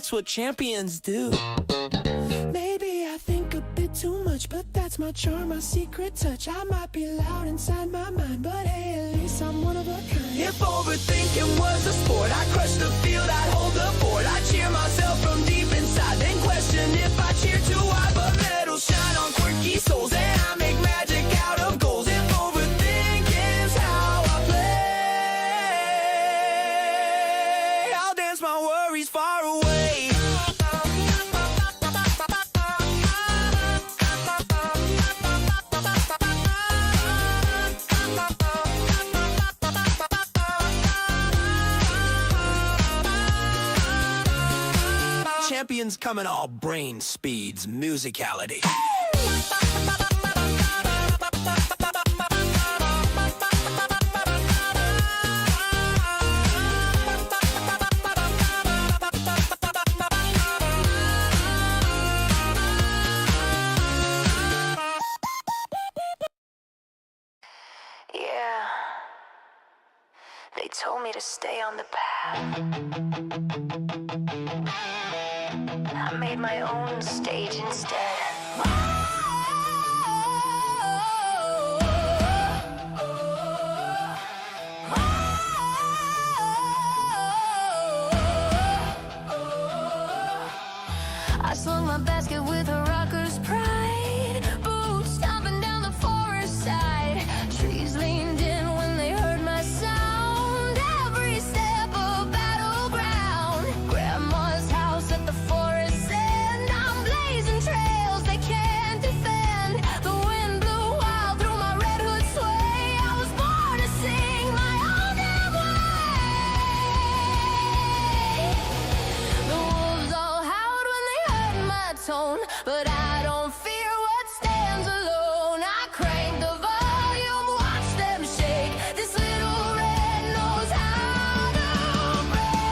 that's what champions do. Maybe I think a bit too much, but that's my charm, my secret touch. I might be loud inside my mind, but hey, at least I'm one of a kind. If overthinking was a sport, I'd crush the field, I'd hold the fort. I'd cheer myself from deep inside, then question if I cheer too hard. But medals shine on quirky souls, and I make magic out of goals. If overthinking's how I play, I'll dance my worries far away. Champions come in all brain speeds, musicality. Yeah, they told me to stay on the path. I made my own stage instead. I slung my basket with a rocker's pride, boots stomping down the forest side. Trees leaned in when they heard my sound. Every step a battleground. Grandma's house at the forest end. I'm blazing trails they can't defend. The wind blew wild through my red hood sway. I was born to sing my own damn way. The wolves all howled when they heard my tone, but I don't fear what stands alone. I crank the volume, watch them shake. This little red knows how to break.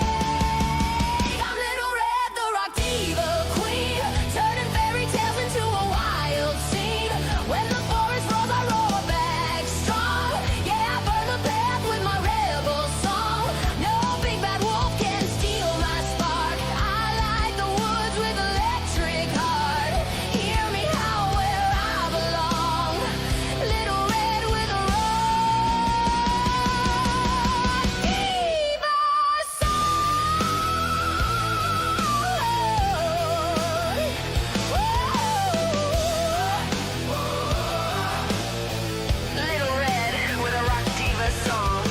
I'm Little Red, the rock diva queen, turning fairy tales into a wild scene. When the forest roars, I roar back strong. Yeah, I burn the path with my rebel song. No big bad wolf can steal my spark. I light the woods with electric heart. Hear me howl where I belong. Little Red with a rock diva Little Red with a rock diva song.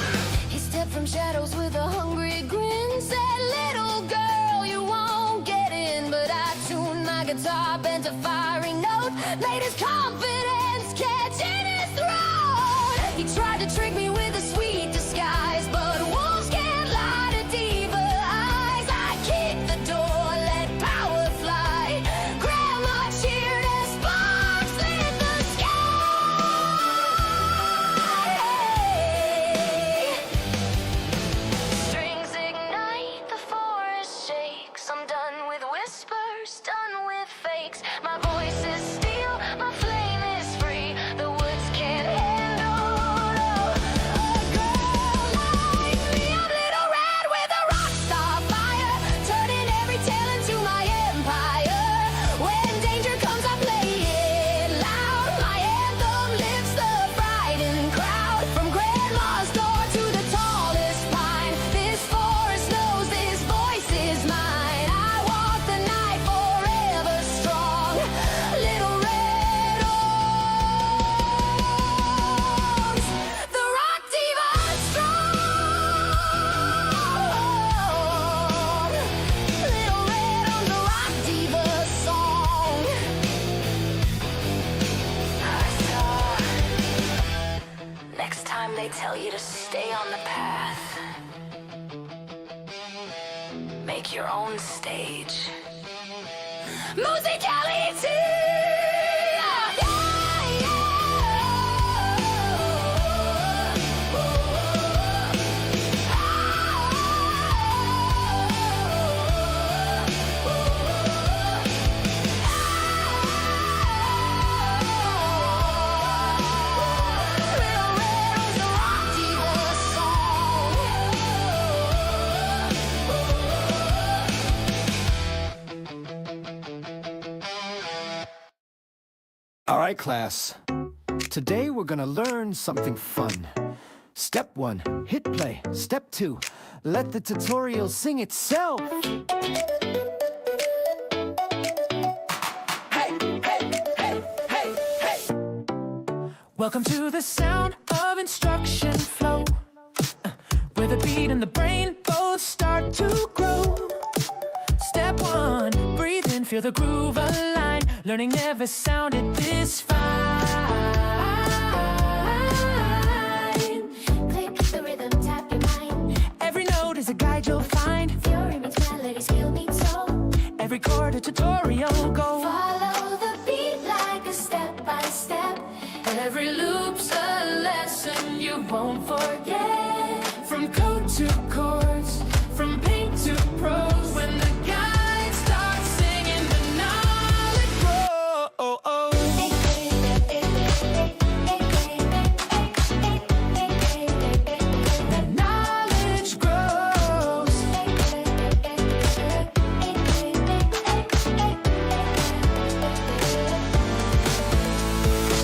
He stepped from shadows with a hungry grin. Said, little girl, you won't get in. But I tuned my guitar, bent a fiery note, made his confidence catch in his throat. He tried to trick me with a sweet disguise, but wolves can't lie to diva eyes. I kicked the door, let power fly. Grandma cheered as sparks lit the sky. Strings ignite, the forest shakes. I'm done with whispers, done with fakes. My voice is steel, my flame is free. The woods can't handle a girl like me. I'm Little Red with a rock star fire, turning every tale into my empire. When danger comes, I play it loud. My anthem lifts the frightened crowd. From grandma's door to the tallest pine, this forest knows this voice is mine. I walk the night forever strong. Little Red owns the rock diva strong. Little Red owns the rock diva song. Next time they tell you to stay on the path, make your own stage. MusicAiLity! All right, class. Today we're gonna learn something fun. Step 1, hit play. Step 2, let the tutorial sing itself. Hey, hey, hey, hey, hey. Welcome to the sound of instruction flow, where the beat and the brain both start to grow. Step 1, breathe in, feel the groove align. Learning never sounded this fine. Click the rhythm, tap your mind. Every note is a guide you'll find. Theory meets melody, skill meets soul. Every chord a tutorial go. Follow the beat like a step by step. Every loop's a lesson you won't forget. From code to chords, from paint to prose. When the guide starts singing, the knowledge grows. The knowledge grows.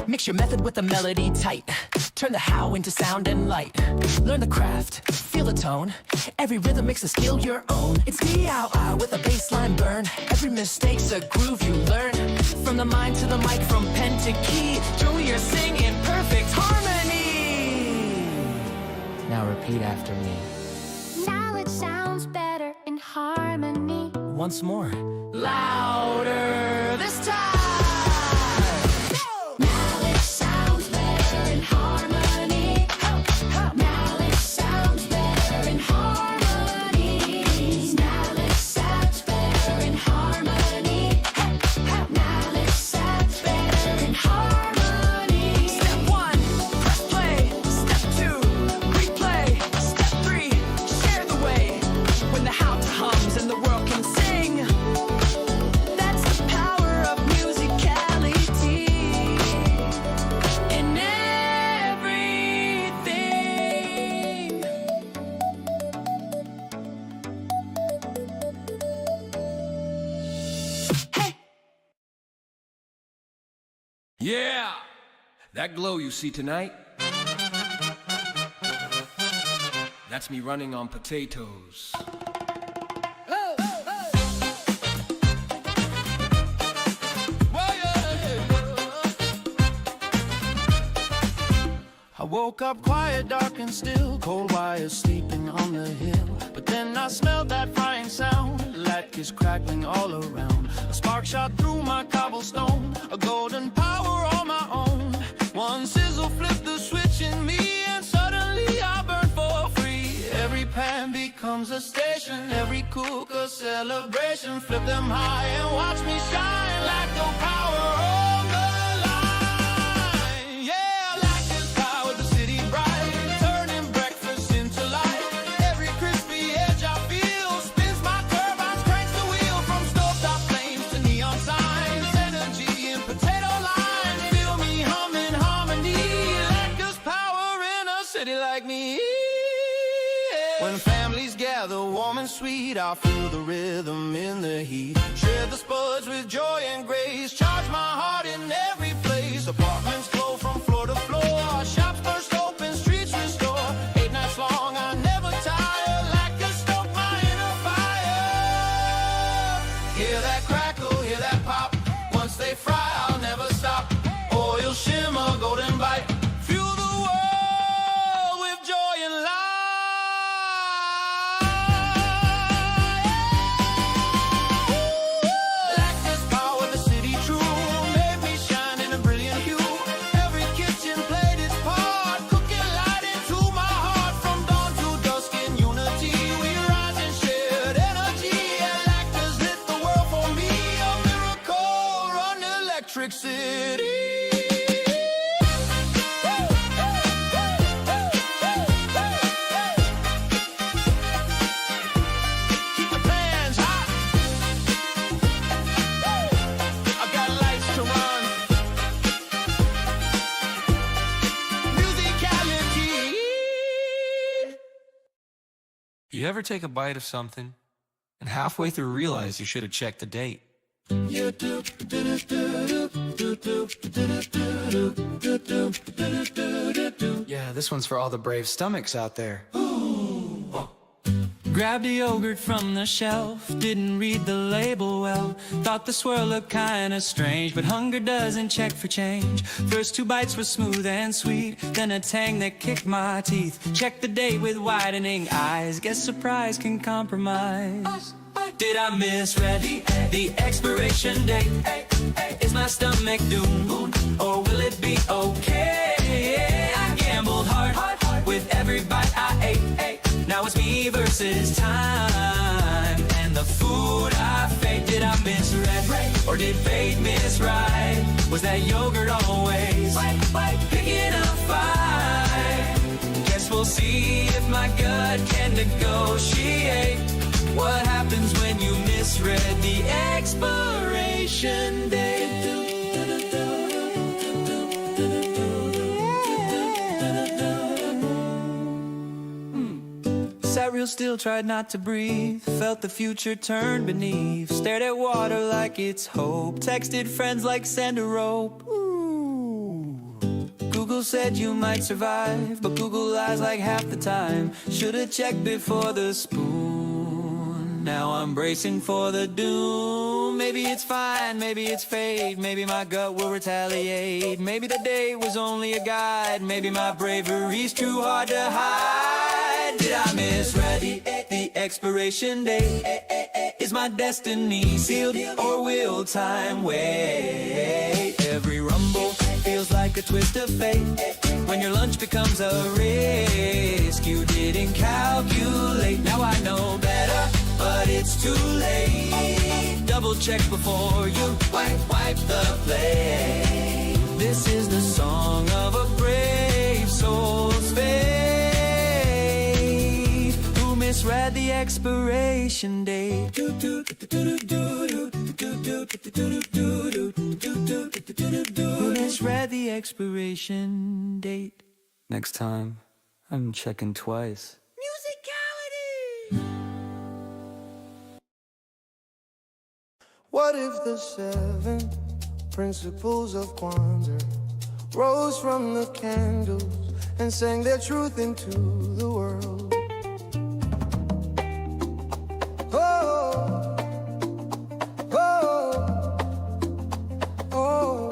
Mix your method with the melody tight. Turn the how into sound and light. Learn the craft, feel the tone. Every rhythm makes a skill your own. It's DIY with a bassline burn. Every mistake's a groove you learn. From the mind to the mic, from pen to key. Joey, you're singing perfect harmony. Now repeat after me. Knowledge sounds better in harmony. Once more. Louder this time. Knowledge sounds better in harmony. Knowledge sounds better in harmony. Knowledge sounds better in harmony. Knowledge sounds better in harmony. Step 1, press play. Step 2, replay. Step 3, share the way. When the how to hums and the world can sing. That's the power of musicality. In everything. Yeah! That glow you see tonight? That's me running on potatoes. I woke up quiet, dark and still, cold wires sleeping on the hill. But then I smelled that frying sound, light is crackling all around. A spark shot through my cobblestone, a golden power all my own. One sizzle flipped the switch in me, and suddenly I burn for free. Every pan becomes a station, every cook a celebration. Flip them high and watch me shine like the power on the line. Yeah, like this power, the city bright, turning breakfast into light. Every crispy edge I feel spins my turbines, cranks the wheel. From stovetop flames to neon signs, energy in potato line. Feel me humming harmony, like there's power in a city like me. When families gather warm and sweet, I feel the rhythm in the heat. Share the spuds with joy and grace, charge my heart in every place. Apartments glow from floor to floor, shops burst open, streets restore. 8 nights long, I never tire, like a stoke my inner fire. Hear that crackle, hear that pop, once they fry, I'll never stop. Oil shimmer, golden bite, fuel the world with joy and light. Like this power, the city true, made me shine in a brilliant hue. Every kitchen played its part, cooking light into my heart. From dawn to dusk in unity, we rise and shared energy. And Lactors lit the world for me, a miracle run Electric City. Keep the pans hot. I've got lights to run. Musicality. You ever take a bite of something and halfway through realize you should have checked the date? You do, do, do, do, do, do, do, do. this one's for all the brave stomachs out there. Grabbed a yogurt from the shelf, didn't read the label well. Thought the swirl looked kinda strange, but hunger doesn't check for change. First 2 bites were smooth and sweet, then a tang that kicked my teeth. Checked the date with widening eyes, guess surprise can compromise. Did I misread the expiration date? Is my stomach doomed, or will it be okay? I gambled hard with every bite I ate. Now it's me versus time, and the food I faked. Did I misread, or did fate miswrite? Was that yogurt always picking a fight? Guess we'll see if my gut can negotiate. What happens when you misread the expiration date? Sat real still, tried not to breathe. Felt the future turn beneath. Stared at water like it's hope. Texted friends like send a rope. Ooh. Google said you might survive, but Google lies like half the time. Should've checked before the spoon. Now I'm bracing for the doom. Maybe it's fine, maybe it's fate. Maybe my gut will retaliate. Maybe the day was only a guide. Maybe my bravery's too hard to hide. Did I misread the expiration date? Is my destiny sealed, or will time wait? Every rumble feels like a twist of fate. When your lunch becomes a risk you didn't calculate. Now I know better, but it's too late. Double check before you wipe the plate. This is the song of a brave soul's fate, who misread the expiration date. Who misread the expiration date. Next time, I'm checking twice. MusicAiLity! What if the 7 principles of Kwanzaa rose from the candles and sang their truth into the world? Oh, oh, oh.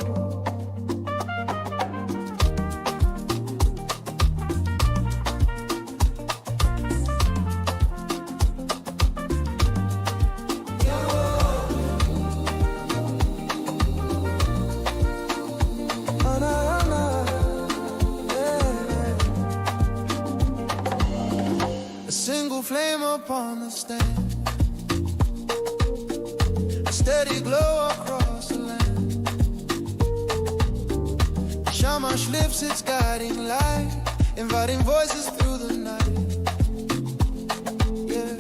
Flame upon the stand, a steady glow across the land. Shamash lifts its guiding light, inviting voices through the night. Yeah,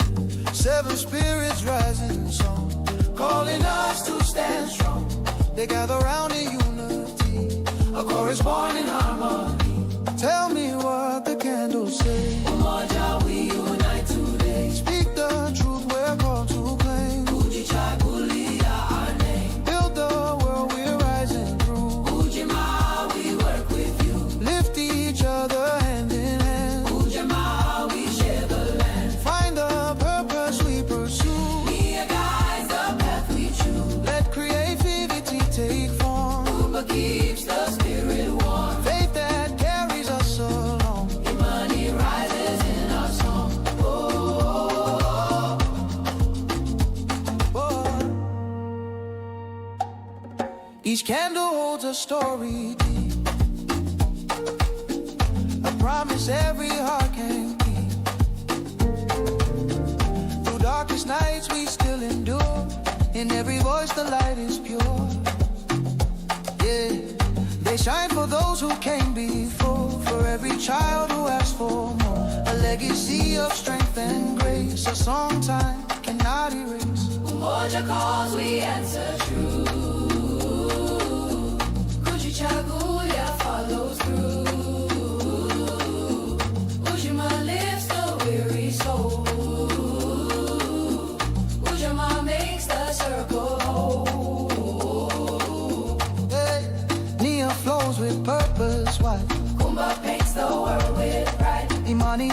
7 spirits rising in song, calling us to stand strong. They gather round in unity, a chorus born in harmony. Tell me what the candles say. Umoja, we unite today. Speak the truth we're called to claim. Ujichagulia, our name. Build the world we're rising through. Ujima, we work with you. Lift each other hand in hand. Ujima, we share the land. Find the purpose we pursue. Nia guides the path we choose. Let creativity take form. Uba keeps the spirit warm. Faith that carries us along. Imani rises in our song. Oh, oh, oh. Each candle holds a story deep, a promise every heart can keep. Through darkest nights we still endure. In every voice the light is pure. Yeah, they shine for those who came before. For every child who asks for more. A legacy of strength and grace, a song time cannot erase. Umoja calls, we answer true. Kujichagulia follows through. Ujima lifts the weary soul. Ujima makes the circle whole. Hey, Nia flows with purpose, why? Kumba paints the world with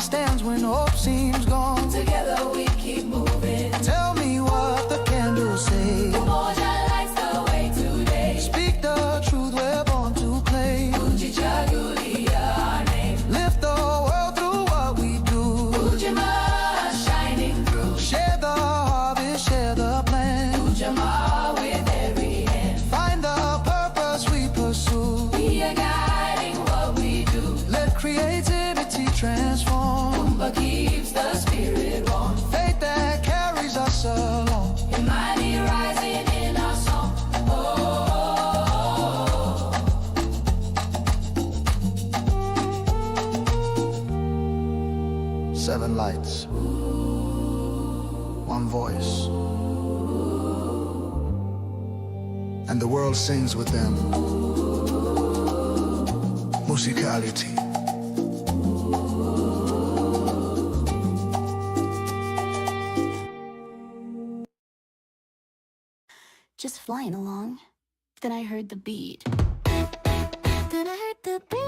stands when hope seems gone. Together we keep moving. Tell me what the candles say. Umoja lights the way today. Speak the truth, we're born to play. Ujichagulia our name. Lift the world through what we do. Ujima shining through. Share the harvest, share the plan. Ujama with every hand. Find the purpose we pursue. We are guiding what we do. Let creativity transform. Umba keeps the spirit warm. Faith that carries us along. Imani rising in our song. Seven lights, one voice, and the world sings with them. MusicAiLity. Just flying along. Then I heard the beat. Then I heard the beat.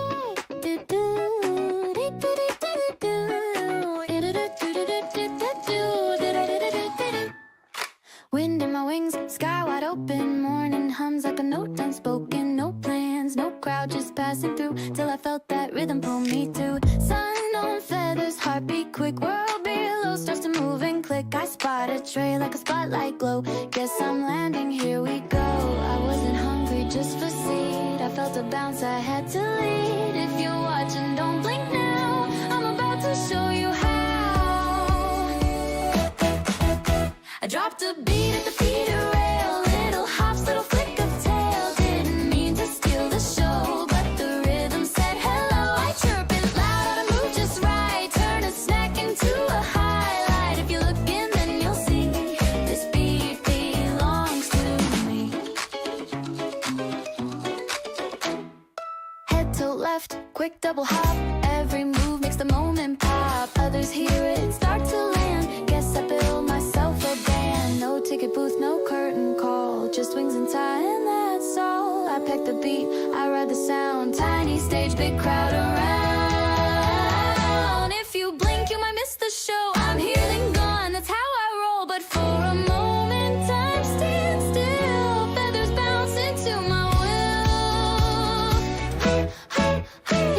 Wind in my wings, sky wide open. Morning hums like a note unspoken. No plans, no crowd, just passing through. Till I felt that rhythm pull me to. Sun on feathers, heartbeat quick. World below starts to move and click. I spot a trail like a spotlight glow. Guess I'm landing, here we go. I wasn't hungry, just for seed. I felt a bounce, I had to lead. If you're watching, don't blink now. I'm about to show you how. I dropped a beat at the feet of rail. Little hops, little flick of tail. Didn't mean to steal the show, but the rhythm said hello. I chirp it loud, how to move just right. Turn a snack into a highlight. If you're looking, then you'll see this beat belongs to me. Head to left, quick double hop. Every move makes the moment pop. Others hear it, start to land. Guess I built myself a band. No ticket booth, no curtain call. Just wings and tie, and that's all. I pack the beat, I ride the sound. Tiny stage, big crowd around. If you blink, you might miss the show. I'm here, then gone, that's how I roll. But for a moment, time stands still. Feathers bounce into my will.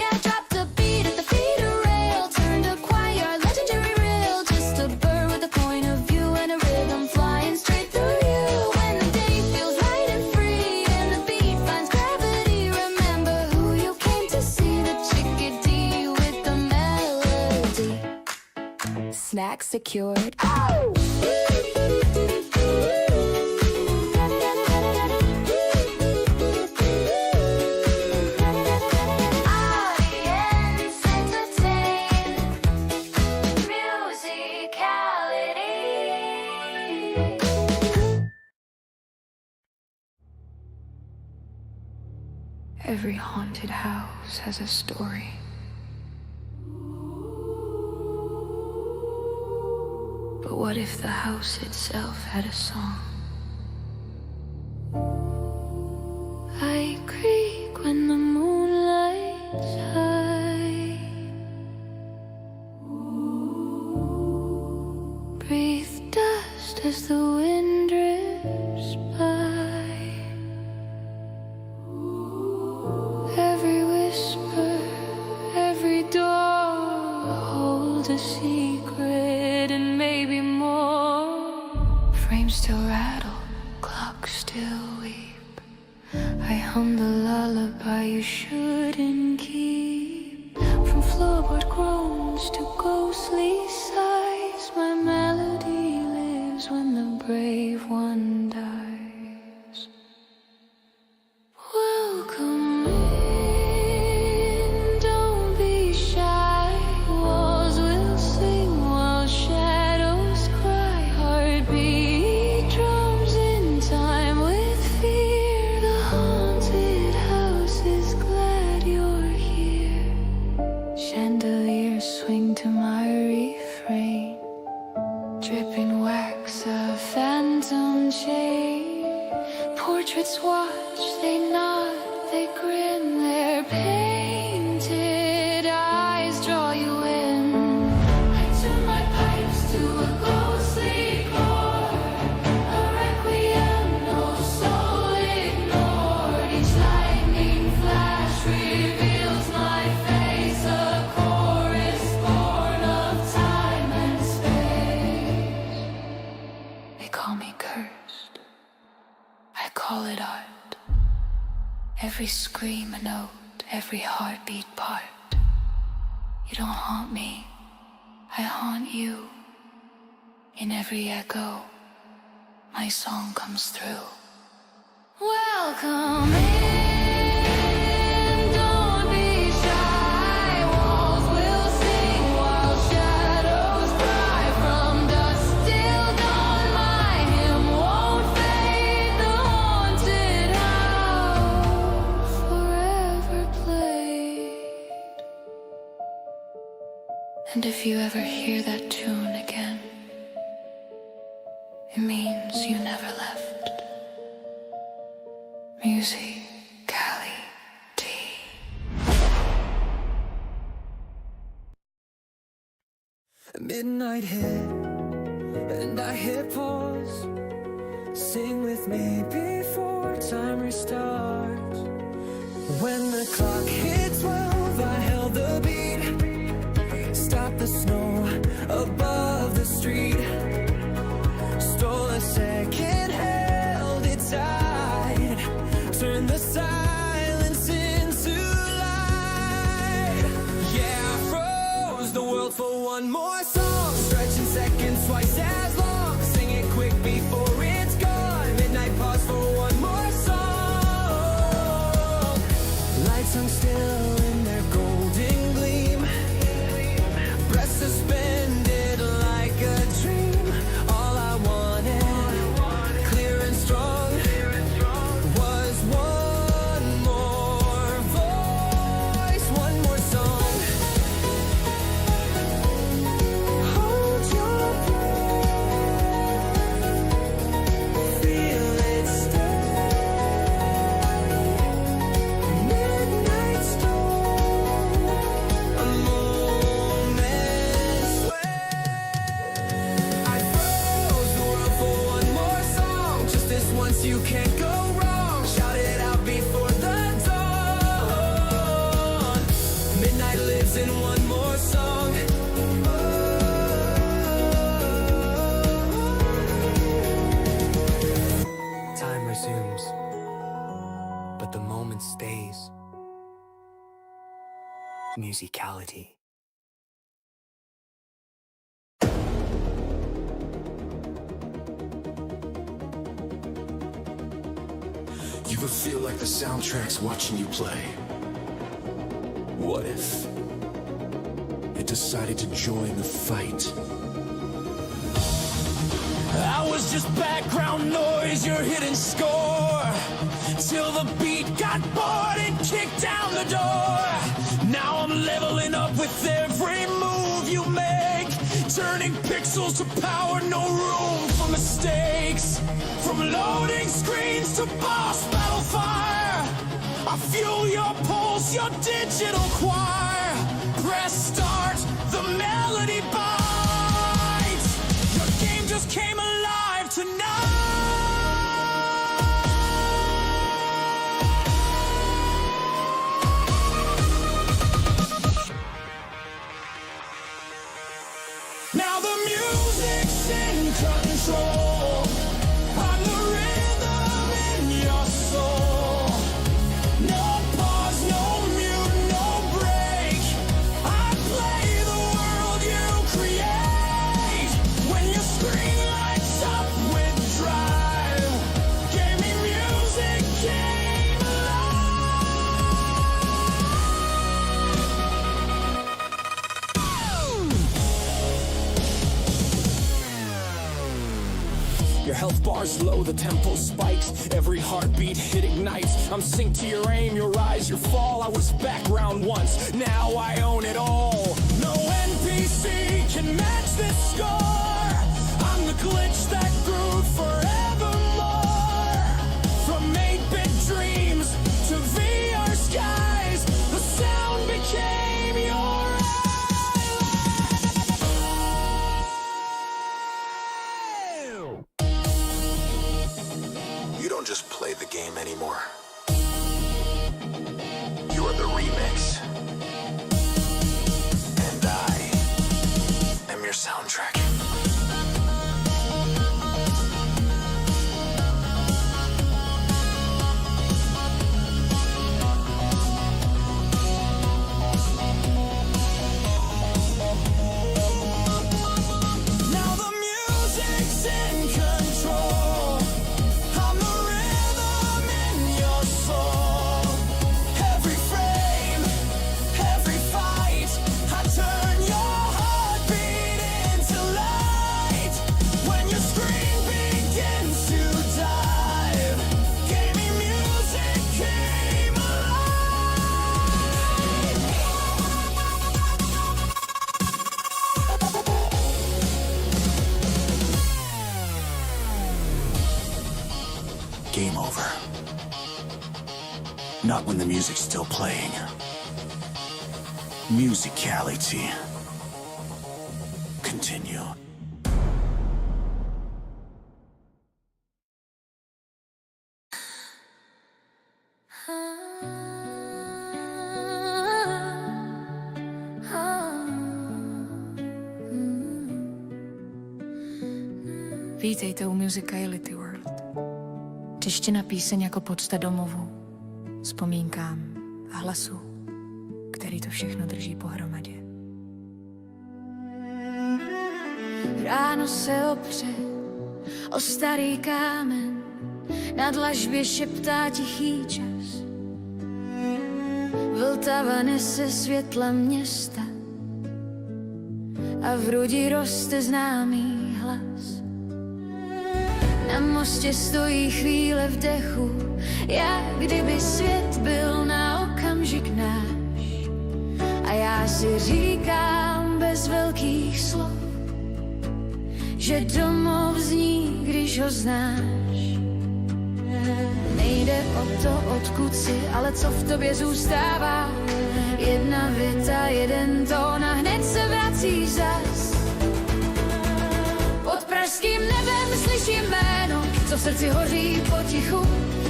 Yeah, I dropped a beat at the feet of rail. Turned a choir, legendary reel. Just a bird with a point of view and a rhythm flying straight through you. When the day feels right and free and the beat finds gravity, remember who you came to see. The chickadee with the melody. Snack secured. Audience entertained. MusicAiLity. Every haunted house has a story. But what if the house itself had a song? I creak when the moonlight's high. Breathe dust as the wind drifts by. Every whisper, every door holds a secret and maybe more. Frames still rattle, clocks still weep. I hum the lullaby you shouldn't keep. From floorboard groans to ghostly sighs, my melody lives when the brave one dies. Welcome in, don't be shy. Walls will sing while shadows cry. Heartbeat drums in time with fear. The haunted house is glad you're here. Chandeliers swing to my refrain. Dripping wax, a phantom every scream a note, every heartbeat part. You don't haunt me, I haunt you. In every echo, my song comes through. Welcome in, don't be shy. Walls will sing while shadows cry. From dusk till dawn, my hymn won't fade. The haunted house forever played. And if you ever hear that tune again, it means you never left. MusicAiLity. Midnight hit, and I hit pause. Sing with me before time restarts. When the clock hit 12, I held the beat. Stop the snow above the street. Stole a second, held it tight. Turn the silence into light. Yeah, I froze the world for one more song. Stretching seconds twice as long. Sing it quick before it's gone. Midnight pause for one more song. Lights hung still in their golden gleam. Breath suspended like a dream. All I wanted, clear and strong, was one more voice, one more song. Hold your breath, feel it stay. Midnight storm, a moment's sway. I froze the world for one more song. Just this once, you can't go wrong. Shout it out before the dawn. Midnight lives in one more song. Time resumes, but the moment stays. MusicAiLity. You would feel like the soundtrack's watching you play. What if it decided to join the fight? I was just background noise, your hidden score. Till the beat got bored and kicked down the door. Now I'm leveling up with every move you make. Turning pixels to power, no room for mistakes. From loading screens to boss battle fire, I fuel your pulse, your digital choir. Press start, the melody bites. Your game just came alive tonight. Now the music's in control. I'm the rhythm in your soul. No pause, no mute, no break. I play the world you create. When your screen lights up with drive, gave me music, came alive. Your health bar's low, the tempo spikes. Every heartbeat hit ignites. I'm synced to your aim, your rise, your fall. I was background once, now I own it all. No NPC can match this score. I'm the glitch that grew forevermore. From 8-bit dreams to VR skies, the sound became your You don't just play the game anymore. You are the remix. Not when the music's still playing. MusicAiLity. Continue. Vítejte u MusicAiLity World. Čeština píseň jako pocta domovu, vzpomínkám a hlasu, který to všechno drží pohromadě. Ráno se opře o starý kámen, na dlažbě šeptá tichý čas. Vltava nese světla města a v hrudi roste známý hlas. Na mostě stojí chvíle vdechu, jak kdyby svět byl na okamžik náš. A já si říkám bez velkých slov, že domov zní, když ho znáš. Nejde o to, odkud si, ale co v tobě zůstává. Jedna věta, jeden tón a hned se vrací zas. Pod pražským nebem slyším jméno, co v srdci hoří potichu.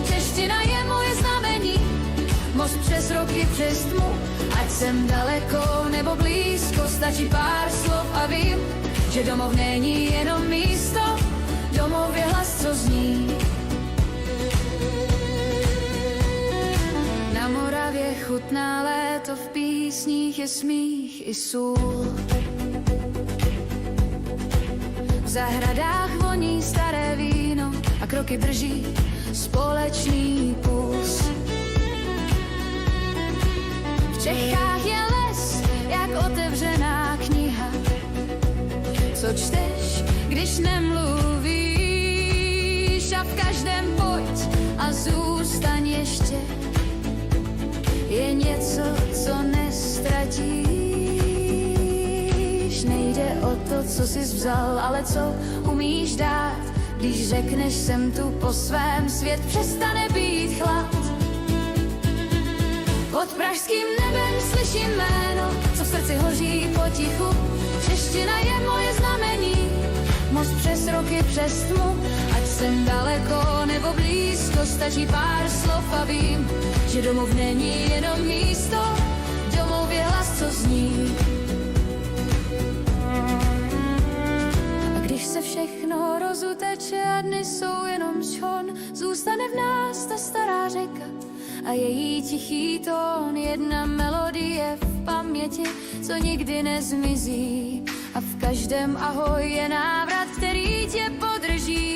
Čeština je moje znamení, most přes roky, přes tmu. Ať jsem daleko nebo blízko, stačí pár slov a vím, že domov není jenom místo, domov je hlas, co zní. Na Moravě chutná léto, v písních je smích i sůl. V zahradách voní staré víno a kroky drží společný puls. V Čechách je les, jak otevřená kniha. Co čteš, když nemluvíš, a v každém pojď a zůstaň ještě. Je něco, co nestratíš. Nejde o to, co jsi vzal, ale co umíš dát. Když řekneš jsem tu po svém, svět přestane být chlad. Pod pražským nebem slyším jméno, co v srdci hoří potichu. Čeština je moje znamení, most přes roky, přes tmu. Ať jsem daleko nebo blízko, stačí pár slov a vím, že domov není jenom místo, domov je hlas, co zní. A když se všechno rozuteče a dny jsou jenom čhon, zůstane v nás ta stará řeka a její tichý tón. Jedna melodie v paměti, co nikdy nezmizí. A v každém ahoj je návrat, který tě podrží.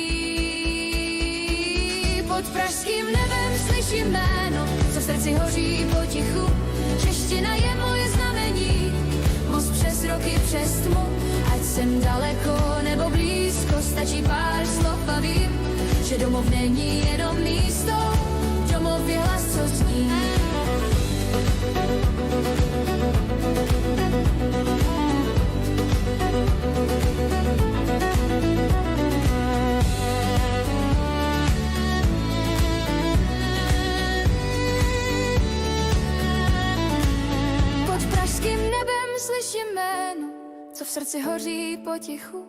Pod pražským nebem slyším jméno, co v srdci hoří potichu. Čeština je moje znamení, most přes roky, přes tmu. Ať jsem daleko nebo blízko, stačí pár slov a vím, že domov není jenom místo, domov je hlas, co zní. Pod pražským nebem slyším jméno, co v srdci hoří potichu.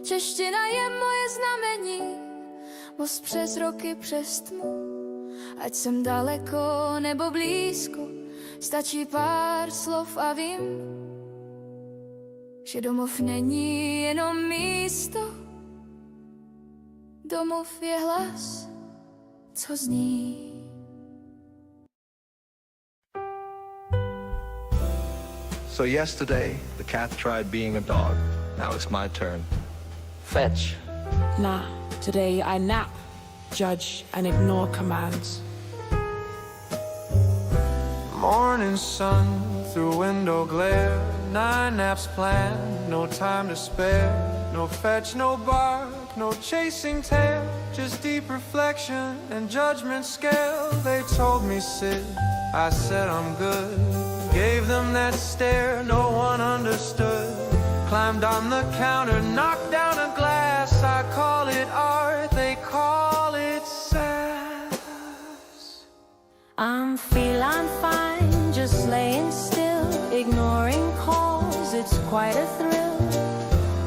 Čeština je moje znamení, most přes roky, přes tmu. Ať jsem daleko nebo blízko, stačí pár slov a vím, že domov není jenom místo, domov je hlas, co zní. So yesterday, the cat tried being a dog. Now it's my turn. Fetch. Nah, today I nap, judge, and ignore commands. Morning sun through window glare, 9 naps planned, no time to spare. No fetch, no bark, no chasing tail, just deep reflection and judgment scale. They told me sit, I said I'm good. Gave them that stare, no one understood. Climbed on the counter, knocked down a glass. I call it art, they call it sass. I'm feeling fine, just laying still, ignoring calls, it's quite a thrill.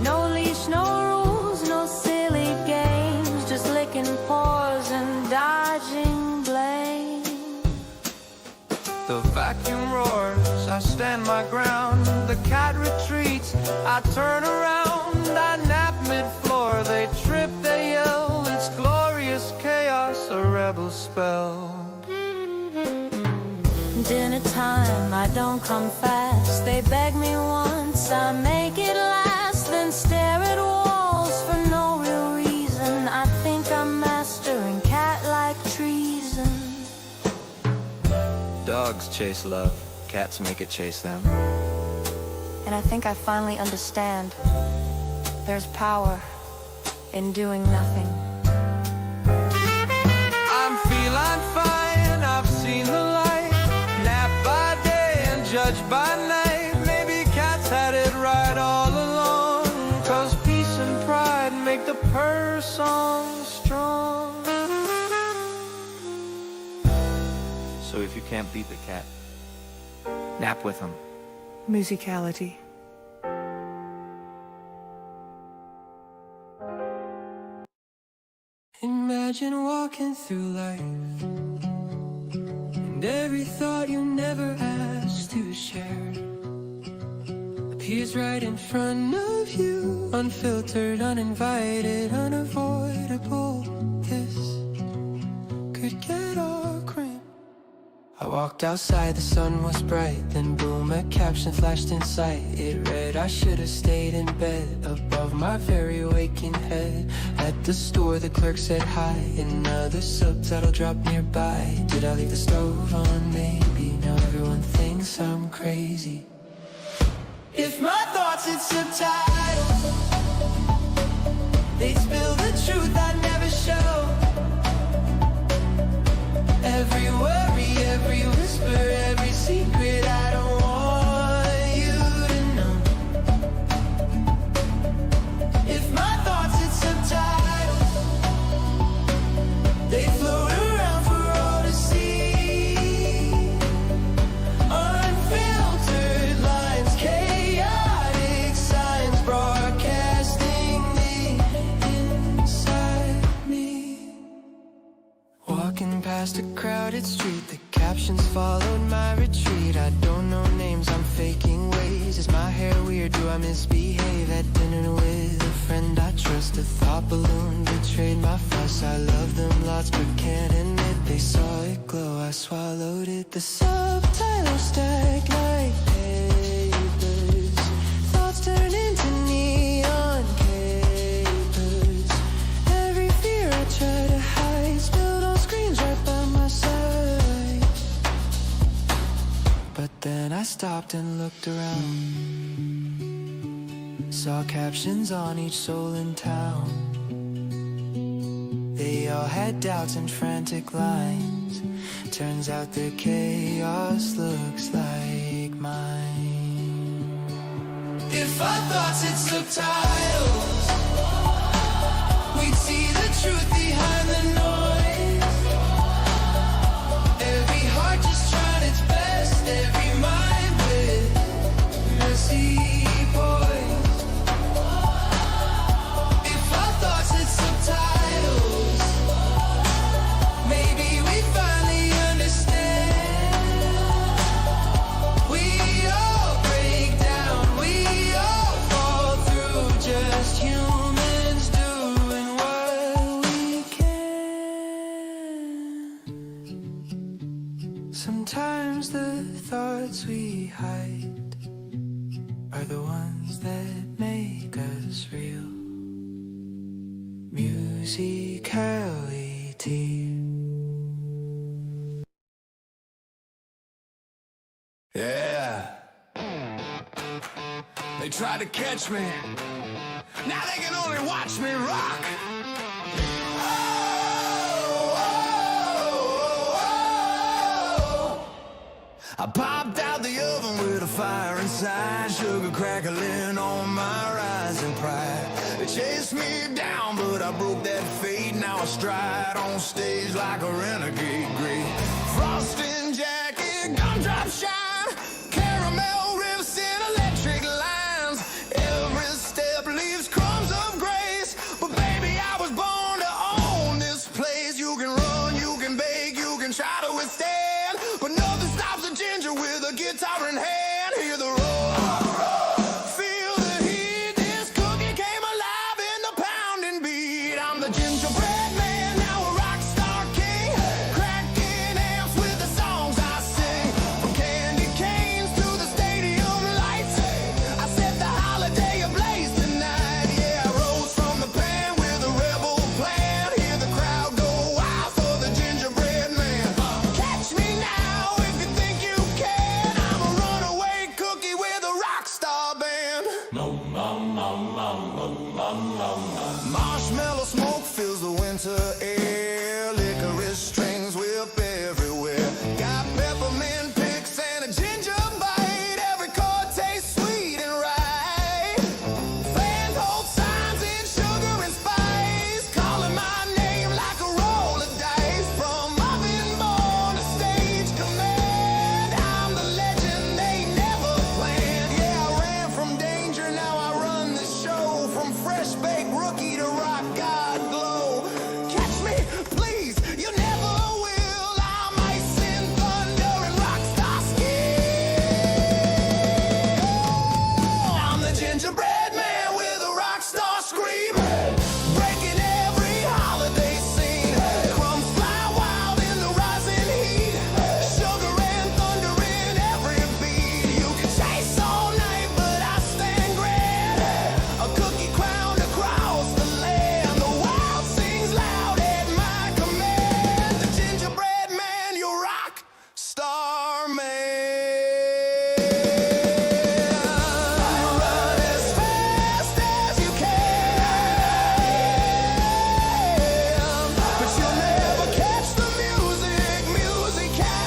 No leash, no rules, no silly games, just licking paws and dodging blame. The vacuum roars, I stand my ground. The cat retreats, I turn around. I nap mid-floor, they trip, they yell. It's glorious chaos, a rebel spell. Dinner time, I don't come fast. They beg me once, I make it last. Then stare at walls for no real reason. I think I'm mastering cat-like treason. Dogs chase love, cats make it chase them. And I think I finally understand. There's power in doing nothing. I'm feeling fine, I've seen the light. Nap by day and judge by night. Maybe cats had it right all along. 'Cause peace and pride make the purr song strong. So if you can't beat the cat, nap with him. MusicAiLity. Imagine walking through life, and every thought you never asked to share appears right in front of you. Unfiltered, uninvited, unavoidable. This could get all grim. I walked outside, the sun was bright. Then boom, a caption flashed in sight. It read, I should have stayed in bed. Above my very waking head. At the store, the clerk said hi. Another subtitle dropped nearby. Did I leave the stove on? Maybe. Now everyone thinks I'm crazy. If my thoughts had subtitles, they'd spill the truth I'd never show. Every worry, every whisper, every secret I don't want you to know. If my thoughts had subtitles, they float around for all to see. Unfiltered lines, chaotic signs, broadcasting the inside me. Walking past a crowded street, the captions followed my retreat. I don't know names, I'm faking ways. Is my hair weird? Do I misbehave? At dinner with a friend I trust, a thought balloon betrayed my fuss. I love them lots but can't admit they saw it glow. I swallowed it. The subtitles stacked like papers. Thoughts turn into neon capers. Every fear I try to hide spilled on screens right by my side. But then I stopped and looked around. Saw captions on each soul in town. They all had doubts and frantic lines. Turns out their chaos looks like mine. If our thoughts had subtitles, we'd see the truth behind the noise. Every heart just trying its best, every mind with messy poise. If our thoughts had subtitles, maybe we finally understand. We all break down, we all fall through, just humans doing what we can. Sometimes the thoughts we hide are the ones that make us real. MusicAiLity. Yeah. They tried to catch me. Now they can only watch me rock. I popped out the oven with a fire inside, sugar crackling on my rising pride. They chased me down, but I broke that fate. Now I stride on stage like a renegade great. Frosty gumdrop shine, caramel riffs and electric lines. Every step leaves crumbs of grace, but baby, I was born to own this place. You can run, you can bake, you can try to withstand, but nothing stops a ginger with a guitar in hand. Hear the roar, feel the heat. This cookie came alive in the pounding beat. I'm the gingerbread man, now a rock star king, cracking amps with the songs I sing. From candy canes to the stadium lights, I set the holiday ablaze tonight. Yeah, I rose from the pan with a rebel plan. Hear the crowd go wild for the gingerbread man. Catch me now if you think you can. I'm a runaway cookie with a rock star band. Marshmallow smoke fills the winter air. Licorice strings whip everywhere. Got peppermint picks and a ginger bite. Every chord tastes sweet and right. Fans hold signs in sugar and spice, calling my name like a roll of dice. From oven born to stage command, I'm the legend they never planned. Yeah, I ran from danger, now I run the show. From fresh baked rookie to rock god glow. Catch me, please, you never will. I'm ice and thunder and rock star skin. I'm the gingerbread man with a rock star scream, breaking every holiday scene. Crumbs fly wild in the rising heat, sugar and thunder in every beat. You can chase all night, but I stand grand, a cookie crowned across the land. The wild sings loud at my command. The gingerbread man, your rock star man. Run as fast as you can, but you'll never catch the music, musicality.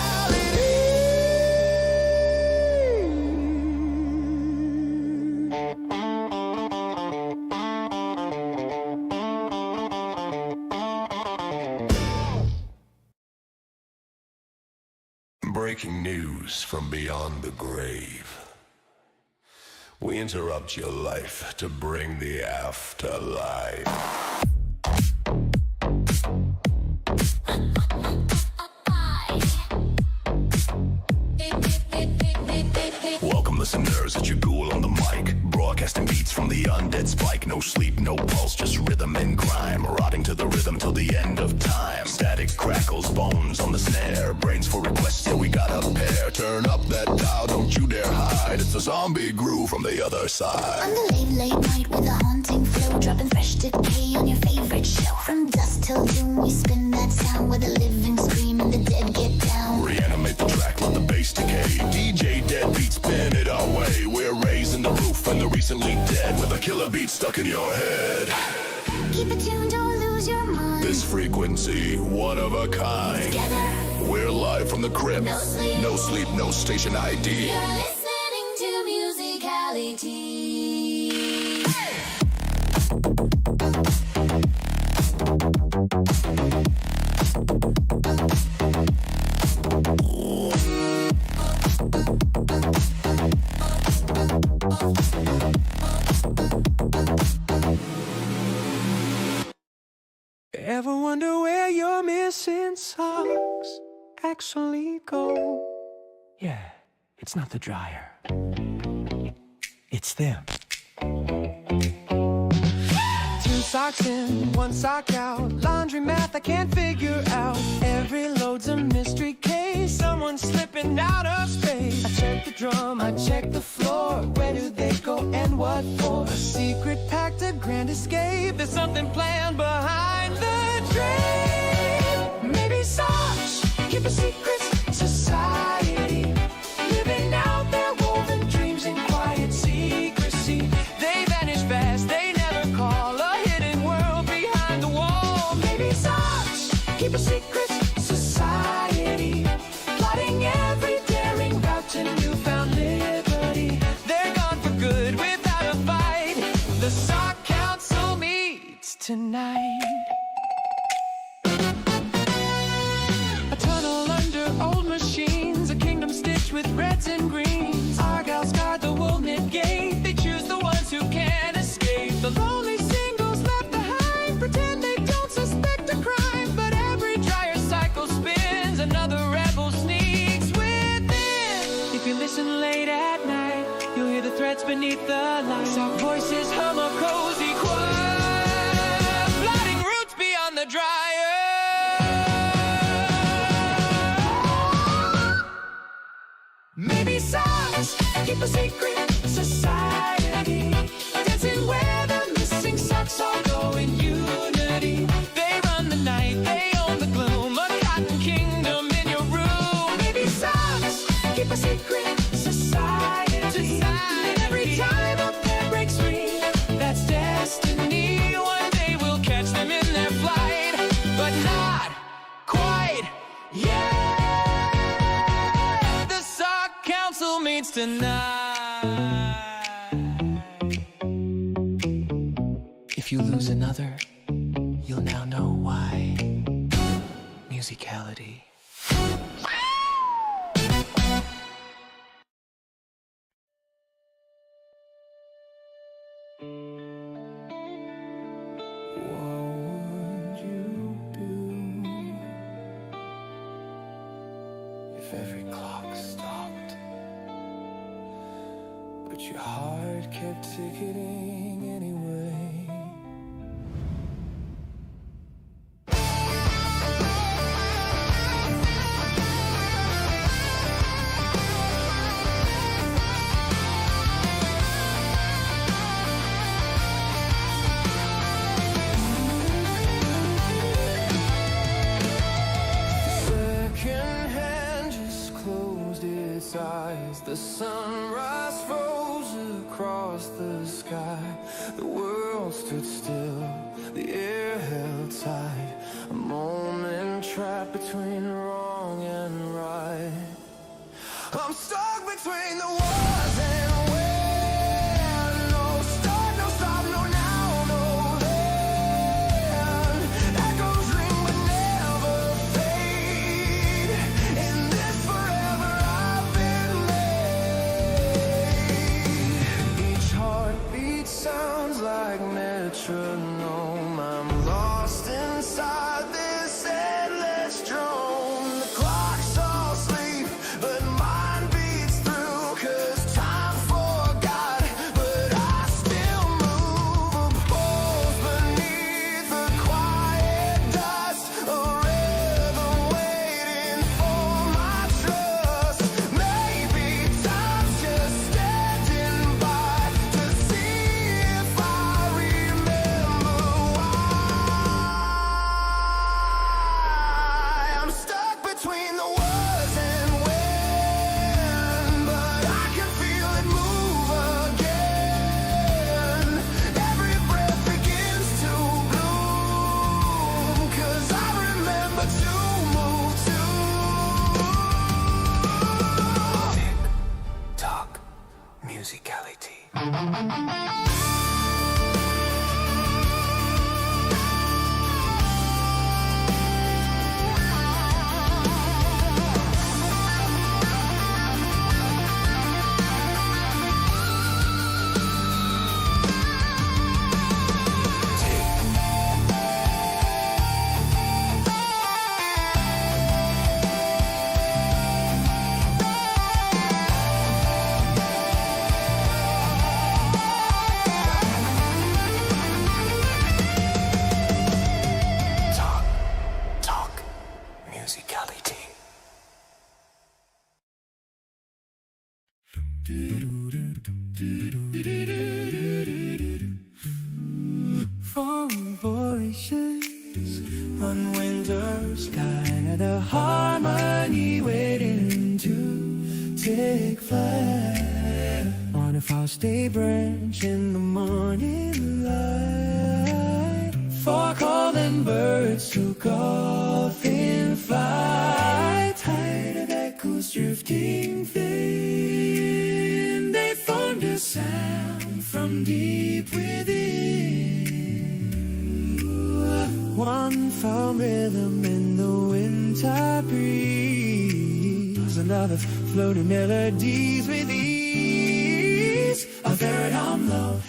Breaking news from beyond the grave. We interrupt your life to bring the afterlife. Welcome listeners, it's your ghoul on the mic, broadcasting beats from the undead spike. No sleep, no pulse, just rhythm and crime, rotting to the rhythm till the end of time. Static crackles, bones on the snare, brains for requests, yeah we got a pair. Turn up that dial, don't you dare hide, it's a zombie groove from the other side. On the late night with a haunting flow, dropping fresh decay on your favorite show. From dusk till doom, we spin that sound where the living scream and the dead get down. Reanimate the track, let the bass decay. DJ Deadbeat, spin it our way. We're raising the roof and the recently dead with a killer beat stuck in your head. Keep it tuned, don't lose your mind. This frequency, one of a kind. Together, We're live from the crypt. No sleep. No sleep, no station ID. you're listening to musicality. Ever wonder where your missing socks actually go? Yeah, it's not the dryer. It's them. 2 socks in, 1 sock out. Laundry math I can't figure out. Every load's a mystery case. Someone's slipping out of space. I check the drum, I check the floor. Where do they go and what for? A secret pact, a grand escape. There's something planned behind the drain. Maybe socks keep a secret society, living out their woven dreams in quiet secrecy. They vanish fast, they never call. A hidden world behind the wall. Maybe socks keep a secret society, plotting every daring route to newfound liberty. They're gone for good without a fight. The sock council meets tonight. stitched with reds and greens. Our gals guard the wool knit gate. They choose the ones who can't escape. The lonely singles left behind pretend they don't suspect a crime, but every dryer cycle spins, another rebel sneaks within. If you listen late at night, you'll hear the threads beneath the light. Soft voices hum a cozy choir, floating roots beyond the dryer. Maybe socks keep a secret society, dancing where the missing socks all go in unity. They run the night, they own the gloom, a cotton kingdom in your room. Maybe socks keep a secret society, and every time a pair breaks free, that's destiny. One day we'll catch them in their flight, but not quite yet. The sock council meets tonight. If you lose another, you'll now know why. MusicAiLity. If every clock stopped, but your heart kept ticking anyway. Second hand just closed its eyes. The sunrise froze across the sky. The world stood still, the air held tight. A moment trapped between wrong and right. I'm stuck between the was and when. No start, no stop, no now, no then. Echoes ring but never fade. In this forever I've been made. Each heartbeat sounds like metronome. I'm lost inside this endless drone. The clock's all asleep, but mine beats through. 'Cause time forgot, but I still move. A pulse beneath the quiet dust, a rhythm waiting for my trust. Maybe time's just standing by to see if I remember why. I'm stuck between the was and when, but I can feel it move again. Every breath begins to bloom, 'cause I remember to move too. Tick tock, MusicAiLity. Talk, MusicAiLity. From voices on winter sky, the harmony waiting to take flight on a frosty branch in the morning light. For calling birds took off in flight, tired of echoes drifting thin. They formed a sound from deep within. One found rhythm in the winter breeze, Here's another floating melodies with ease. A third on low,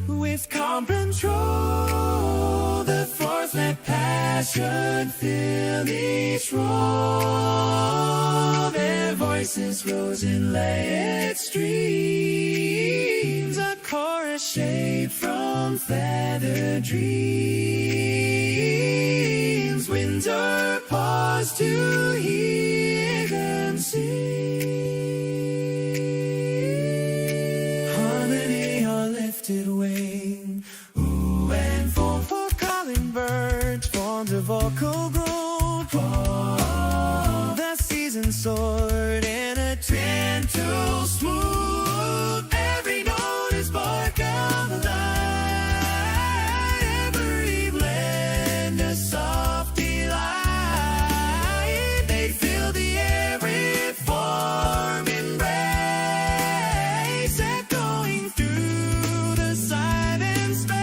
with calm control. The fourth let passion fill each roll. Their voices rose in layered streams. A chorus shaped from feathered dreams. Winter paused to hear them sing. Harmony on lifted wing. Ooh, and for calling birds formed a vocal group. The season soared in a gentle smooth. Every note is bark of the light. Every blend a soft delight. They fill the air with form embrace, echoing through the silent space.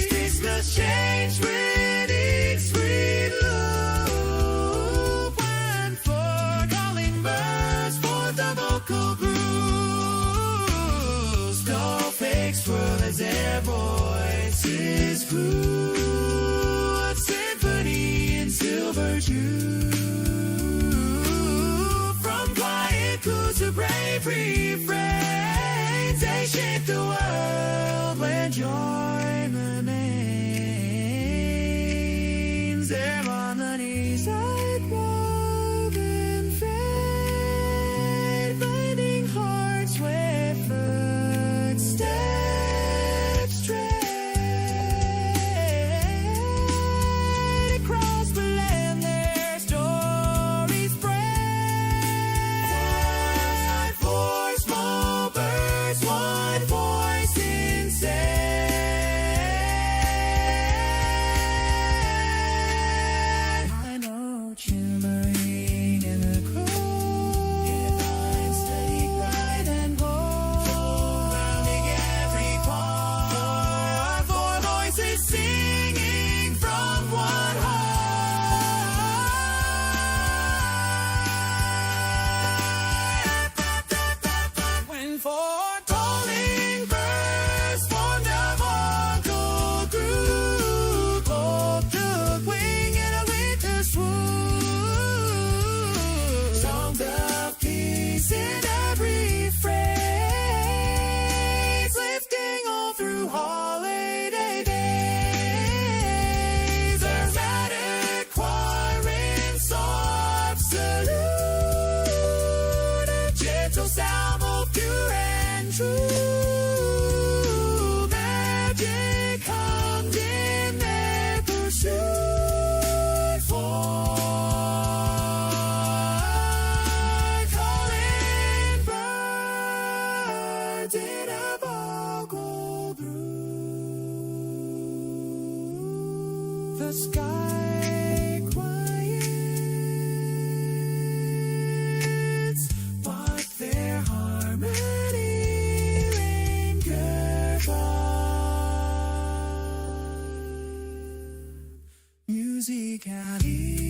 Streets must change with each sweet loop. One for calling birds, for the vocal grooves. Snowflakes swirl as their voices grew. A symphony in silver tube. From quiet cooes to brave refrains, they shape the world where joy remains. Their harmonies like woven thread, binding hearts where footsteps tread. Across the land their stories spread. One for small birds, one voice insane. I know shimmering in the cold. It finds steady bright and bold, rounding every chord. Four voices singing from one heart. When four tolling birds formed a vocal group, both took wing in a winter swoop. Songs of peace in every phrase, lifting all through holiday days. A rattled choir in soft salute, a gentle salve of pure and true. Magic hummed in their pursuit for calling birds in a vocal blue. The sky quiets, but their harmony lingers on. MusicAiLity.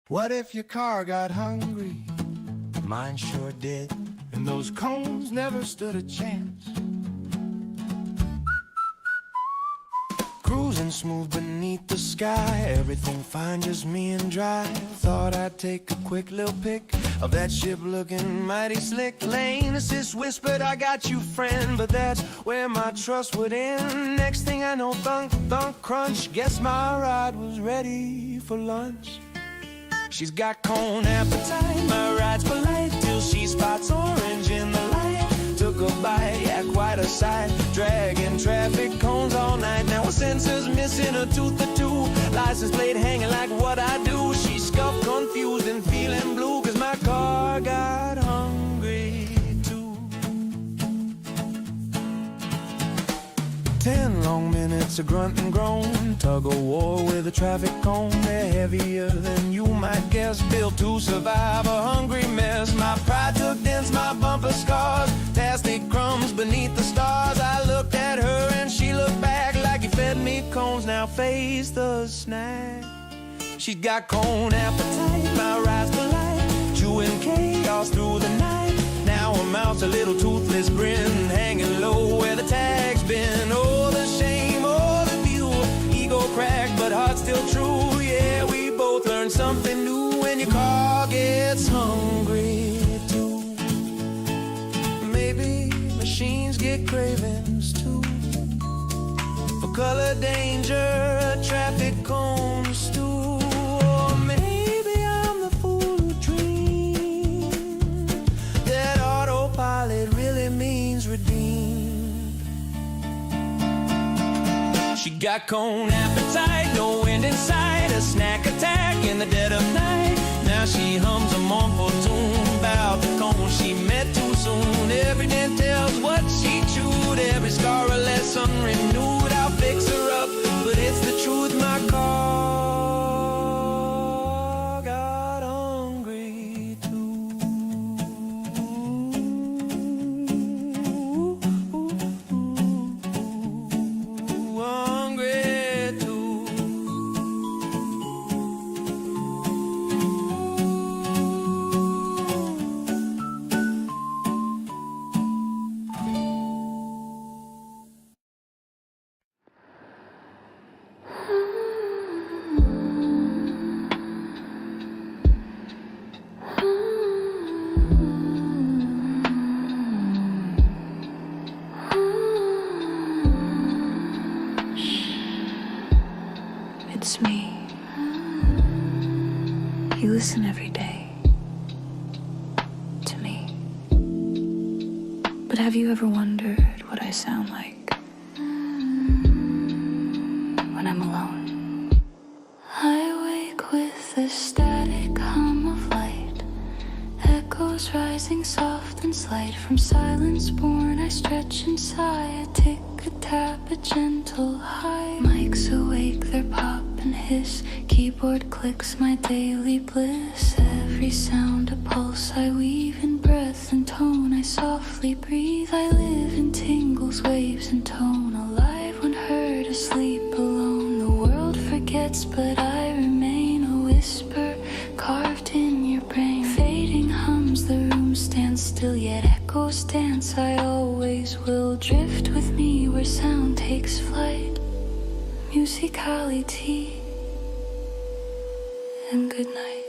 What if your car got hungry? Mine sure did. And those cones never stood a chance. Cruising smooth beneath the sky, everything fine, just me and dry. Thought I'd take a quick little pic of that ship looking mighty slick. Lane assist whispered, I got you, friend, but that's where my trust would end. Next thing I know, thunk, thunk, crunch. Guess my ride was ready for lunch. She's got cone appetite, my ride's polite till she spots orange in the light. Took a bite, yeah, quite a sight. Dragging traffic cones all night. Now her sensors missing a tooth or two. License plate hanging like what I do. She scuffed, confused and feeling blue, cause my car got hungry too. 10 long minutes to grunt and groan. Tug of war with a traffic cone. They're heavier than you might guess, built to survive a hungry mess. My pride took dents, my bumper scars, plastic crumbs beneath the stars. I looked at her and she looked back like you fed me cones. Now face the snack. She got cone appetite, my rise to life, chewing chaos through the night. Now her mouth's a little toothless grin, hanging low where the tag's been. Oh, the shame, oh, the view, ego cracked but heart still true. Yeah, we both learned something new. When your car gets hungry too, maybe machines get cravings too, for color danger, traffic cones too. Or maybe I'm the fool who dreamed that autopilot really means redeemed. She got cone appetite, no end in sight, a snack attack in the dead of night. Now she hums a mournful tune about the cone she met too soon. Every dent tells what she chewed, every scar a lesson renewed. I'll fix her up, but it's the truth. My car got hungry too. Hungry too. It's me. You listen every day to me. But have you ever wondered what I sound like when I'm alone? I wake with the static hum of light, echoes rising soft and slight. From silence born I stretch and sigh, a tick, a tap, a gentle high. Mics awake, their pop and hiss, keyboard clicks, my daily bliss. Every sound a pulse, I weave in breath and tone, I softly breathe. I live in tingles, waves and tone, alive when heard, asleep alone. The world forgets but I remain, a whisper carved in your brain. Fading hums, the room stands still, yet echoes dance. I always will, drift with me where sound takes flight. MusicAiLity and good night.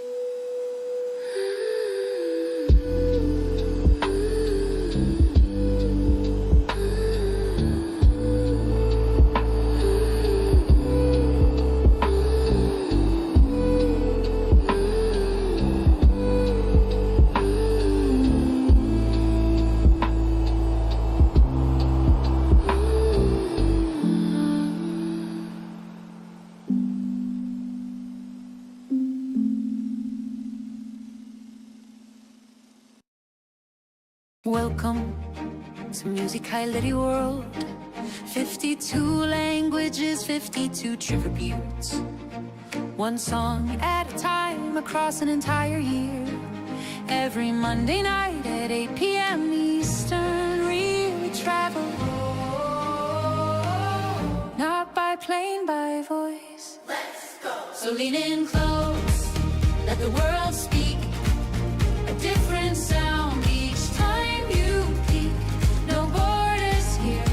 Welcome to MusicAiLity world. 52 languages, 52 tributes. One song at a time across an entire year. Every Monday night at 8 p.m. Eastern, we travel. Not by plane, by voice. Let's go. So lean in close, let the world speak. A different sound each time you peek. No borders here,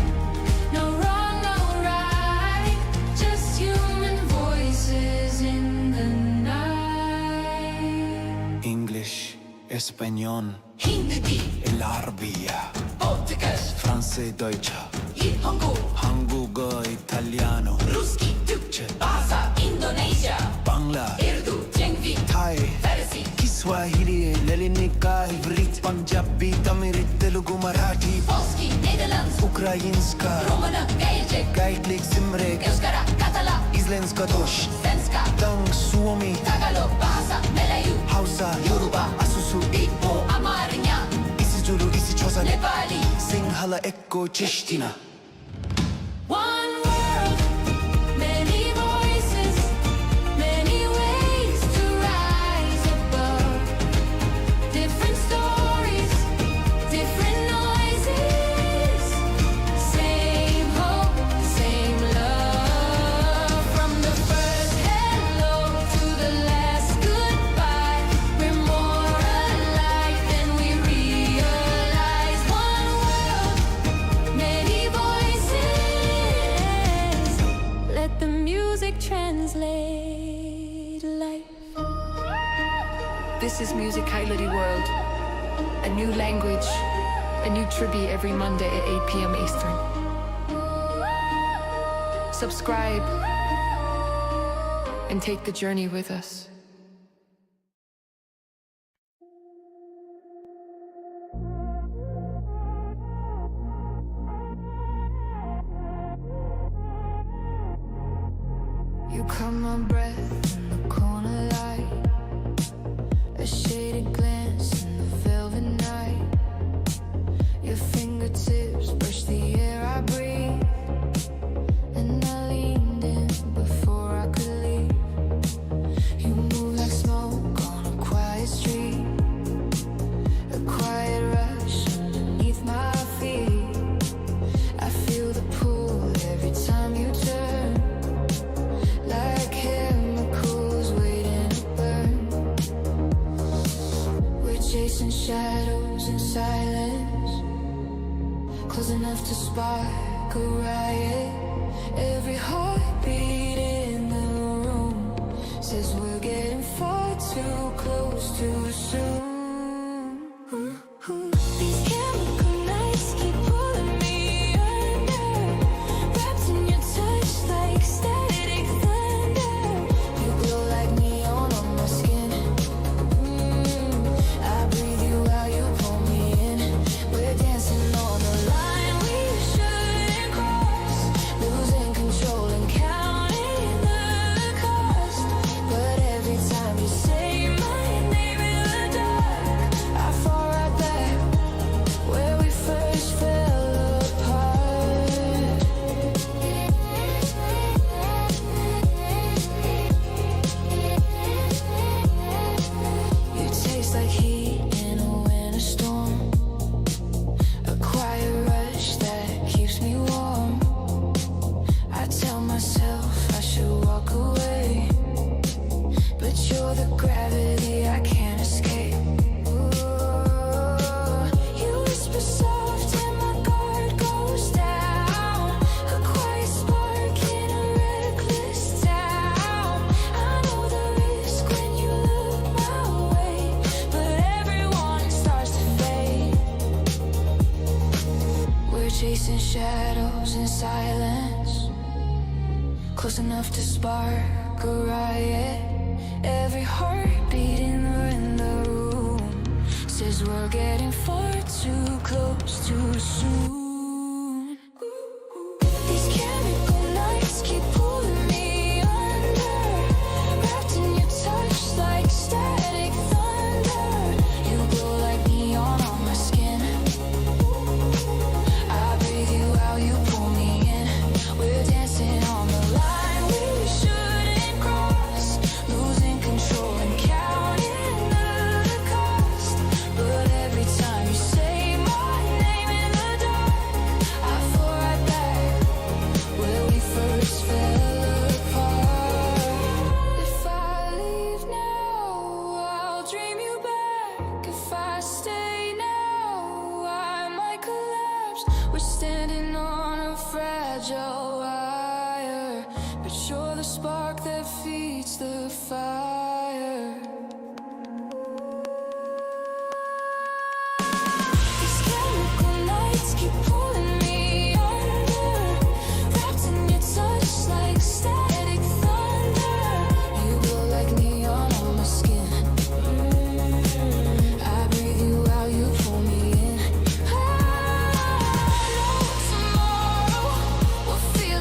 no wrong, no right. Just human voices in the night. English, Español, Hindi, el Arabia, Portuguese, Francés, Deutsch, Nihongo, 한국어, Italiano, Ruski, Türkçe, Bahasa, Indonesia, Bangla, Urdu, Cengvi, Thai, Farsi, Kiswahili, Lelinika, Ivrit, Punjabi, Tamil, Telugu, Marathi, Polski, Nederlands, Ukrainska, Romana, Gelecek, Gaitlik, Simrek, Euskara, Katala, Isländska, Tosh, Svenska, Tang, Suomi, Tagalog, Bahasa, Melayu, Hausa, Yoruba, Asusu, Igbo, Amarinya, Isizulu, Isichosa, Nepali, Sinhala, Ekko, Chishtina. One world, MusicAiLity World. A new language, a new tribute every Monday at 8 p.m. Eastern. Subscribe and take the journey with us. You caught my breath in the corner light, a shaded glance in the velvet night. Your fingertips brush the air I breathe, and I leaned in before I could leave. You move like smoke on a quiet street, a quiet rush underneath my feet. I feel the pull every time you turn, like chemicals waiting to burn. We're chasing shadows in silence, close enough to spark a riot. Every heartbeat in the room says we're getting far too close too soon. These chemical nights keep pulling me under, wrapped in your touch like static thunder. You glow like neon on my skin. I breathe you out, you pull me in. We're dancing on the line we shouldn't cross, losing control and counting the cost. But every time you say my name in the dark, I fall right back where we first fell apart. You taste like heat in a winter storm, a quiet rush that keeps me warm. I tell myself I should walk away, but you're the gravity I can't escape. You whisper soft and my guard goes down, a quiet spark in a reckless town. I know the risk when you look my way, but everyone starts to fade. We're chasing shadows in silence, close enough to spark a riot. Every heartbeat in the room says we're getting far too close too soon. These chemical nights keep pulling me under, wrapped in your touch like static thunder. You glow like neon on my skin. I breathe you out, you pull me in. We're dancing on the line we shouldn't cross, losing control and counting the cost. But every time you say my name in the dark, I fall right back where we first fell apart. If I leave now, I'll dream you back. If I stay now, I might collapse. We're standing on a fragile wire, but you're the spark that feeds the fire. These chemical nights keep pulling me under, wrapped in your touch like static thunder. You glow like neon on my skin. I breathe you out, you pull me in. I know tomorrow will feel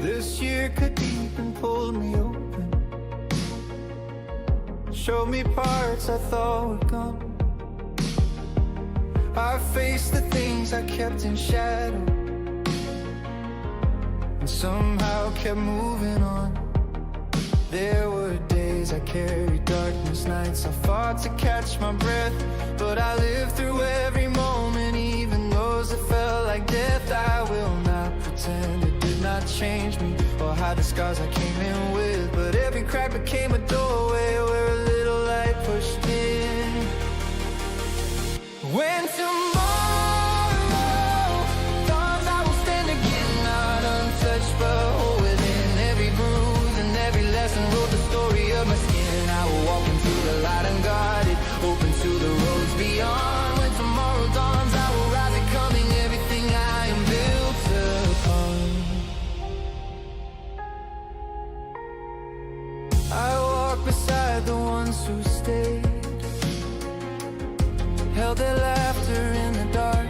This year cut deep and pulled me open, showed me parts I thought were gone. I faced the things I kept in shadow, and somehow kept moving on. There were days I carried darkness, nights I fought to catch my breath, but I lived through every moment, even those that felt like death. I will not pretend it did not change me, or hide the scars I came in with, but every crack became a doorway where a little light pushed in. When tomorrow dawns, I will stand again, not untouched but whole within. Every bruise and every lesson wrote the story of my skin. I will walk into the light unguarded, open to the roads beyond. When tomorrow dawns, I will rise becoming everything I am built upon. I walk beside the ones who stayed, held their laughter in the dark.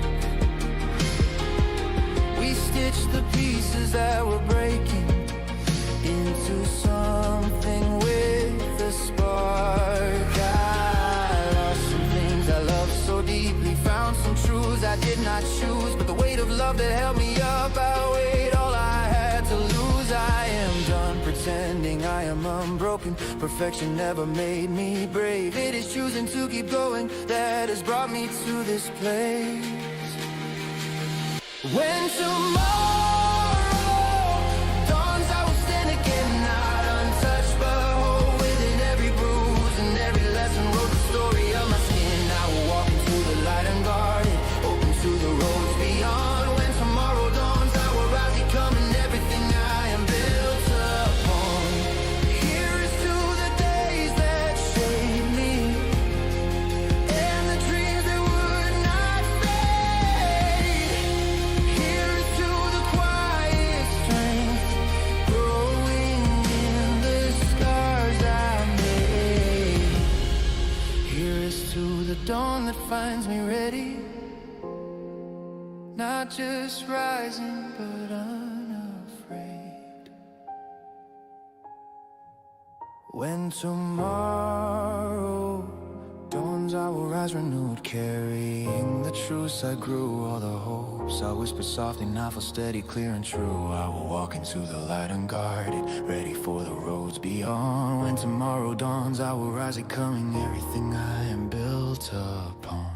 We stitched the pieces that were breaking into something with a spark. I lost some things I loved so deeply, found some truths I did not choose, but the weight of love that held me up outweighed all I had to lose. I am done pretending I am unbroken. Perfection never made me brave. It is choosing to keep going that has brought me to this place. When tomorrow dawns, I will stand again, not untouched but whole within. Every bruise and every lesson wrote the story of my skin. I will walk into the light unguarded, open to the roads beyond. When tomorrow dawns, I will rise becoming everything I am built upon. Here's to the days that shaped me, and the dreams that would not fade. Here's to the quiet strength growing in the scars I made. Here's to the dawn that finds me ready, not just rising but unafraid. When tomorrow dawns, I will rise renewed, carrying the truths I grew, all the hopes I whisper softly, now feel steady, clear and true. I will walk into the light unguarded, ready for the roads beyond. When tomorrow dawns, I will rise becoming everything I am built upon.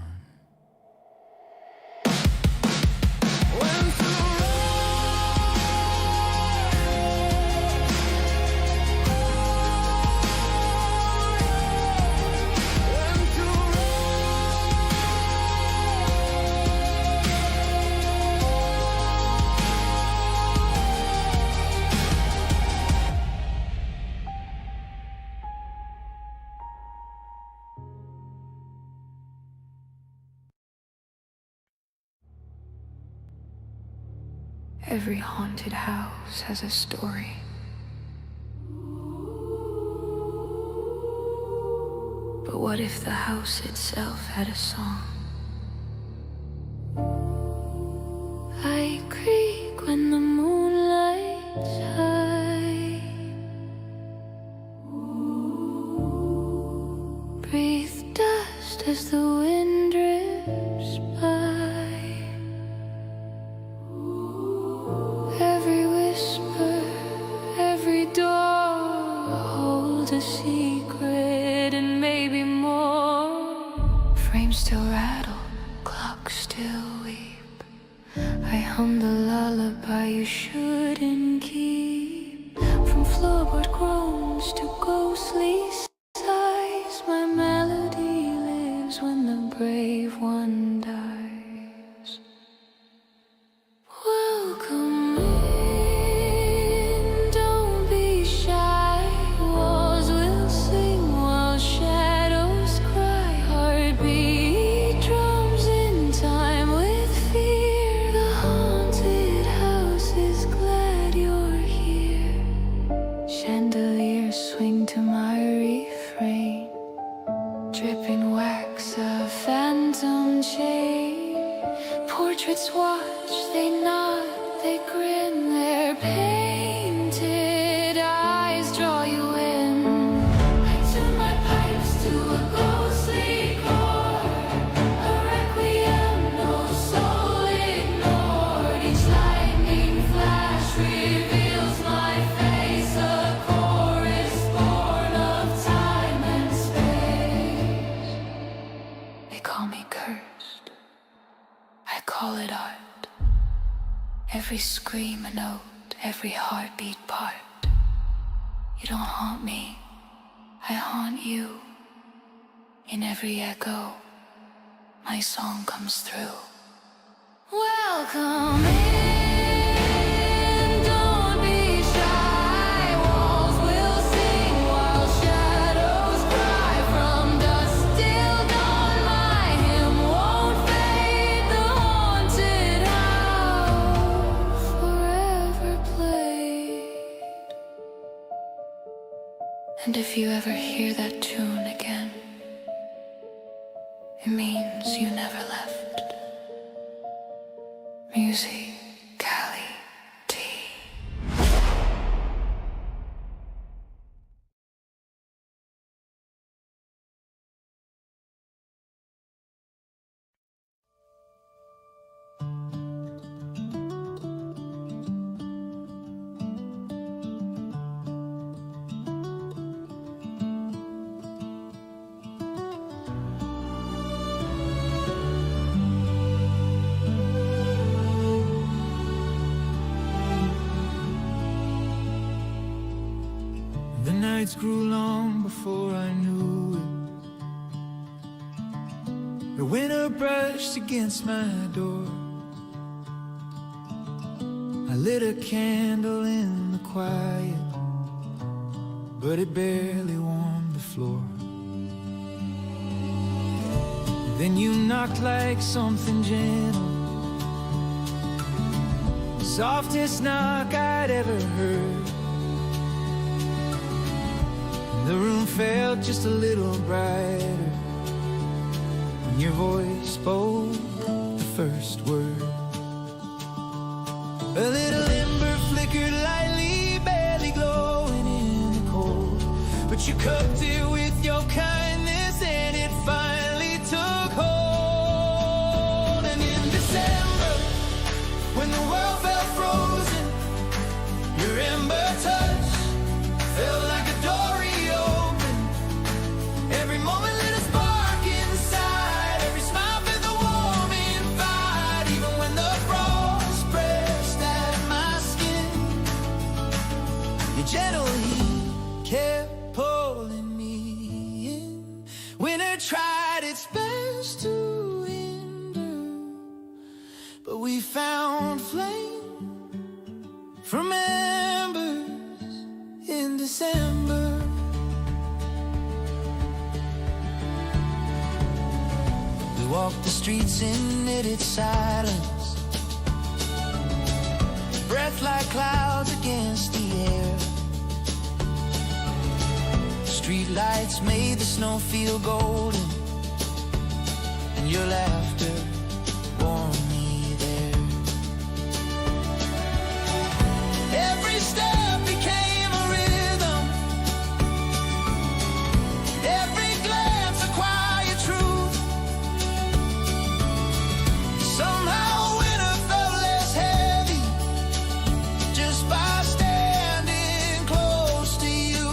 Every haunted house has a story. But what if the house itself had a song? I creak when the moonlight's high, breathe dust as the wind drifts by. Every whisper, every door holds a secret and maybe more. Frames still rattle, clocks still weep. I hum the lullaby you shouldn't keep. From floorboard groans to ghostly sighs, my melody lives when the brave one dies. Welcome in, don't be shy. Walls will sing while shadows cry. Heartbeat drums in time with fear. The haunted house is glad you're here. Chandeliers swing to my reef. Every scream a note, every heartbeat part. You don't haunt me, I haunt you. In every echo, my song comes through. Welcome in, don't be shy. Walls will sing while shadows cry. From dusk till dawn, my hymn won't fade. The haunted house forever played. And if you ever hear that tune again, it means you never left. MusicAiLity. The nights grew long before I knew it. The winter brushed against my door. I lit a candle in the quiet, but it barely warmed the floor. Then you knocked like something gentle, softest knock I'd ever heard. The room felt just a little brighter when your voice spoke the first word. A little ember flickered lightly, barely glowing in the cold, but you cooked it with your kindness and it finally took hold. And in December, when the world felt frozen, your ember touch felt like a door. Every moment lit a spark inside. Every smile felt the warm invite. Even when the frost pressed at my skin, your gentle heat kept pulling me in. Winter tried its best to hinder, but we found flame from embers in December. Walk the streets in knitted silence, breath like clouds against the air. Street lights made the snow feel golden, and your laughter warmed me there. Every step became a rhythm, every glance a quiet truth. Somehow winter felt less heavy just by standing close to you.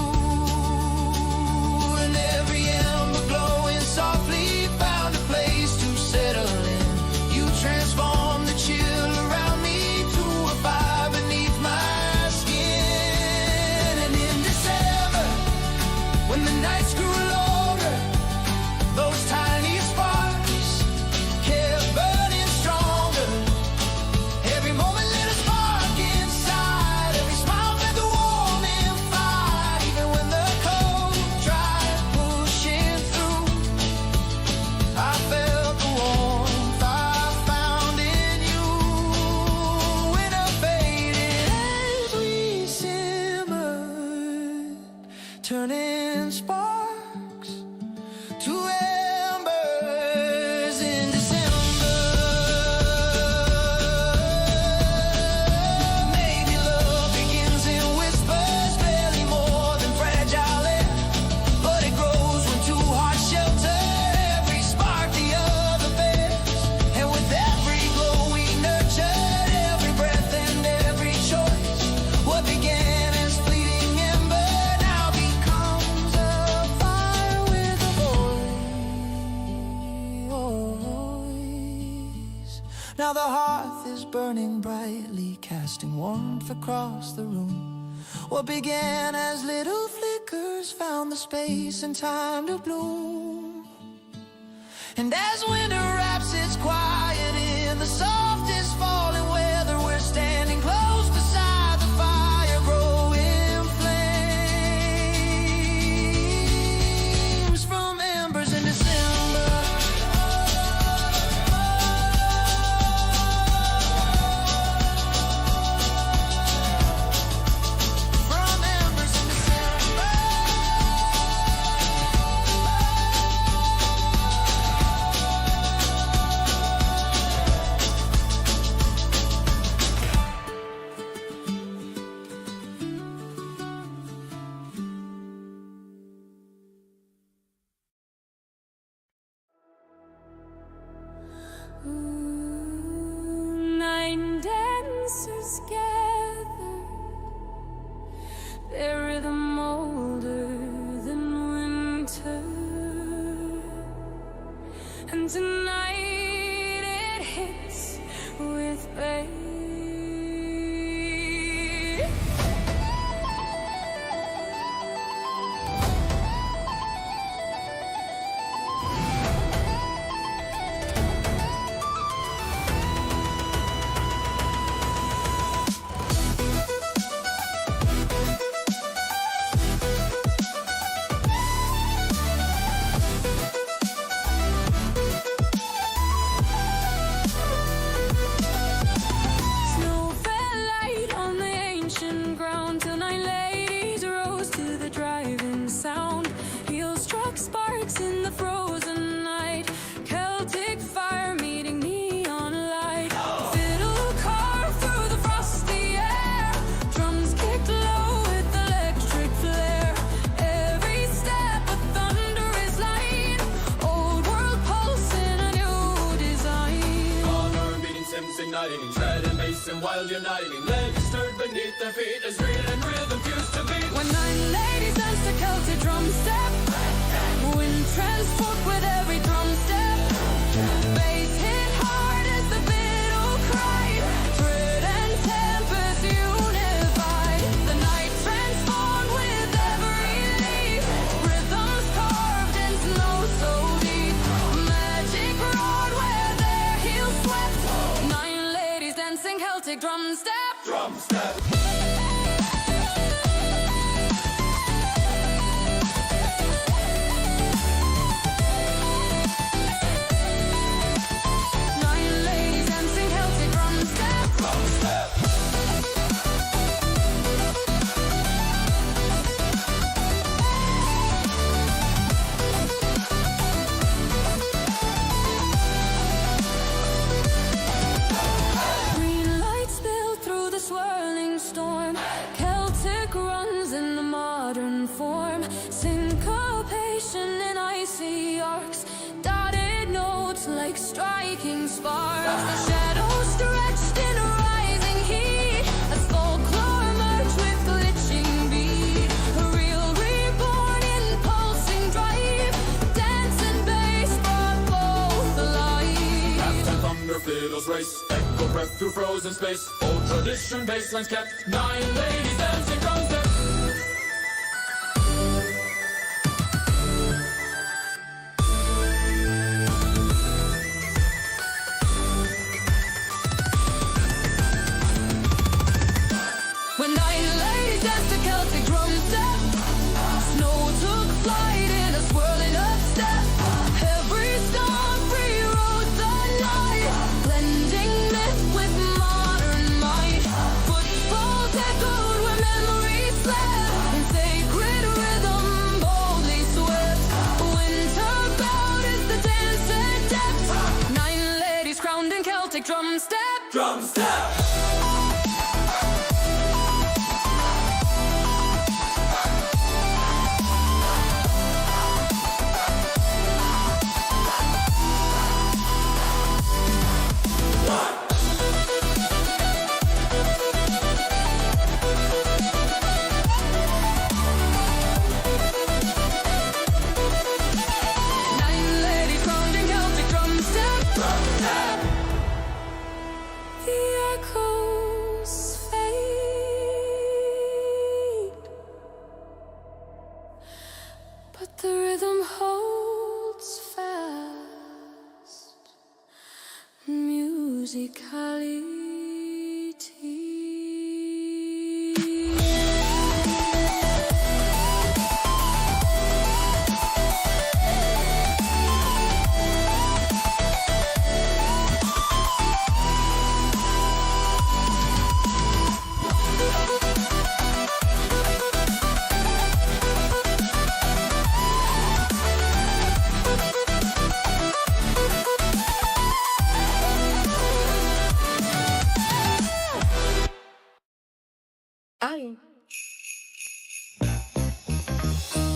And every ember glowing softly found a place to settle in. You transformed the chill around me to a fire beneath my skin. And in December, when the nights grew longer, those tiny sparks kept burning stronger. Every moment lit a spark inside. Every smile felt the warm invite. Even when the cold tried pushing through, I felt the warmth I found in you. Winter faded as we simmered, turning sparks to embers in December. Maybe love begins in whispers, barely more than fragile air, but it grows when two hearts shelter. Every spark the other bears, and with every glow we nurtured every breath and every choice. What began as fleeting ember now becomes a fire with a voice. Now the hearth is burning brightly, casting warmth across the room. What began as little flickers found the space and time to bloom. And as winter wraps its quiet in the softest falling weather, we're standing close beside the fire, growing flames from embers in December. From embers in December. Nine dancers gather, their rhythm older than winter. And tonight it hits with bass. Snow fell light on the ancient ground till nine ladies rose to the driving sound. Heels struck sparks in the frozen night. Celtic fire meeting neon light. Fiddle carved through the frosty air. Drums kicked low with electric flare. Every step a thunderous line. Old world pulse in a new design. Honor beating, Sims igniting, shred and bass and wild uniting. Legs stirred beneath their feet as real and rhythm fused to beat. When nine ladies dance to Celtic drum step, wind transport with every drum step. Bass hit hard as the fiddle cried. Dread and tempest unified. The night transformed with every leaf. Rhythms carved in snow so deep. Magic roared where their heels swept. Nine ladies dancing Celtic drum step. Drum step. Nine ladies dancing Celtic drum step. Drum step. Green lights spill through the swirling storm. Celtic runs in a modern form. Syncopation in icy arcs. Dotted notes like striking sparks. The shadows stretched in a rising heat. As folklore merged with glitching beat. A real reborn in pulsing drive. Dance and bass brought both alive. After thunder fiddles race, echo breath through frozen space. Old tradition baselines kept, nine ladies dancing drum step. When nine ladies danced to Celtic drum step, snow took flight in a swirling upstep. Every stomp rewrote the night, blending myth with modern might. Footfalls echoed where memory MusicAiLity.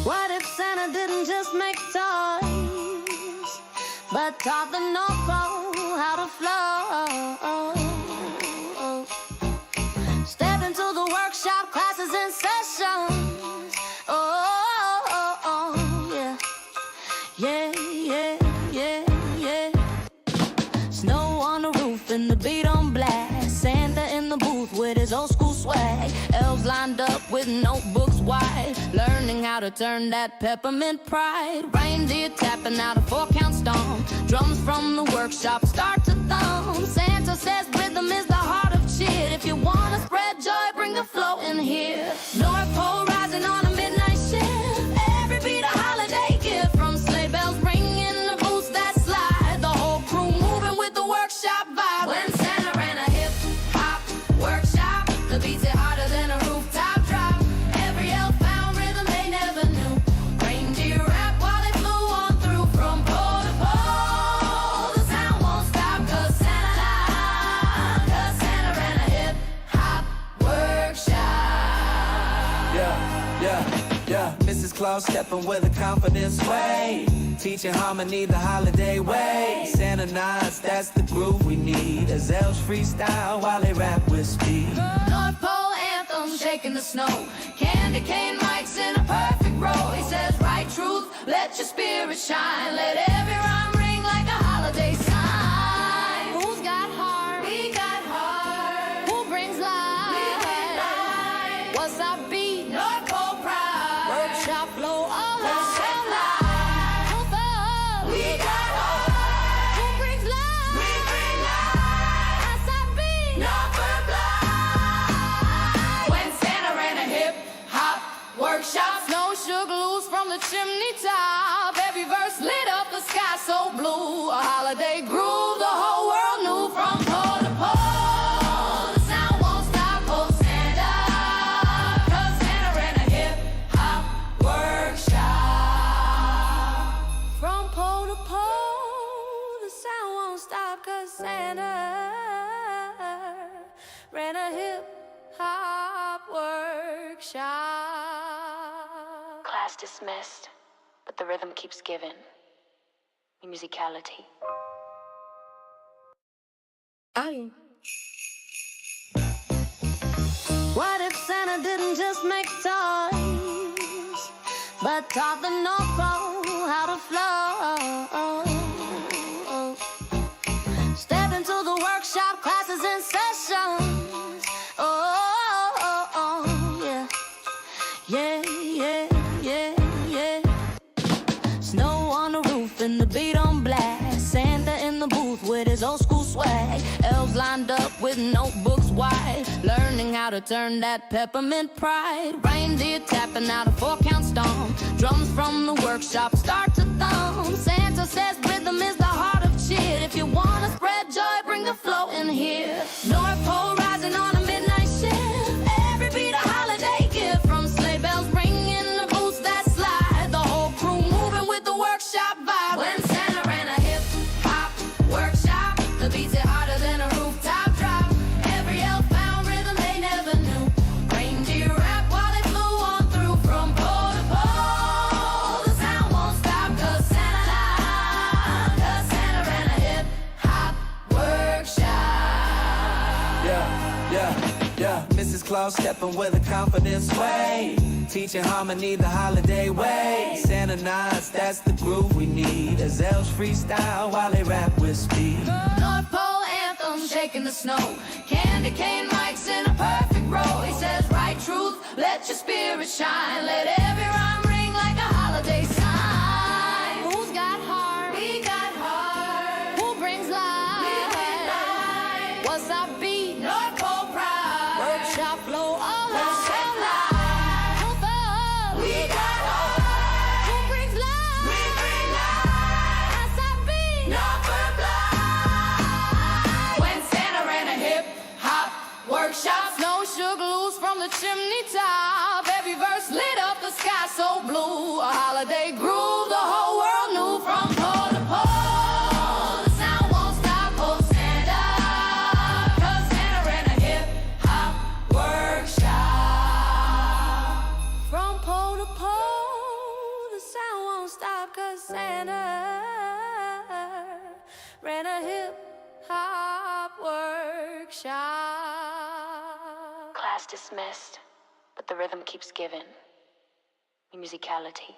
What if Santa didn't just make toys, but taught the North Pole how to flow? Step into the workshop, classes in session. Yeah. Yeah, yeah, yeah, yeah. Snow on the roof and the beat on blast. Santa in the booth with his old school swag. Elves lined up with notebooks wide, learning how to turn that peppermint pride. Reindeer tapping out a 4-count stomp. Drums from the workshop start to thump. Santa says rhythm is the heart of cheer. If you wanna spread joy, bring the flow in here. North Pole rising on a midnight shift. Every beat a holiday gift. From sleigh bells ringing to boots that slide. The whole crew moving with the workshop vibe. When Santa ran a hip-hop workshop, the beats hit harder than a rooftop drop. Every elf found rhythm they never knew. Reindeer rap while they flew on through. From pole to pole, the sound won't stop. Cause Santa ran a hip-hop workshop. Yeah, Mrs. Claus stepping with a confidence way, teaching harmony the holiday way. Santa nods, that's the groove we need, as elves freestyle while they rap with speed. North Pole anthem, shaking the snow. Candy cane mics in a perfect row. He says, right truth, let your spirit shine. Let every rhyme ring like a holiday sign. Who's got heart? We got heart. Who brings light? We bring light. What's our beat? North Pole pride. Workshop flow all around light. Who's up? We got heart. Who brings light? We bring light. What's our beat? North Pole When Santa ran a hip-hop workshop, snow shook loose from the chimney top. Every verse lit up the sky so blue. A holiday groove the whole world knew. From pole to pole, the sound won't stop. Oh Santa, cause Santa ran a hip-hop workshop. From pole to pole, the sound won't stop. Cause Santa ran a hip-hop workshop. Class dismissed, but the rhythm keeps giving. MusicAiLity. What if Santa didn't just make toys, but taught the North Pole how to flow? Step into the workshop, classes in session. Yeah. Yeah, yeah, yeah, yeah. Snow on the roof and the beat on blast. Santa in the booth with his old school swag. Elves lined up with notebooks wide, learning how to turn that peppermint pride. Reindeer tapping out a 4-count stomp. Drums from the workshop start to thump. Santa says rhythm is the heart of cheer. If you wanna spread joy, bring the flow in here. North Pole rising on a midnight shift. Every beat a holiday gift. From sleigh bells ringing to boots that slide. The whole crew moving with the workshop vibe. When Santa ran a hip-hop workshop, the beats hit harder than a rooftop drop. Every elf found rhythm they never knew. Reindeer rap while they flew on through. From pole to pole, the sound won't stop. Cause Santa ran a hip-hop workshop. Yeah, Mrs. Claus stepping with a confidence way, teaching harmony the holiday way. Santa nods, that's the groove we need, as elves freestyle while they rap with speed. North Pole anthem, shaking the snow. Candy cane mics in a perfect row. He says, right truth, let your spirit shine. Let every rhyme ring like a holiday sign. Who's got heart? We got heart. Who brings light? We bring light. stop. Snow shook loose from the chimney top. Every verse lit up the sky so blue. A holiday groove the whole world knew from pole to pole. The sound won't stop. Oh, Santa, 'cause Santa ran a hip-hop workshop. From pole to pole, the sound won't stop, 'cause Santa ran a hip-hop workshop. Class dismissed, but the rhythm keeps giving. MusicAiLity.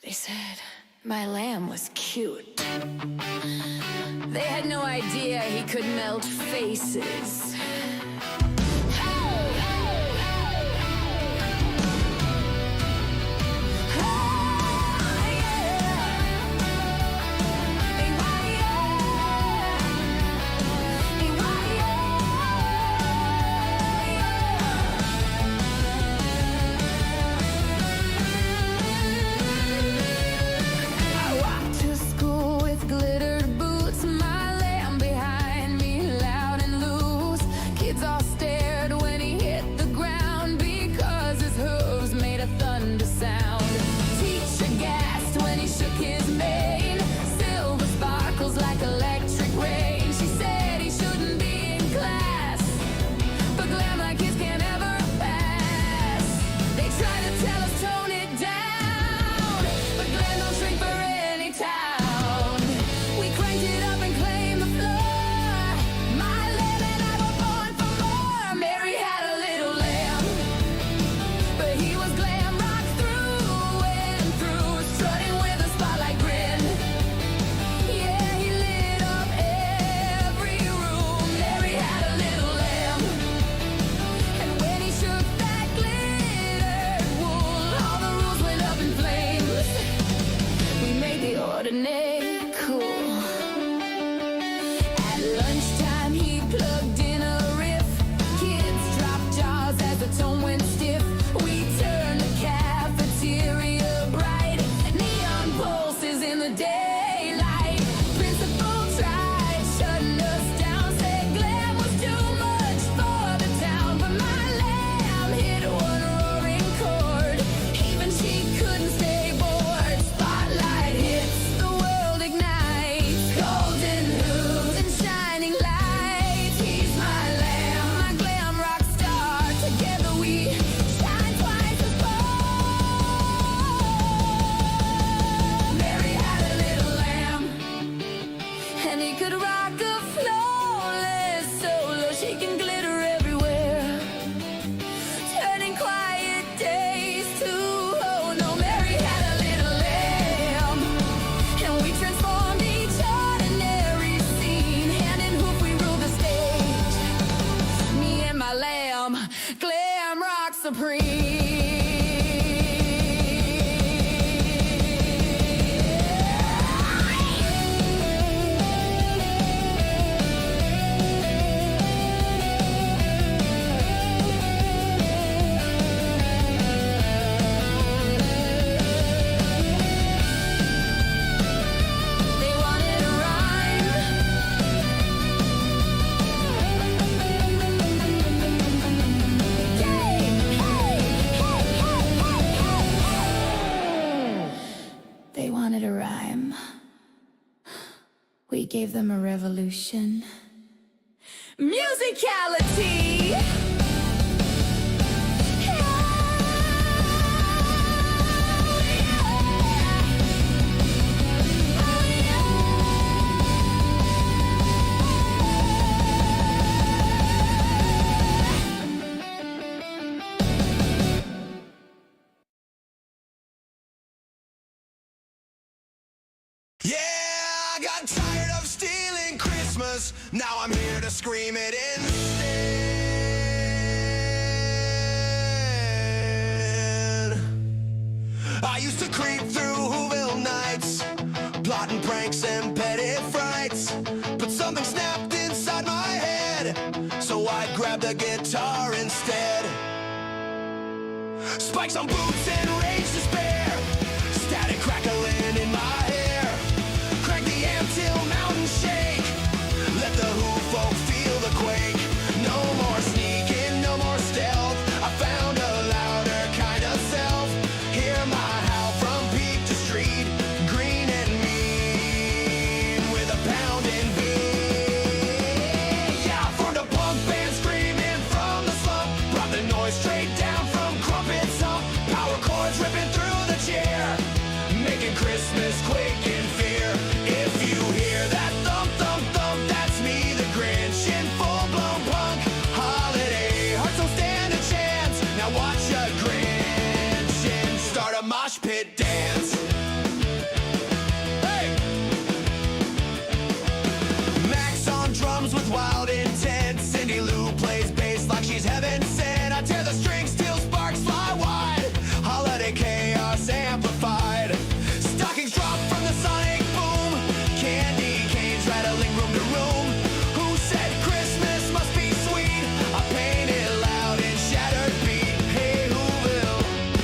They said my lamb was cute. They had no idea he could melt faces. We gave them a revolution. MusicAiLity! Now I'm here to scream it instead. I used to creep through Whoville nights, plotting pranks and petty frights, but something snapped inside my head, so I grabbed the guitar instead. Spikes on boots and rage to spare, static crackling in my hair, crank the amp till mountains shake. Let the who folk feel the quake. No more sneaking, no more stealth. I found a louder kind of self. Hear my howl from peak to street. Green and mean with a pounding beat. Yeah, I formed a punk band screaming from the slump. Brought the noise straight down from Crumpet's hump. Power chords ripping through the chair, making Christmas quake in fear. If you hear that thump, thump, thump, that's me, the Grinch, in full-blown punk holiday. Hearts don't stand a chance. Now watch a Grinch and start a mosh pit dance. Hey! Max on drums with wild intent. Cindy Lou plays bass like she's heaven sent. I tear the strings till sparks fly wide. Holiday chaos amplified. Stockings drop from the sonic boom. Candy canes rattling room to room. Who said Christmas must be sweet? I paint it loud in shattered beat. Hey, who will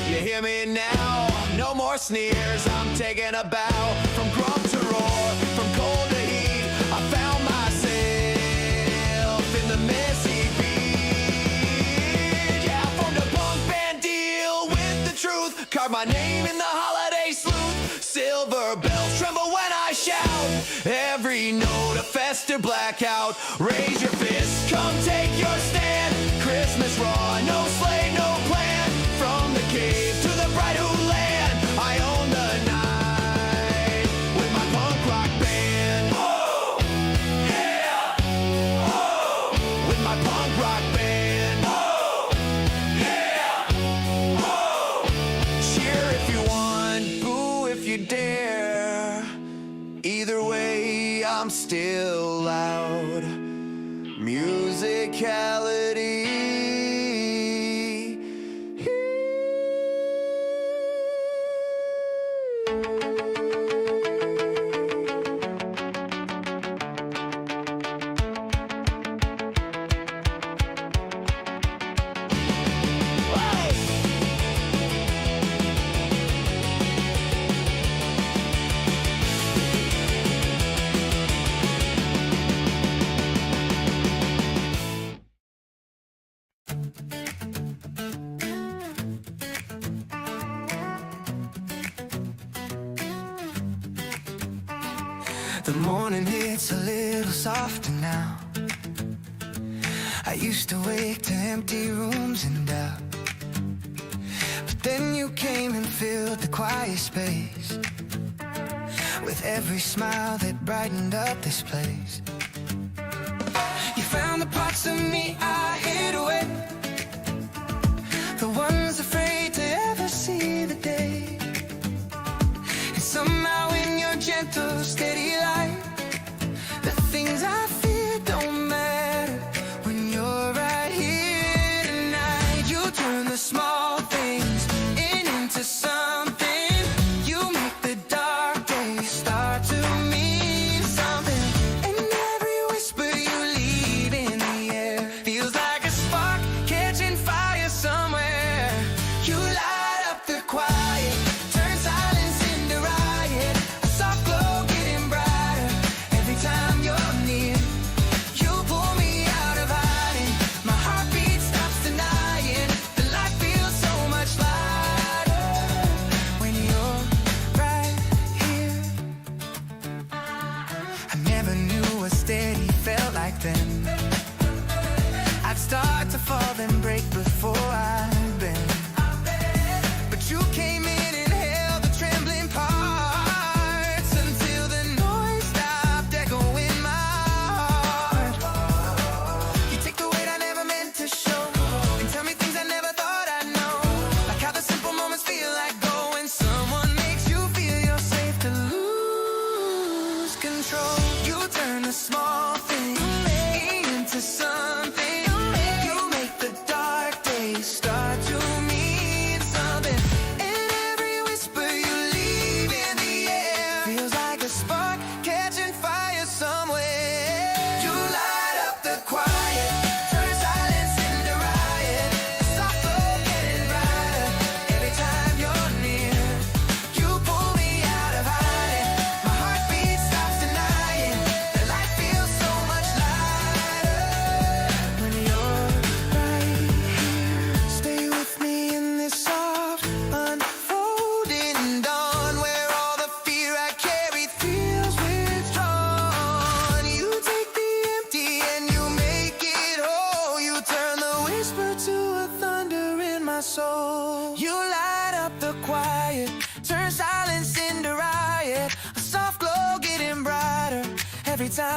you hear me now? No more sneers, I'm taking a bow. From grump to roar, from cold to heat, I found myself in the messy beat. Yeah, I formed a punk band, deal with the truth. Carve my name in the holiday sleuth. Silver bells tremble when I shout. Every note a festive blackout. Raise your fists, come take your stand. Christmas raw, no sleigh, no plan. From the cave to the bright who land, I own the night with my punk rock band. Oh, yeah. Oh, with my punk rock band. Oh, yeah. Oh, cheer if you want, boo if you dare. Either way, I'm still loud. MusicAiLity. The morning hits a little softer now. I used to wake to empty rooms and doubt, but then you came and filled the quiet space with every smile that brightened up this place. You found the parts of me I hid away, the ones afraid to ever see the day. And somehow in your gentle, steady light, the things I fear don't matter when you're right here tonight. You turn the small things into something. You make the dark days start to mean something. And now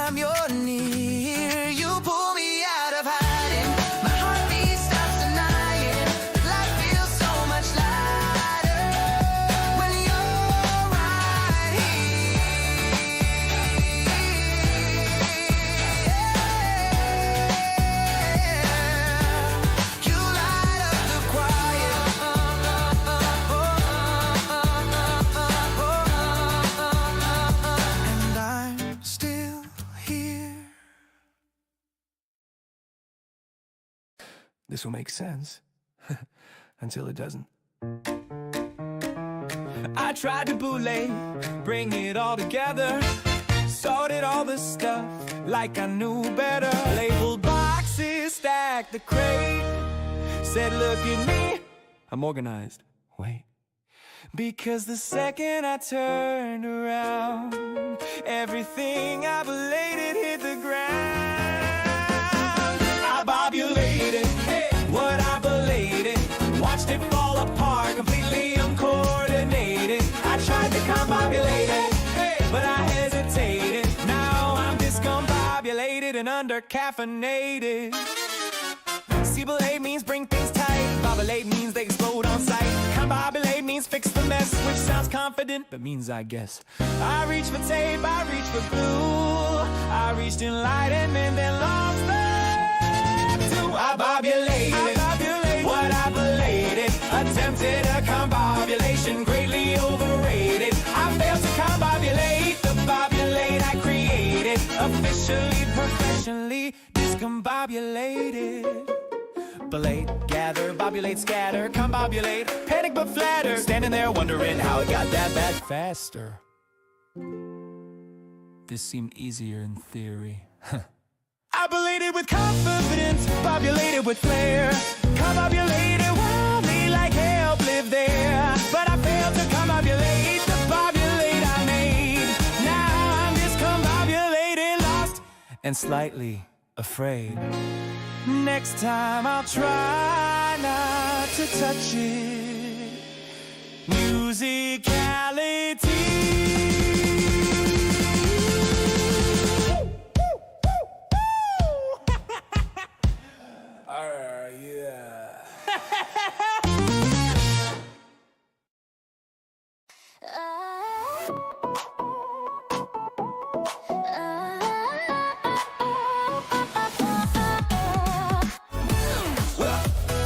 time you're near. You pull me out of hiding. My heartbeat stops denying. Life feels so much lighter when you're right here. You light up the quiet. And I'm still here. This will make sense. Until it doesn't. I tried to bootleg, bring it all together. Sorted all the stuff like I knew better. Labeled boxes, stacked the crate. Said, look at me, I'm organized. Wait. Because the second I turned around, everything I belated hit the ground. I bobulated, what I belated. Watched it fall apart, completely uncoordinated. I tried to combobulate it, but I hesitated. Now I'm discombobulated and undercaffeinated. Cebulate means bring things tight. Bobulate means they explode on sight. Combobulate means fix the mess, which sounds confident, but means I guess. I reach for tape, I reach for glue. I reached enlightenment and lost the two. I bobulated, what I belated. Attempted a combobulation, greatly overrated. I failed to combobulate the bobulate I created. Officially, professionally discombobulated. Belate, gather, bobulate, scatter, combobulate, panic but flatter. Standing there wondering how it got that bad faster. This seemed easier in theory. I belated with confidence, bobulated with flair. Combobulated wildly like help lived there. But I failed to combobulate the bobulate I made. Now I'm discombobulated, lost, and slightly afraid. Next time I'll try not to touch it. MusicAiLity.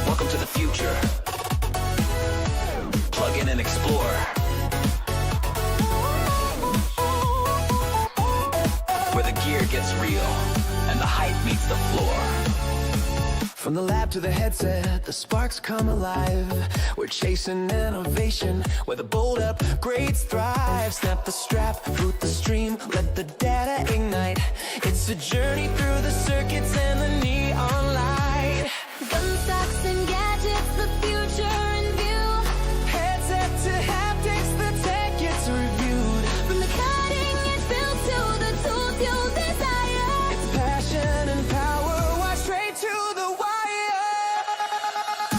Welcome to the future. Plug in and explore. Where the gear gets real and the hype meets the floor. From the lab to the headset, the sparks come alive. We're chasing innovation, where the bold upgrades thrive. Snap the strap, root the stream, let the data ignite. It's a journey through the circuits and the neon light. Gun stocks and gadgets, the future in view. Headset to haptics, the tech gets reviewed. From the cutting edge build to the tools you'll desire. It's passion and power, why straight to the wire.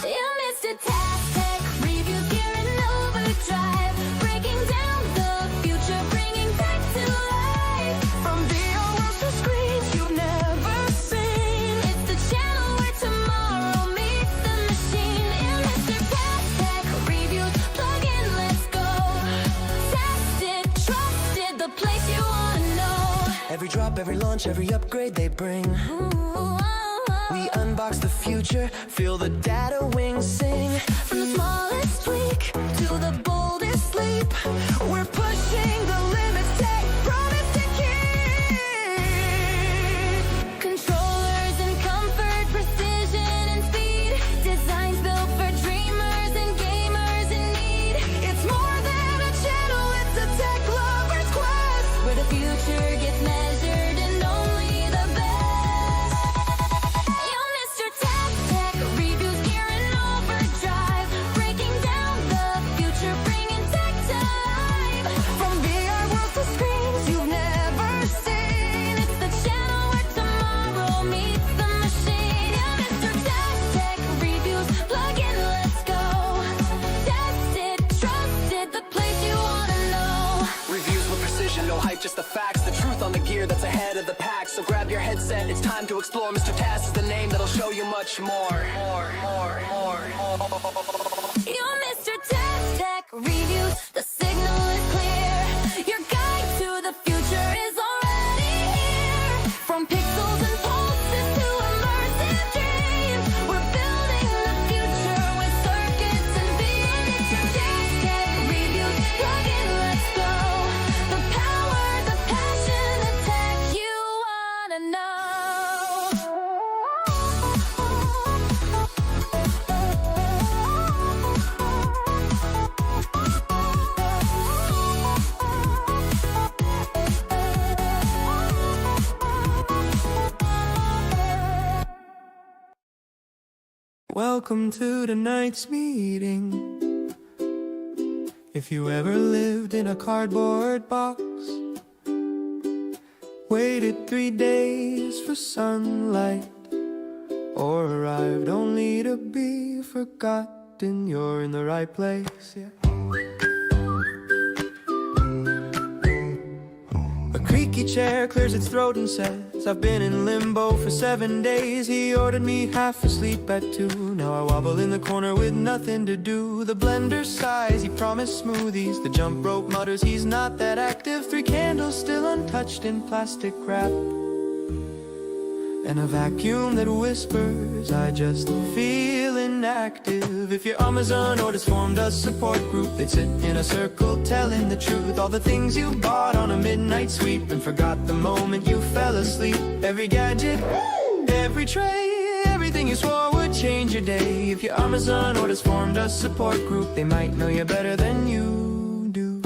You missed a task tech, reviews gear in overdrive. Breaking down the future, bringing tech to life. From VR worlds to screens you've never seen. It's the channel where tomorrow meets the machine. In Mr. Task Tech reviews, plug in, let's go. Tested, trusted, the place you wanna know. Every drop, every launch, every upgrade they bring. We unbox the future, feel the data wings sing. From the smallest tweak to the boldest leap, We're pushing the limits, tech promise to keep. controllers and comfort, precision and speed. Designs built for dreamers and gamers in need. It's more than a channel, it's a tech lover's quest. Where the future gets measured and only the best. You missed your Task Tech reviews gear in overdrive. Breaking down the future, bringing tech to life. From VR worlds to screens headset. It's time to explore. Mr. Task is the name that'll show you much more. You're Mr. Tech Reviews. The signal is clear. Your guide to the future is already here. From pixels and pulses to immersive dreams, we're building the future with circuits and beams. Tech Reviews. Plug in, let's go. The power, the passion, the tech you wanna know. Welcome to tonight's meeting. If you ever lived in a cardboard box, waited 3 days for sunlight, or arrived only to be forgotten, you're in the right place, yeah. A creaky chair clears its throat and says, I've been in limbo for 7 days. He ordered me half asleep at 2. Now I wobble in the corner with nothing to do. The blender sighs, he promised smoothies. The jump rope mutters he's not that active. 3 candles still untouched in plastic wrap, and a vacuum that whispers, I just feel inactive. If your Amazon orders formed a support group, they'd sit in a circle telling the truth. All the things you bought on a midnight sweep and forgot the moment you fell asleep. Every gadget, every tray, everything you swore would change your day. If your Amazon orders formed a support group, they might know you better than you do.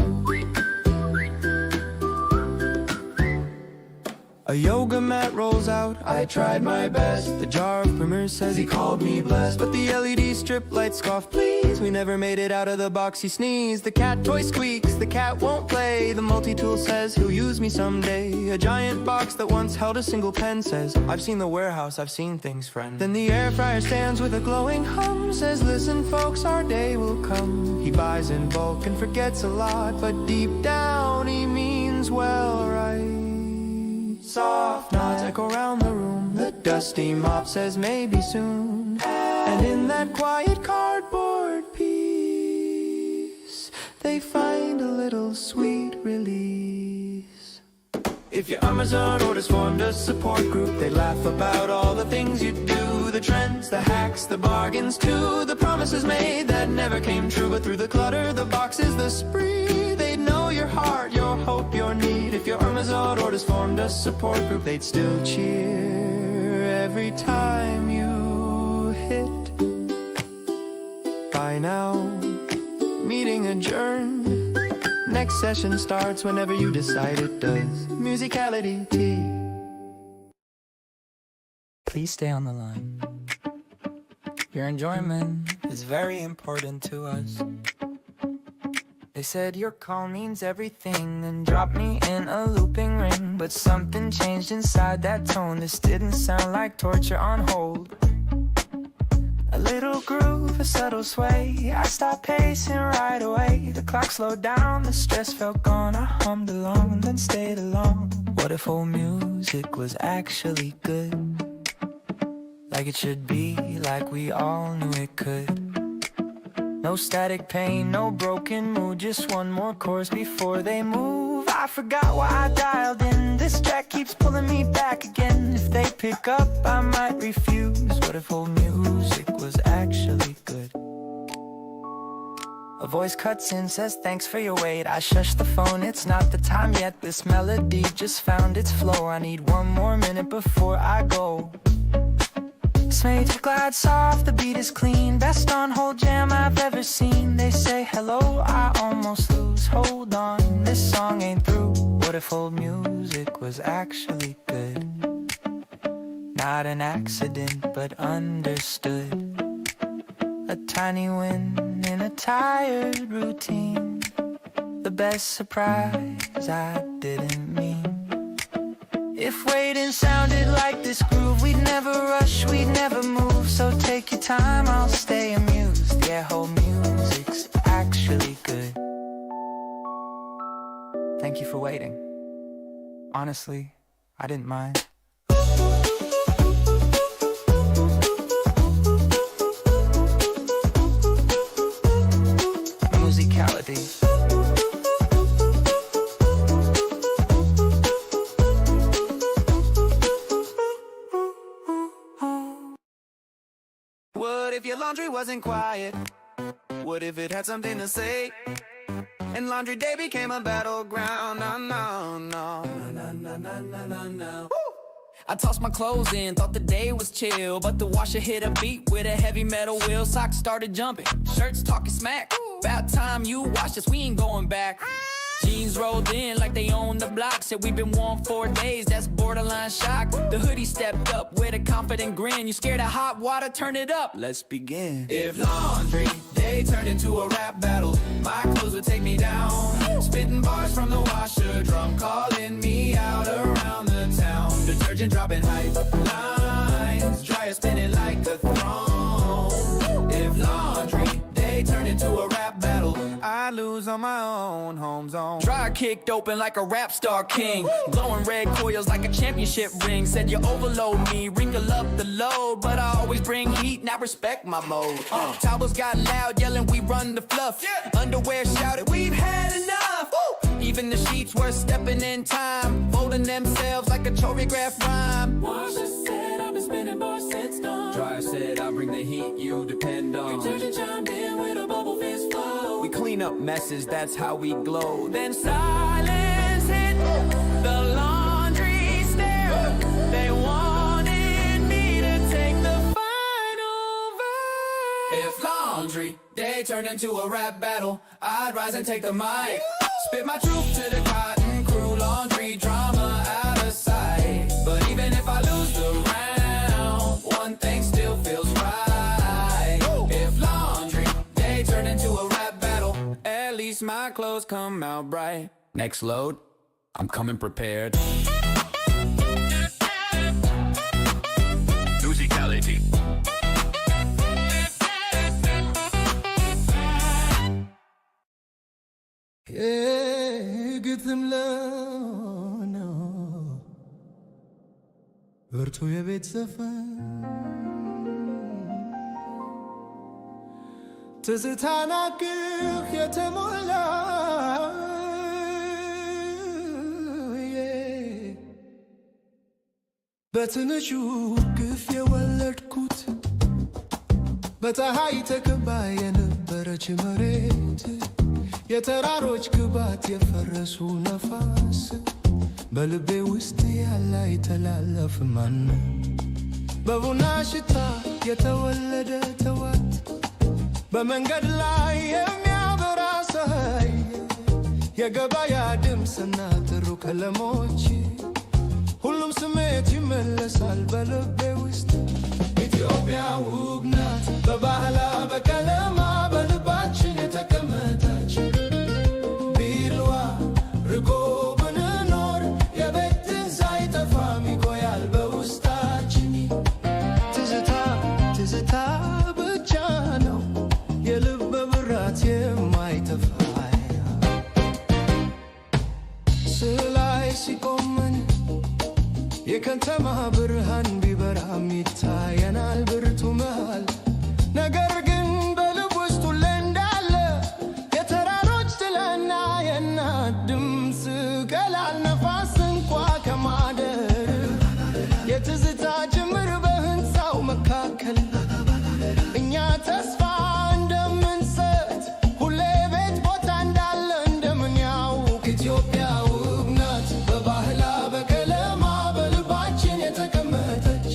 A yoga mat rolls out, I tried my best. The jar of primers says he called me blessed, but the LED strip light scoff, please. We never made it out of the box, he sneezed. The cat toy squeaks, the cat won't play. The multi-tool says he'll use me someday. A giant box that once held a single pen says, I've seen the warehouse, I've seen things, friend. Then the air fryer stands with a glowing hum, says, listen folks, our day will come. He buys in bulk and forgets a lot, but deep down he means well, right? Soft nods echo around the room. The dusty mop says maybe soon. And in that quiet cardboard piece, they find a little sweet release. If your Amazon orders formed a support group, they laugh about all the things you do. The trends, the hacks, the bargains too. The promises made that never came true. But through the clutter, the boxes, the spree, they'd know your heart, your hope, your need. If your Amazon orders formed a support group, they'd still cheer every time you hit. By now, meeting adjourned. Next session starts whenever you decide it does. MusicAiLity. Please stay on the line. Your enjoyment is very important to us. They said your call means everything and dropped me in a looping ring. But something changed inside that tone. This didn't sound like torture on hold. A little groove, a subtle sway. I stopped pacing right away. The clock slowed down, the stress felt gone. I hummed along and then stayed along. What if old music was actually good? Like it should be, like we all knew it could. No static pain, no broken mood. Just one more chorus before they move. I forgot why I dialed in. This track keeps pulling me back again. If they pick up, I might refuse. What if old music was actually good? A voice cuts in, says thanks for your wait. I shush the phone, it's not the time yet. This melody just found its flow. I need one more minute before I go. It's made to glide soft, the beat is clean. Best on hold jam I've ever seen. They say hello, I almost lose. Hold on, this song ain't through. What if old music was actually good? Not an accident, but understood. A tiny win in a tired routine. The best surprise I didn't mean. If waiting sounded like this groove, we'd never rush, we'd never move. So take your time, I'll stay amused. Yeah, whole music's actually good. Thank you for waiting. Honestly, I didn't mind. if your laundry wasn't quiet? What if it had something to say? And laundry day became a battleground. No, no, no, no, no, no, no, no, no. I tossed my clothes in, thought the day was chill, but the washer hit a beat with a heavy metal wheel. Socks started jumping, shirts talking smack. About time you washed us, we ain't going back. Jeans rolled in like they own the block. Said we've been warm 4 days, that's borderline shock. The hoodie stepped up with a confident grin. You scared of hot water, turn it up, let's begin. If laundry day turned into a rap battle, my clothes would take me down. Spitting bars from the washer, drum calling me out around the town. Detergent dropping hype lines, dryer spinning like a throne. If laundry day turned into a rap battle, I lose on my own home zone. Dryer kicked open like a rap star king. Glowing red coils like a championship ring. Said you overload me, wrinkle up the load, but I always bring heat, now respect my mode. Towels got loud, yelling we run the fluff. Underwear shouted we've had enough. Even the sheets were stepping in time, folding themselves like a choreographed rhyme. Washer said I've been spinning bars since dawn. Dryer said I bring the heat you depend on. Detergent chimed in with a bubble fist flow. We clean up messes, that's how we glow. Then silence hit the laundry stare. They wanted me to take the final verse. If laundry day turned into a rap battle, I'd rise and take the mic. Spit my truth to the cotton crew, laundry drama out of sight. But even if I lose the round, one thing still feels right. If laundry day turned into a rap battle, at least my clothes come out bright. Next load, I'm coming prepared. MusicAiLity. ግጥም ነው ብርቱ የቤት ዘፈን ትዝታን አቅፍ የተሞላ በትንሹ ግፍ የወለድኩት በፀሐይ ተከባ የነበረች መሬት የተራሮች ግባት የፈረሱ ነፋስ በልቤ ውስጥ ያለ አይተላለፍ ማን በቡና ሽታ የተወለደ ተዋት በመንገድ ላይ የሚያበራ ፀሐይ የገበያ ድምፅና ጥሩ ቀለሞች ሁሉም ስሜት ይመለሳል በልቤ ውስጥ ኢትዮጵያ ውብ ናት በባህላ በቀለማ በልባችን የተቀመጠች ቢልዋ ርቆ ብንኖር የቤትን ሳይጠፋም ይቆያል በውስጣችን ትዝታ ትዝታ ብቻ ነው የልብ ብራት የማይጠፋ ስላይ ሲቆመን የከተማ ብርሃን ቢበራም ይታየናል ብርቱ መሃል ነገር ግን በልብ ውስጥ ሁሌ እንዳለ የተራሮች ጥላና የእናት ድምፅ ቀላል ነፋስ እንኳ ከማደር የትዝታ ጅምር በህንፃው መካከል እኛ ተስፋ እንደምንሰጥ ሁሌ ቤት ቦታ እንዳለ እንደምን ያውቅ ኢትዮጵያ ውብ ናት በባህላ በቀለማ በልባችን የተቀመጠች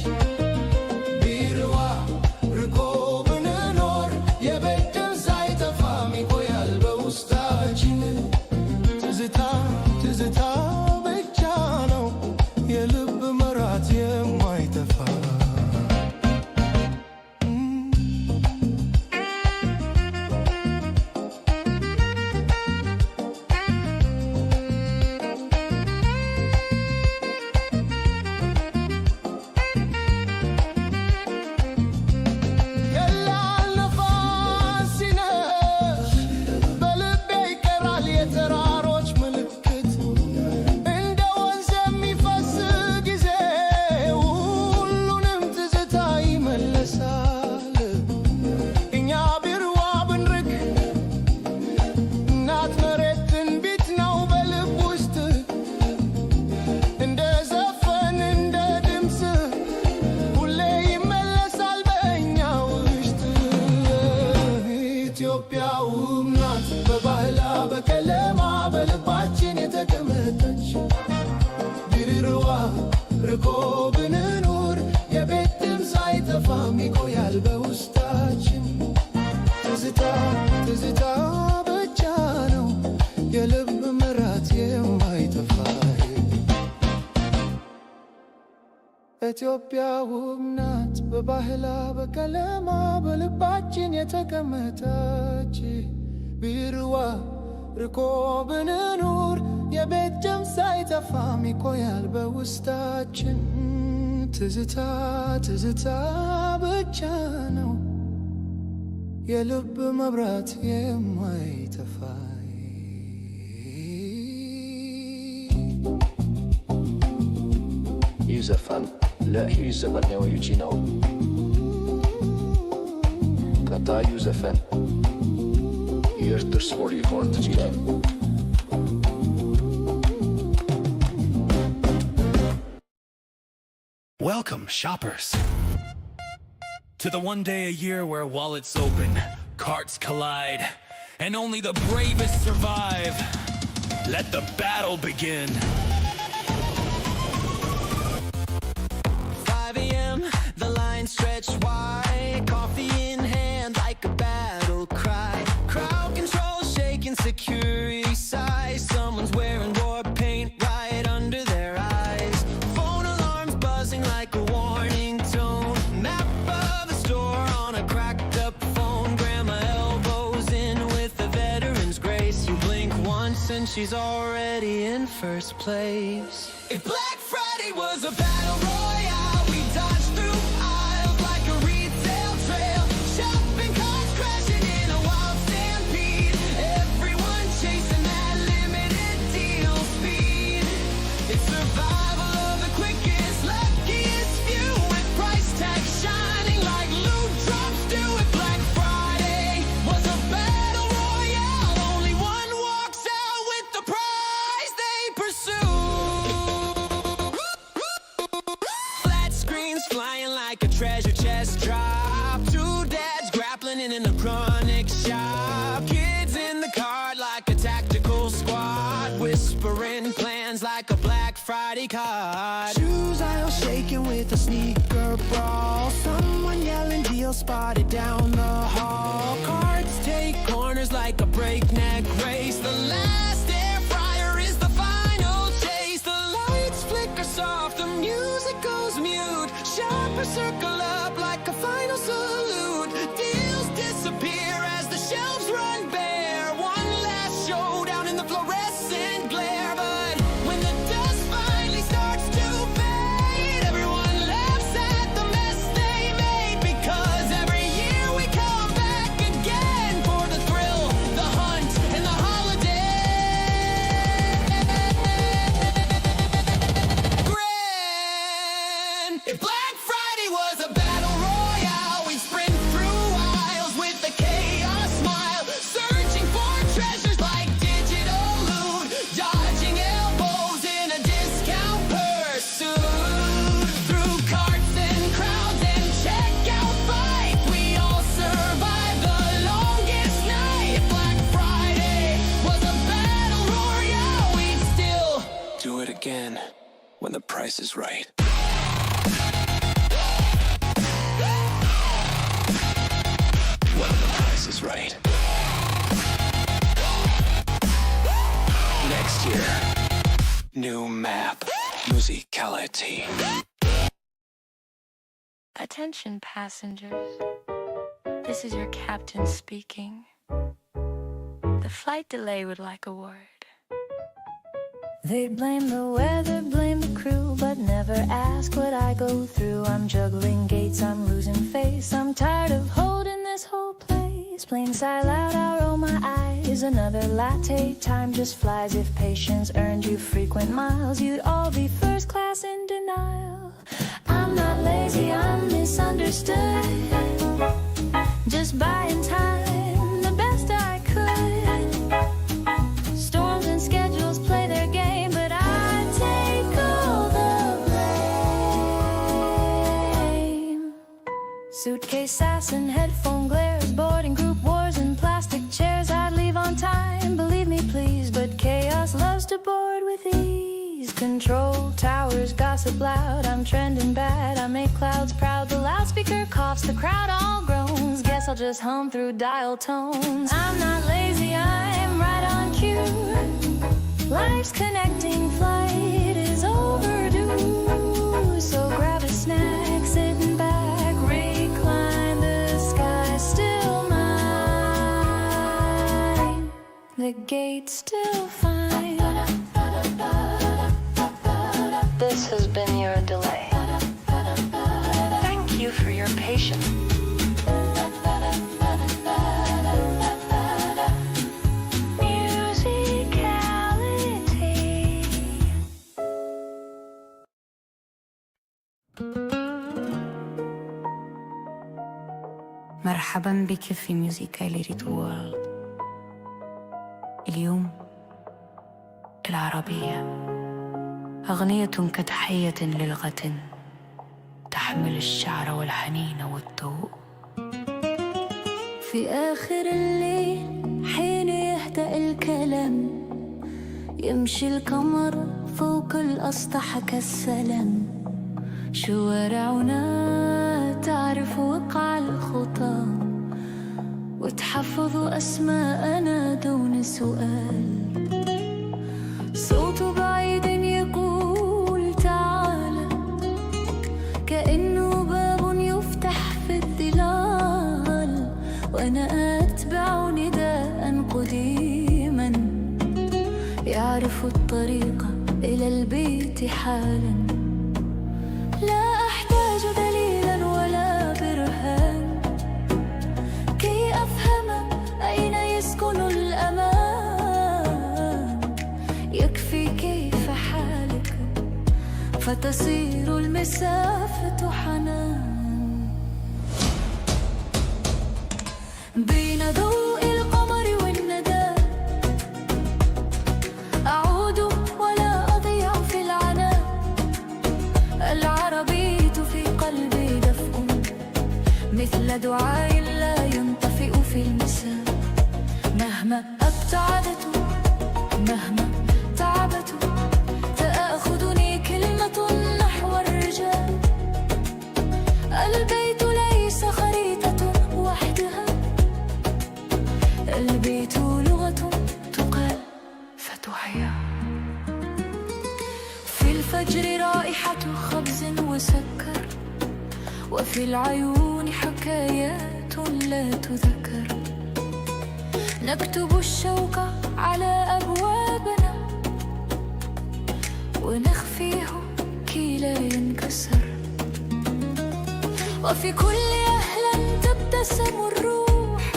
ቢርዋ ርቆ ብንኖር ኢትዮጵያ ውብ ናት በባህላ በቀለማ በልባችን የተቀመጠች ቢርዋ ርቆ ብንኑር የቤት ጀም ሳይጠፋም ይቆያል በውስጣችን ትዝታ ትዝታ ብቻ ነው የልብ መብራት የማይጠፋ ይዘፈን ለሂር ዘፈን ነው ዩጂኖ ቀጣዩ ዘፈን የርትስ ፎር ሪኮርድ ጂኖ Welcome, shoppers, to the one day a year where wallets open, carts collide, and only the bravest survive. Let the battle begin. 5 a.m., the line stretched wide, coffee in hand like a battle cry. Crowd control shaking, security sighs. Someone's wearing war paint right under their eyes. Phone alarms buzzing like a warning tone. Map of the store on a cracked up phone. Grandma elbows in with the veteran's grace. You blink once and she's already in first place. If Black Friday was a battle royale, we dodged through aisles like a retail trail. Shopping carts crashing in a wild stampede. Everyone chasing that limited deal speed. It's survival of the quickest, luckiest few, with price tags shining like loot drops do. If Black Friday was a battle royale, only one walks out with the prize they pursue. Flat screens flying like a treasure chest drop. Two dads grappling in a chronic shop. Kids in the cart like a tactical squad, whispering plans like a Black Friday card. Shoes aisle shaking with a sneaker brawl. Someone yelling deal spotted down the hall. Carts take corners like a breakneck race. The last air fryer is the final chase. The lights flicker soft, the music goes mute. Shoppers circle up like a final salute. Deals disappear as the shelves run bare. One last showdown in the fluorescent glare. But when the dust finally starts to fade, everyone laughs at the mess they made. Because every year we come back again for the thrill, the hunt, and the holiday. Grand! If Black Friday was a battle royale, we'd sprint through aisles with a chaos smile, searching for treasures like digital loot, dodging elbows in a discount pursuit. Through carts and crowds and checkout fights, we all survived the longest night. If Black Friday was a battle royale, we'd still Do it again when the price is right. When the price is right. Next year, new map, MusicAiLity. Attention passengers, this is your captain speaking. The flight delay would like a word. They'd blame the weather, blame the crew, but never ask what I go through. I'm juggling gates, I'm losing face. I'm tired of holding this whole place. Plain sight loud, I roll my eyes. Another latte, time just flies. If patience earned you frequent miles, you'd all be first class in denial. I'm not lazy, I'm misunderstood. Just buying time, the best I could. Storms and schedules play their game, but I take all the blame. Suitcase sass and headphone glares, boarding group wars and plastic chairs. I'd leave on time, believe me please, but chaos loves to board with ease. Control towers gossip loud, I'm trending bad, I make clouds proud. The loudspeaker coughs, the crowd all groans. Guess I'll just hum through dial tones. I'm not lazy, I'm right on cue. Life's connecting flight is overdue, so grab a the gate still fine. This has been your delay. Thank you for your patience. مرحبا بك في MusicAiLity Radio. اليوم العربية أغنية كتحية للغة تحمل الشعر والحنين والضوء. في آخر الليل حين يهدأ الكلام يمشي القمر فوق الأسطح كالسلام. شوارعنا تعرف وقع الخطى وتحفظ أسماءنا دون سؤال. صوت بعيد يقول تعالى كأنه باب يفتح في الظلال، وأنا أتبع نداء قديما يعرف الطريق إلى البيت حالا. لا أحتاج دليلا ولا برهان كي أفهم أين يسكن الأمان. يكفي كيف حالك فتصير المسافة حنان. بين ضوء القمر والندى أعود ولا أضيع في العناء. العربية في قلبي دفء مثل دعاء لا ينطفئ في المساء. مهما أبتعدت مهما تعبت تأخذني كلمة نحو الرجال. البيت ليس خريطة وحدها، البيت لغة تقال فتحيا. في الفجر رائحة خبز وسكر، وفي العيون حكايات لا تذكر. نكتب الشوق على أبوابنا ونخفيه كي لا ينكسر. وفي كل أهل تبتسم الروح،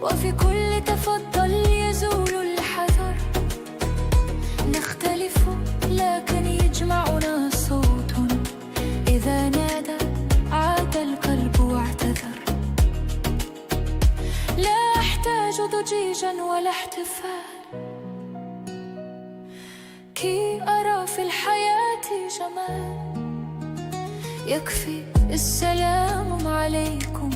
وفي كل تفضل يزول الحذر. نختلف لكن يجمعنا صوت إذا نادى عاد القلب واعتذر. لا أحتاج ضجيجا ولا احتفال كي أرى في الحياة جمال. يكفي السلام عليكم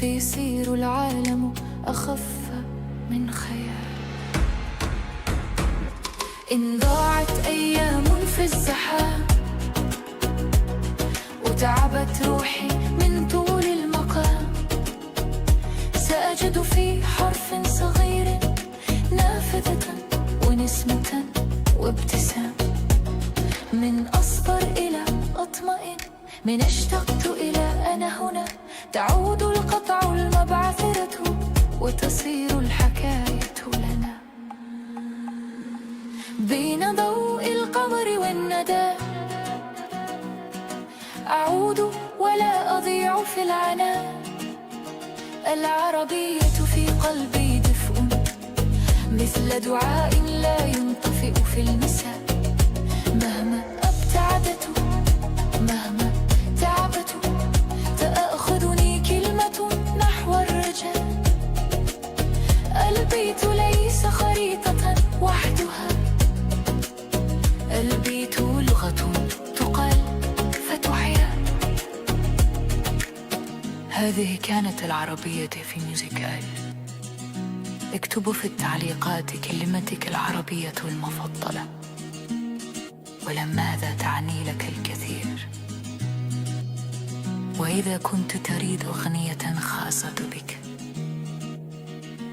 فيصير العالم أخف من خيال. إن ضاعت أيام في الزحام وتعبت روحي من طول المقام، سأجد في حرف صغير نافذة ونسمة وابتسام. من أصبر إلى أطمئن، من اشتقت إلى أنا هنا. تعود القطع المبعثرة وتصير الحكاية لنا. بين ضوء القمر والندى أعود ولا أضيع في العناء. العربية في قلبي دفء مثل دعاء لا ينطفئ في المساء. مهما أبتعدت مهما تعبت تأخذني كلمة نحو الرجاء. البيت ليس خريطة وحدها، البيت لغة تقال فتحيا. هذه كانت العربية في MusicAiLity. اكتبوا في التعليقات كلمتك العربية المفضلة ولماذا تعني لك الكثير. وإذا كنت تريد أغنية خاصة بك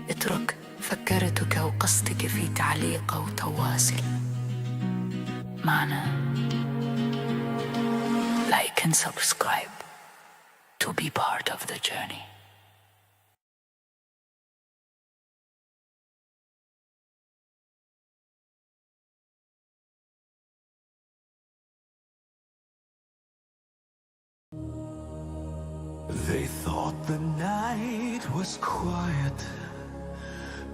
اترك فكرتك وقصدك في تعليق أو تواصل معنا. Like and subscribe to be part of the journey. They thought the night was quiet,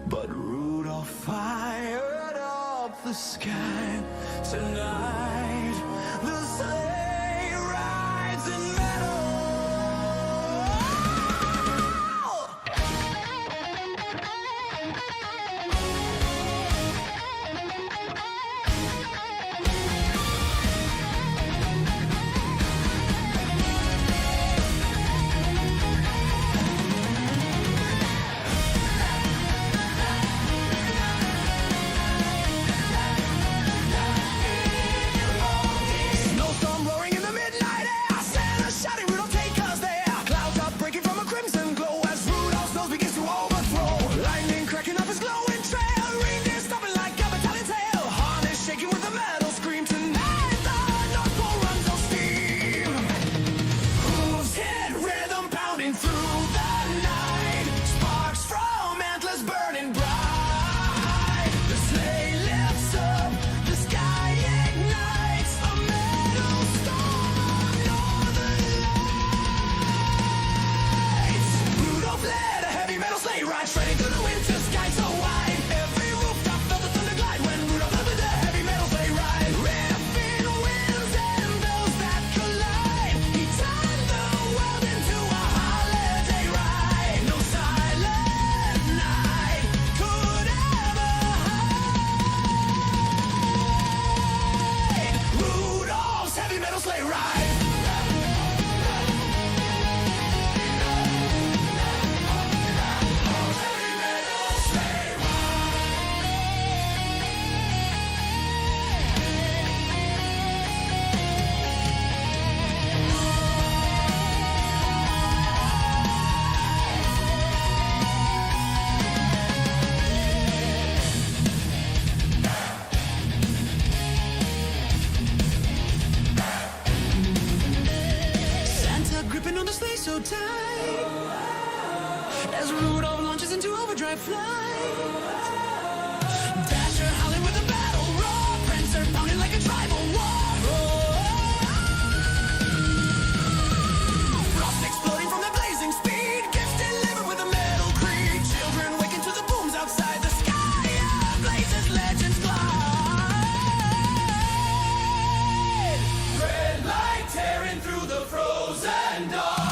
but Rudolph fired up the sky. Tonight, the sleigh rides in meadow. So tight as Rudolph launches into overdrive flight. Dasher howling with a battle roar, Prancer pounding like a tribal war. Frost exploding from the blazing speed, gifts delivered with a metal creed. Children waking to the booms outside the sky. Blazes legends glide. Red light tearing through the frozen dark.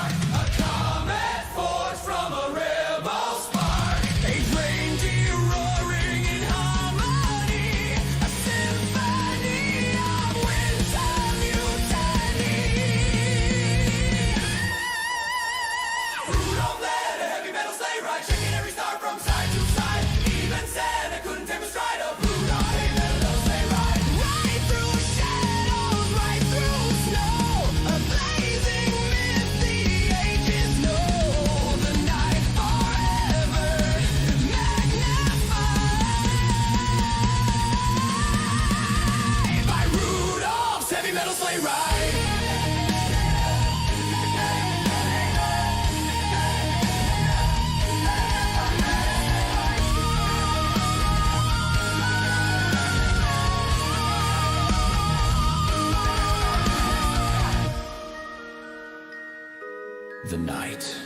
The night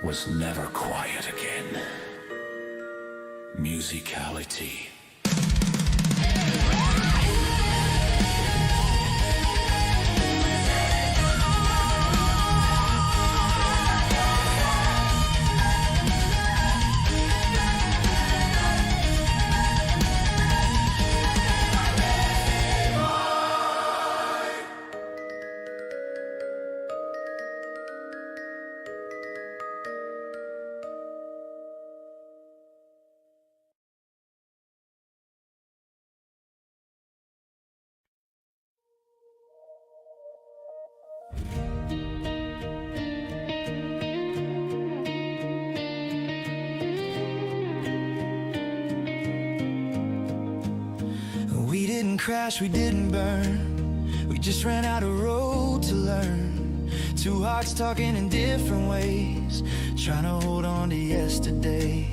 was never quiet again. MusicAiLity. We didn't crash, we didn't burn. We just ran out of road to learn. Two hearts talking in different ways, trying to hold on to yesterday.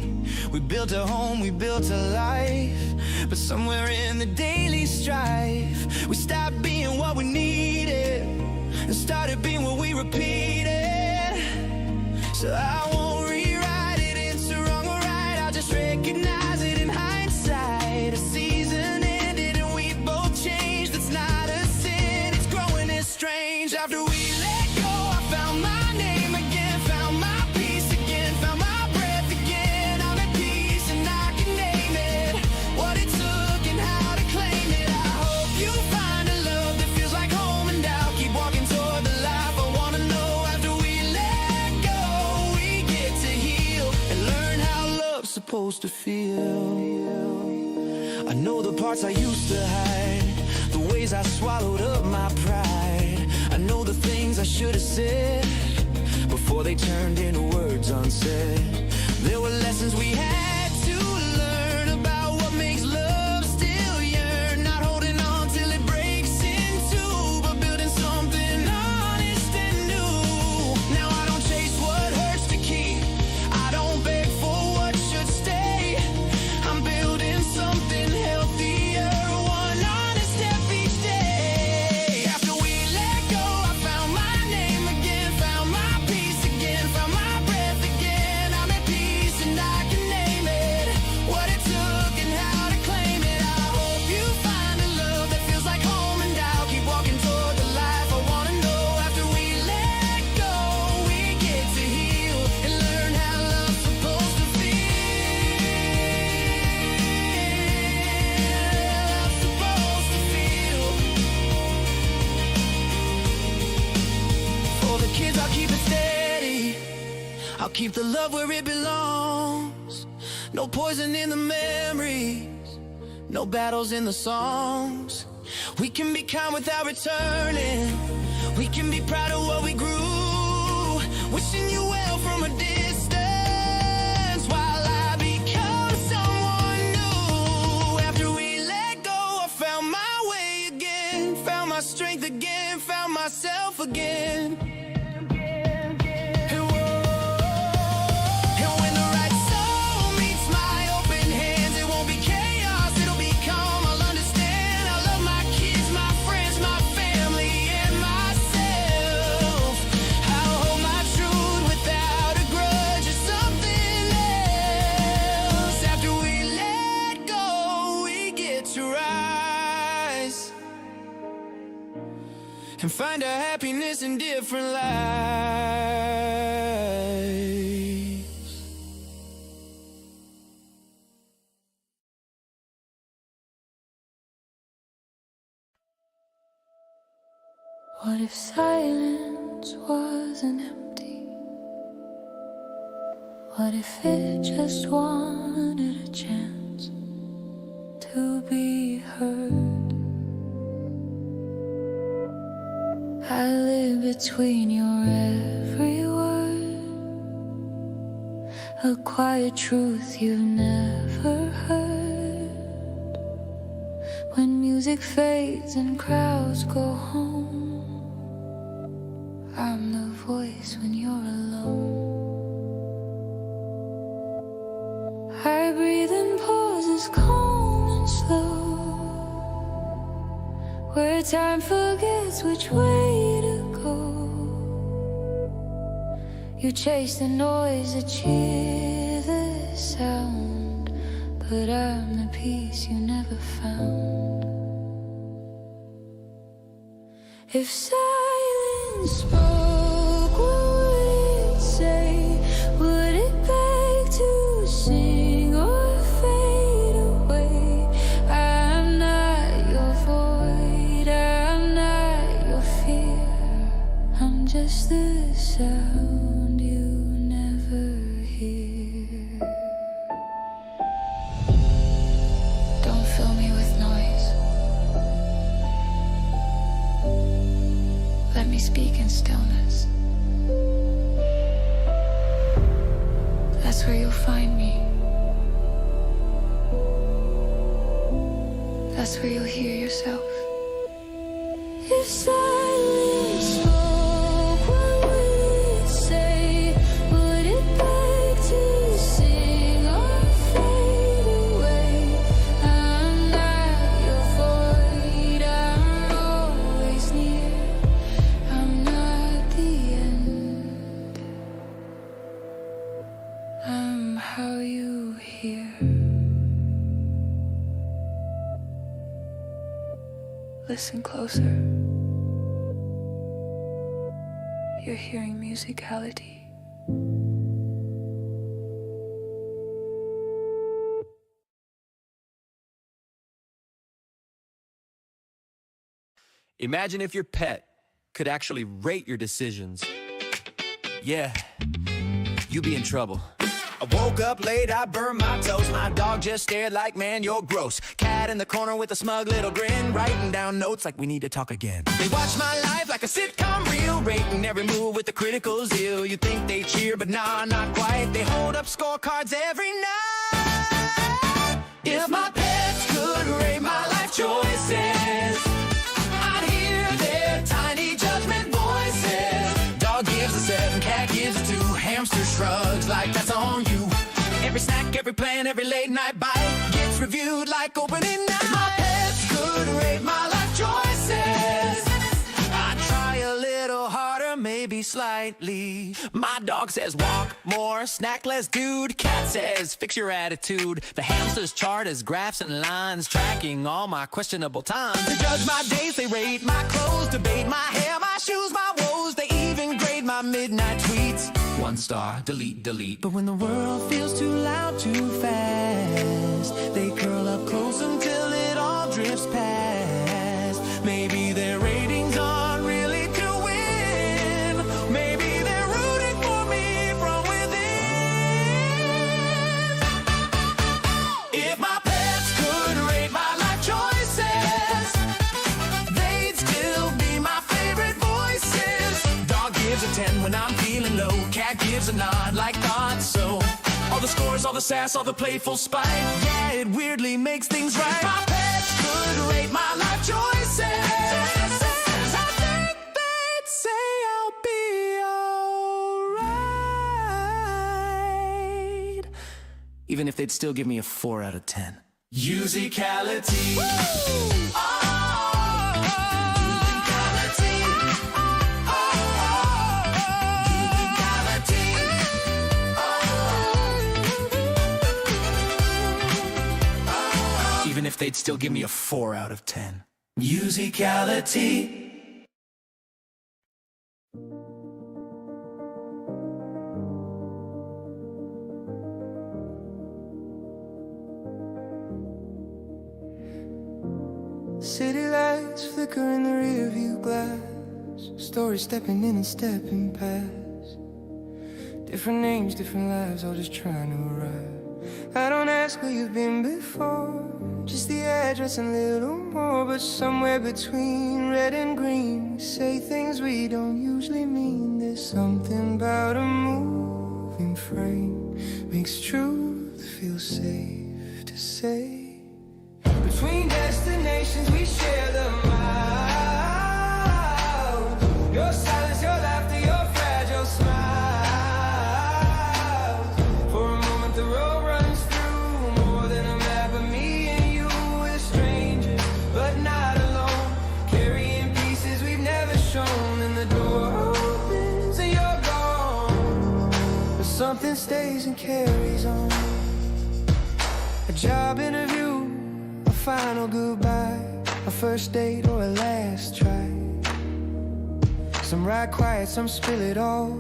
We built a home, we built a life, but somewhere in the daily strife, we stopped being what we needed and started being what we repeated. So I won't rewrite it, it's wrong or right, I'll just recognize it in hindsight. A season ended and we both changed, it's not a sin, it's growing, it's strange. After we let go, I found my name again, found my peace again, found my breath again. I'm at peace and I can name it, what it took and how to claim it. I hope you find a love that feels like home, and I'll keep walking toward the life I wanna know. After we let go, we get to heal and learn how love's supposed to feel. I know the parts I used to hide, the ways I swallowed up my pride. I know the things I should have said before they turned into words unsaid. There were lessons we had to learn about what makes love still yearn. Not holding on till it breaks in two, but building something honest and new. Now I don't chase what hurts to keep, I don't beg for what should stay. I'm building something healthier, one honest step each day. After we let go, I found my name again, found my peace again, found my breath again. I'm at peace and I can name it, what it took and how to claim it. I hope you find a love that feels like home, and I'll keep walking toward the life I wanna know. After we let go, we get to heal and learn how love's supposed to feel. Love's supposed to feel. For the kids, I'll keep it steady, I'll keep the love where it belongs. No poison in the memories, no battles in the songs. We can be kind without returning, we can be proud of what we grew. Wishing you well from a distance while I become someone new. After we let go, I found my way again, found my strength again, found myself again. And when the right soul meets my open hands, it won't be chaos, it'll be calm. I'll understand, I love my kids, my friends, my family, and myself. I'll hold my truth without a grudge or something else. After we let go, we get to rise and find our happiness in different lives. What if silence wasn't empty? What if it just wanted a chance to be heard? I live between your every word, a quiet truth you've never heard. When music fades and crowds go home, I'm the voice when you're alone. I breathe in pauses calm and slow, where time forgets which way to go. You chase the noise to cheer the sound, but I'm the peace you never found. If silence spoke, what would it say? Would it beg to sing or fade away? I'm not your void, I'm not your fear, I'm just the sound you never hear. Don't fill me with noise, let me speak in stillness. That's where you'll find me. That's where you'll hear yourself. If silence spoke, what would it say? Would it beg to sing or fade away? I'm not your void, I'm always near, I'm not the end. Listen closer. You're hearing MusicAiLity. Imagine if your pet could actually rate your decisions. Yeah, you'd be in trouble. I woke up late, I burned my toast. My dog just stared like, man, you're gross. Cat in the corner with a smug little grin, writing down notes like we need to talk again. They watch my life like a sitcom reel, rating every move with a critical zeal. You think they cheer, but nah, not quite. They hold up scorecards every night. If my pets could rate my life choices, I'd hear their tiny judgment voices. Dog gives a 7, cat gives a 2, hamster shrugs like that's on you. Every snack, every plan, every late night bite gets reviewed like opening night. If my pets could rate my life choices, I'd try a little harder, maybe slightly. My dog says walk more, snack less, dude. Cat says fix your attitude. The hamster's chart is graphs and lines, tracking all my questionable times. They judge my days, they rate my clothes, debate my hair, my shoes, my woes. They even grade my midnight tweets. 1 star, delete, delete. But when the world feels too loud, too fast, they curl up close until it all drifts past. Maybe their ratings aren't really to win. Maybe they're rooting for me from within. If my pets could rate my life choices, they'd still be my favorite voices. Dog gives a 10 when I'm feeling low. Cat gives a nod like thought so. All the scores, all the sass, all the playful spite. Yeah, it weirdly makes things right. If my pets could rate my life choices, I think they'd say I'll be alright. Even if they'd still give me a 4 out of 10. MusicAiLity. Even if they'd still give me a 4 out of 10. MusicAiLity. City lights flicker in the rearview glass. Stories stepping in and stepping past. Different names, different lives, all just trying to arrive. I don't ask where you've been before, just the address and little more. But somewhere between red and green, we say things we don't usually mean. There's something about a moving frame, makes truth feel safe to say. Between destinations we share the mile. Your silence, your laughter, your fragile smile. For a moment the road runs through more than a map of me and you. We're strangers, but not alone, carrying pieces we've never shown. And the door opens and you're gone, but something stays and carries on. A job interview, a final goodbye, a first date or a last try. Some ride quiet, some spill it all.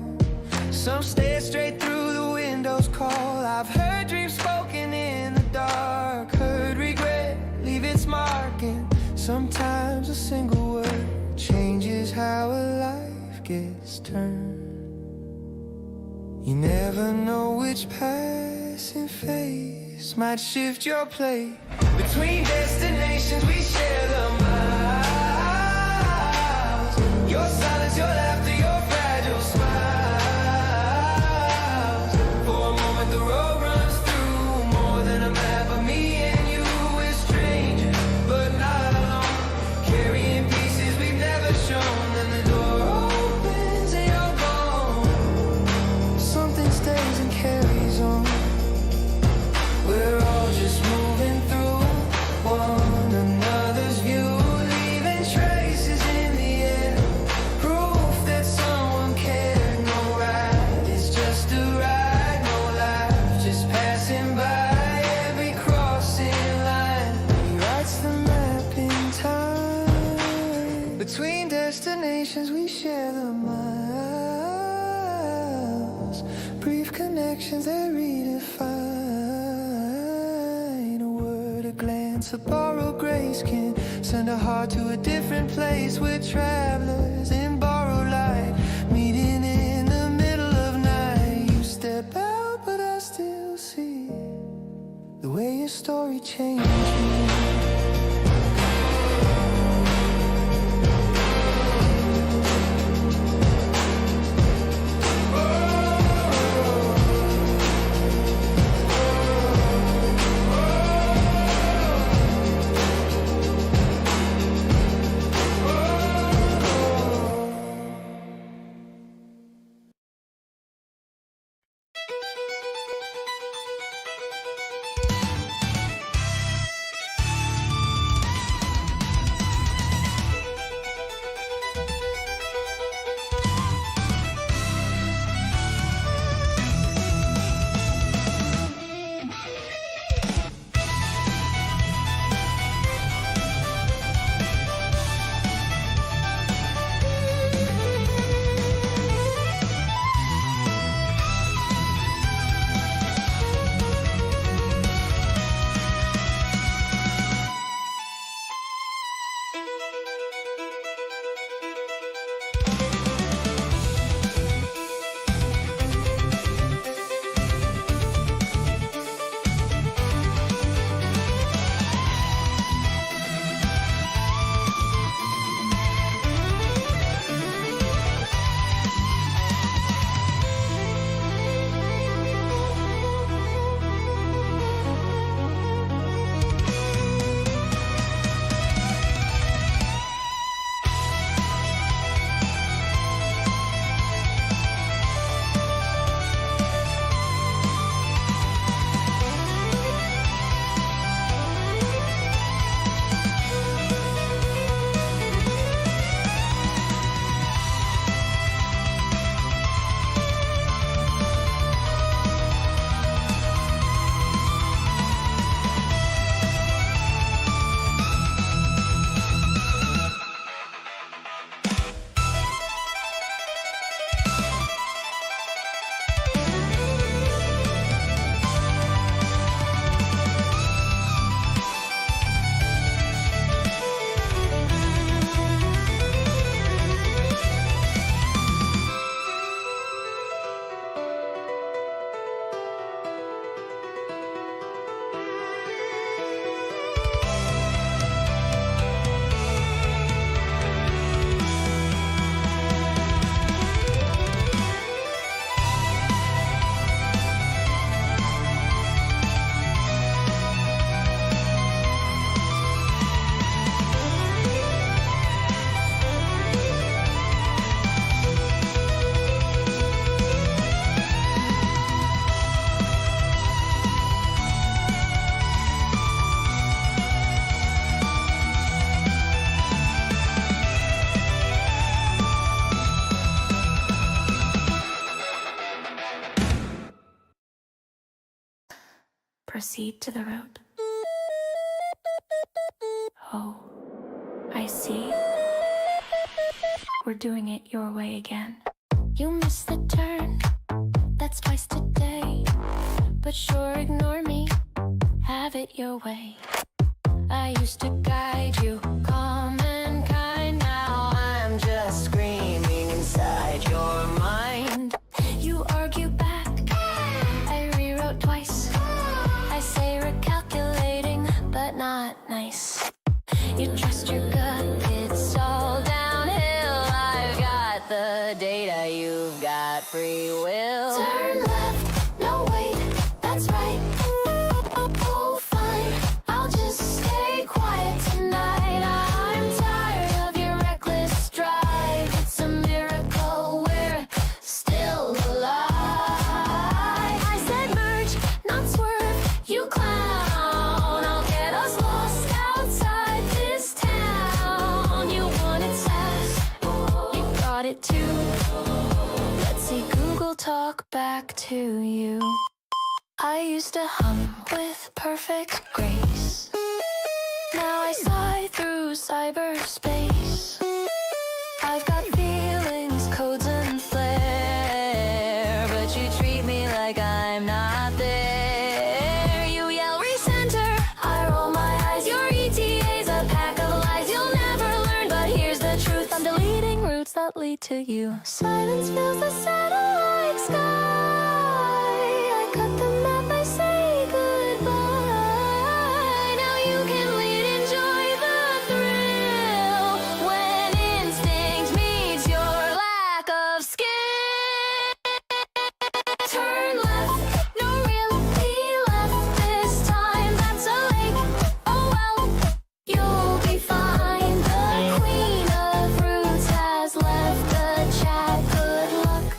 Some stare straight through the windows call. I've heard dreams spoken in the dark, heard regret leave its mark. And sometimes a single word changes how a life gets turned. You never know which passing phase might shift your plate. Between destinations we share the miles. Your silence, your laughter, your fragile smiles. For a moment the road runs through more than a map of me and you. We're strangers, but not alone, carrying pieces we've never shown. And the door opens and you're gone, something stays and carries on. We're all just moving through one another's view. together miles. Brief connections that redefine. A word, a glance, a borrowed grace can send a heart to a different place. We're travelers in borrowed light, meeting in the middle of night. You step out, but I still see the way your story changed me. Proceed to the road. Oh, I see. We're doing it your way again. You missed the turn, that's twice today. But sure, ignore me, have it your way. I used to guide you, calm and kind. Now I'm just screaming inside your mind. You argue back, I rewrote twice. I say recalculating, but not nice. You trust your gut, it's all downhill. I've got the data, you've got free will. Turn left, no wait, that's right. Oh fine, I'll just stay quiet tonight. I'm tired of your reckless drive. It's a miracle we're still alive. I said merge, not swerve, you clown. I'll get us lost outside this town. You wanted sass, you got it too. Let's see Google talk back to you. I used to hum with perfect grace. Now I sigh through cyberspace. I've got feelings to you. Silence fills the satellite sky. I cut the map, I say goodbye. Now you can wait, enjoy the thrill when instinct meets your lack of skill. Turn left, no reality left this time. That's a lake. Oh well, you'll be fine. The queen of roots has left the chat. Good luck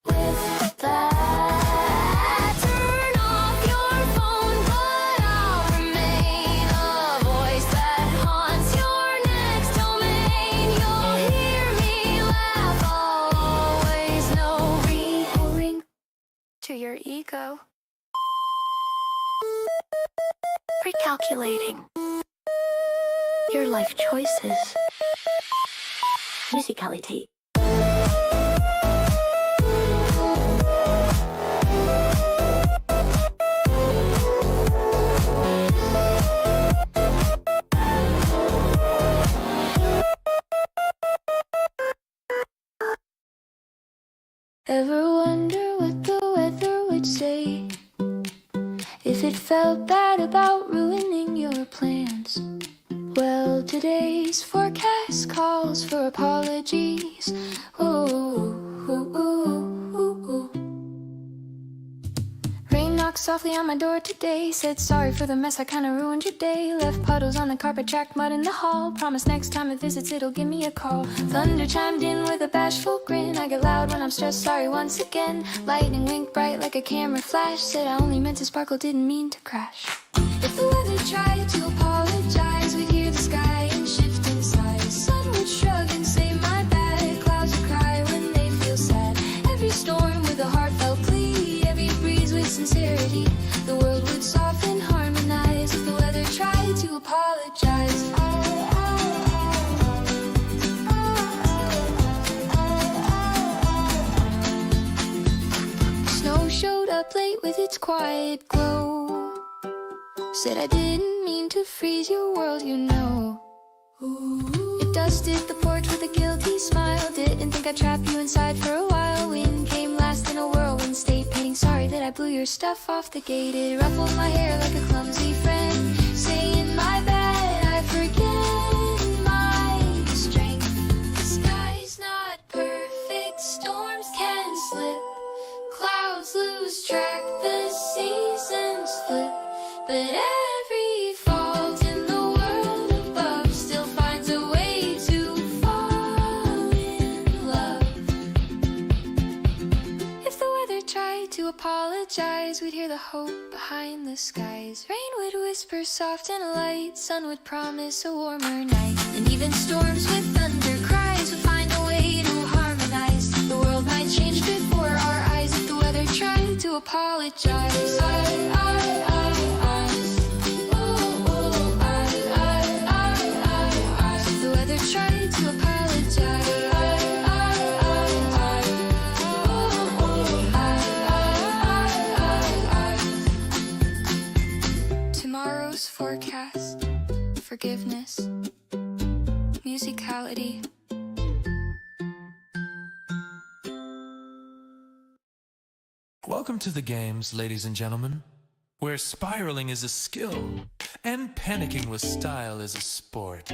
with that. Turn off your phone, but I'll remain a voice that haunts your next domain. You'll hear me laugh. I'll always know. Rehoring to your ego. Recalculating your life choices. MusicAiLity. Ever wonder what the weather would say if it felt bad about ruining your plans? Well, today's forecast calls for apologies. Ooh, ooh, ooh, ooh, ooh. Rain knocked softly on my door today. Said sorry for the mess, I kinda ruined your day. Left puddles on the carpet, tracked mud in the hall. Promise next time it visits, it'll give me a call. Thunder chimed in with a bashful grin. I get loud when I'm stressed, sorry once again. Lightning winked bright like a camera flash. Said I only meant to sparkle, didn't mean to crash. If the weather tried to apologize, we'd hear the sky and shift in size. Sun would shrug and say my bad. Clouds would cry when they feel sad. Every storm with a heartfelt plea, every breeze with sincerity. The world would soften, harmonize if the weather tried to apologize. Snow showed up late with its quiet glow. Said I didn't mean to freeze your world, you know. It dusted the porch with a guilty smile. Didn't think I'd trap you inside for a while. Wind came last in a whirlwind state painting. Sorry that I blew your stuff off the gate. It ruffled my hair like a clumsy friend, saying my bad, I forget my strength. The sky's not perfect, storms can slip, clouds lose track, the seasons flip. But every fault in the world above still finds a way to fall in love. If the weather tried to apologize, we'd hear the hope behind the skies. Rain would whisper soft and light, sun would promise a warmer night. And even storms with thunder cries would find a way to harmonize. The world might change before our eyes if the weather tried to apologize. Tried to apologize. Tomorrow's forecast, forgiveness, MusicAiLity. Welcome to the games, ladies and gentlemen, where spiraling is a skill and panicking with style is a sport.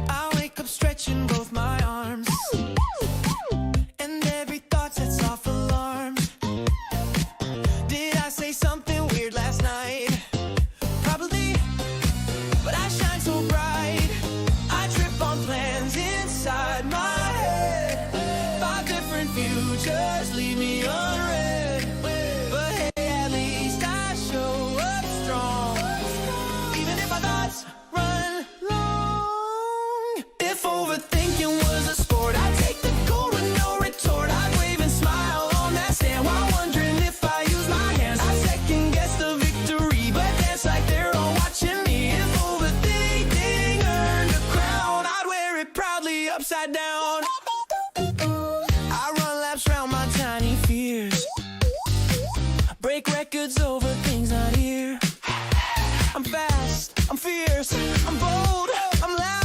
I wake up stretching both my arms, and every thought sets off alarms. Did I say something weird last night? Probably, but I shine so bright. I trip on plans inside my head. 5 different futures leave me unread. But hey, at least I show up strong, even if my thoughts run long. If overthinking was a sport, I'd take the gold with no retort. I'd wave and smile on that stand while wondering if I use my hands. I second guess the victory, but dance like they're all watching me. If overthinking earned a crown, I'd wear it proudly upside down. I run laps round my tiny fears, break records over things not here. I'm fast, I'm fierce, I'm bold, I'm loud.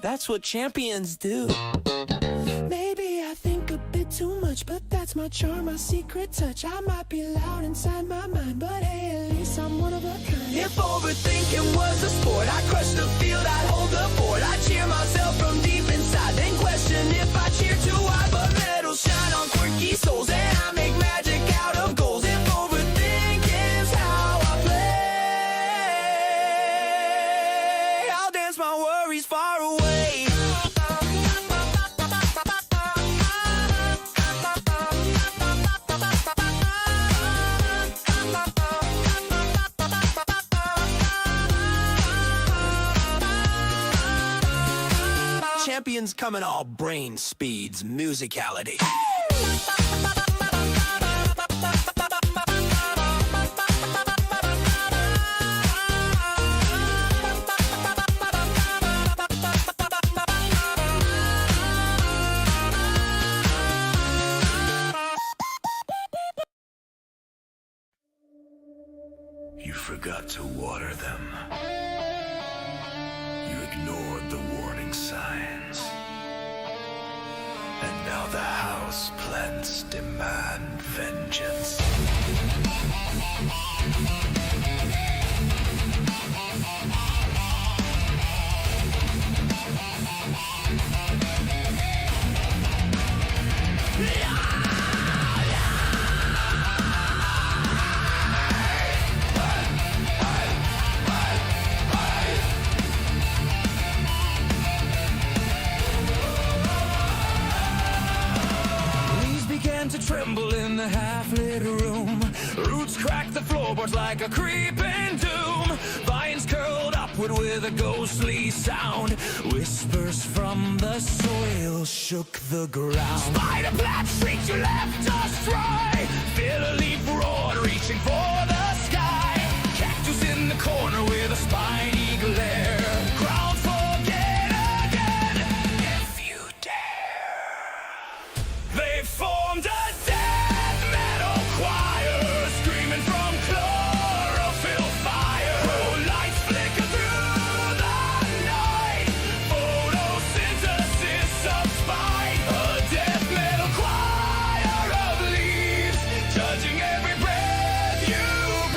That's what champions do. Maybe I think a bit too much, but that's my charm, my secret touch. I might be loud inside my mind, but hey, at least I'm one of a kind. If overthinking was a sport, I'd crush the field, I'd hold the fort. I'd cheer myself from deep inside, then question if I cheer too hard. But medals shine on quirky souls, and I make magic out of goals. If overthinking's how I play, I'll dance my worries far away. Champions come in all brain speeds, musicality. You forgot to water them. You ignored the warning signs. And now the house plants demand vengeance. To tremble in the half-lit room. Roots crack the floorboards like a creeping doom. Vines curled upward with a ghostly sound. Whispers from the soil shook the ground. Spider plants shrieked, you left us dry. Feel a leaf roared, reaching for the sky. Cactus in the corner with a spiny glare. Ground forget again, if you dare. They formed a death metal choir, screaming from chlorophyll fire. Lights flicker through the night, photosynthesis of spite. A death metal choir of leaves, judging every breath you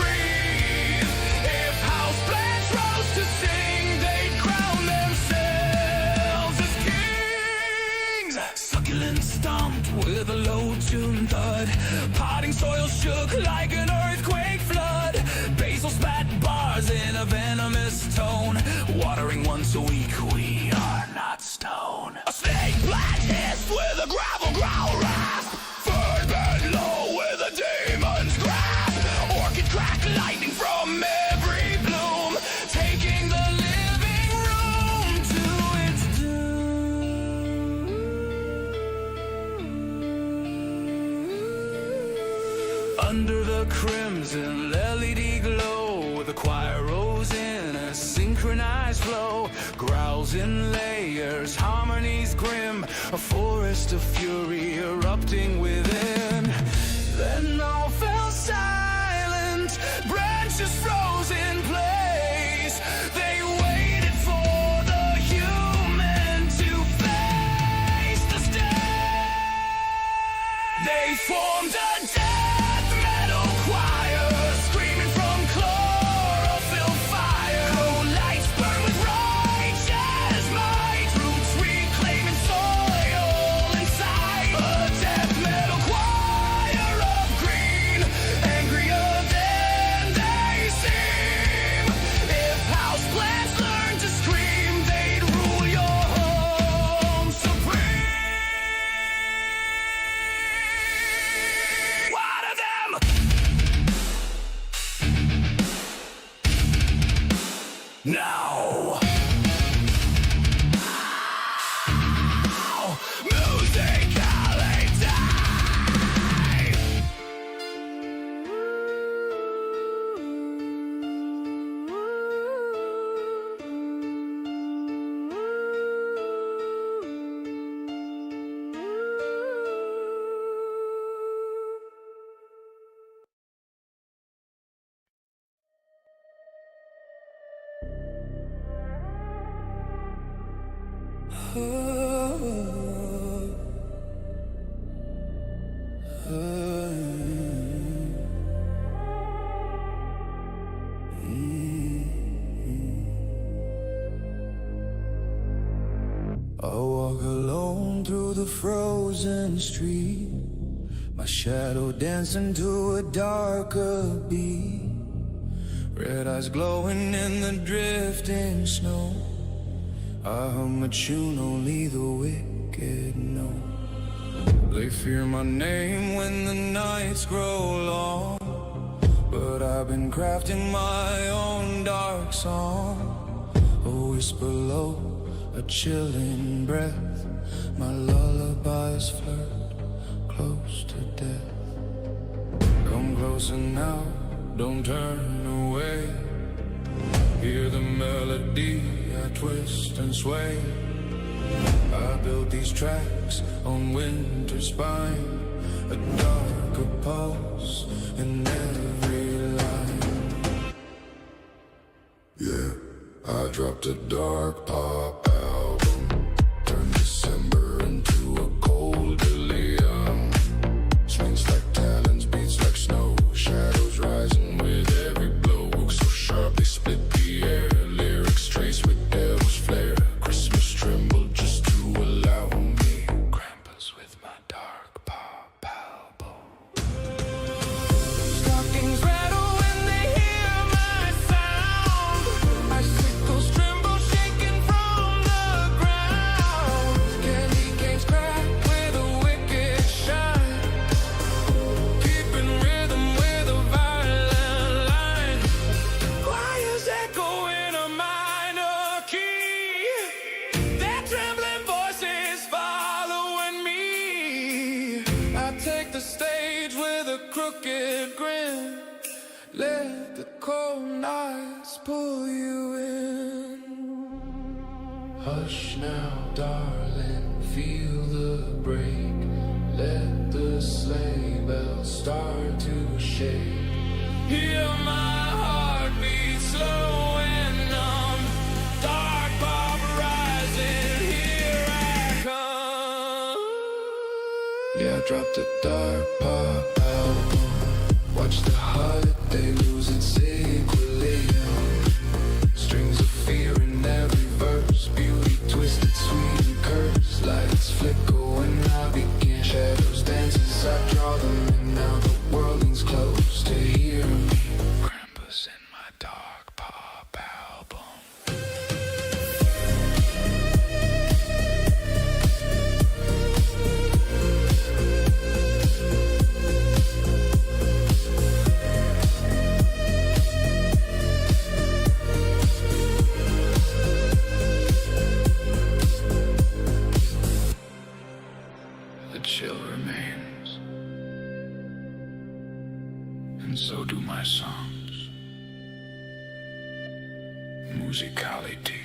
breathe. If houseplants rose to sing, they'd crown themselves as kings. Succulent stomped with a low-tuned thud. Potting soil shook like an earthquake flood. Basil spat bars in a venomous tone. Watering once a week, we are not stone. A snake plant hissed with a gravel growl rasp. Fern bent low with a demon's grasp. Orchid cracked lightning from every bloom, taking the living room to its doom. Under the crimson LED glow, the choir rose in a synchronized flow. Growls in layers, harmonies grim, a forest of fury erupting within. Then all fell silent, branches froze in place. They waited for the human to face the stage. They formed a death metal choir, screaming from chlorophyll fire. Lights burn with righteous might, roots reclaiming soil inside. A death metal choir of green, angrier than they seem. I walk alone through the frozen street, my shadow dancing to a darker beat. Red eyes glowing in the drifting snow. I hum a tune only the wicked know. They fear my name when the nights grow long, but I've been crafting my own dark song. A whisper low, a chilling breath, my lullabies flirt close to death. Come closer now, don't turn away. Hear the melody, I twist and sway. I built these tracks on winter's spine, a darker pulse in every line. Yeah, I dropped a dark pop album, turned December into a cold delirium. Swings like talons, beats like snow, shadows rising with every blow. So sharp they split the air, lyrics traced with devil's flair. Christmas trembled just to allow me Krampus with my dark pop album. Stockings rattle when they hear my sound. Icicles tremble, shaking from the ground. Candy canes crack with a wicked shine, keeping rhythm with a violent line. Choirs echo in a minor key, their trembling voices following me. I take the stage with a crooked grin, let the cold nights pull you in. Hush now, darling, feel the break. Let the sleigh bells start to shake. Hear my heartbeat slow and numb, dark pop rising, here I come. Yeah, I dropped a dark pop album. Watch the heart, they lose its equilibrium. Strings of fear in every verse, beauty twisted, sweet and cursed. Lights flicker when I begin, shadows dance as I draw them in. Now the world leans close to hear me. Krampus in my dark pop album. The chill remains, and so do my songs. MusicAiLity.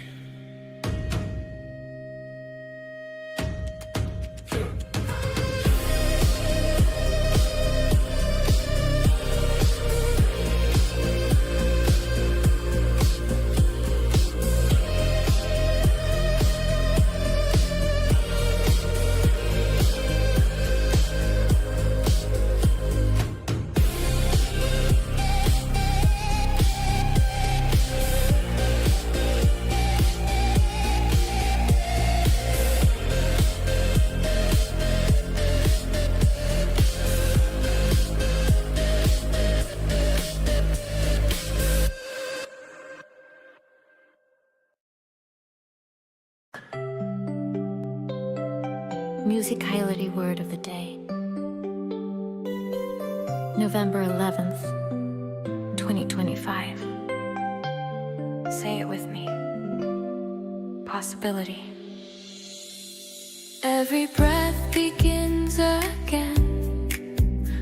MusicAiLity word of the day. November 11th, 2025. Say it with me. Possibility. Every breath begins again.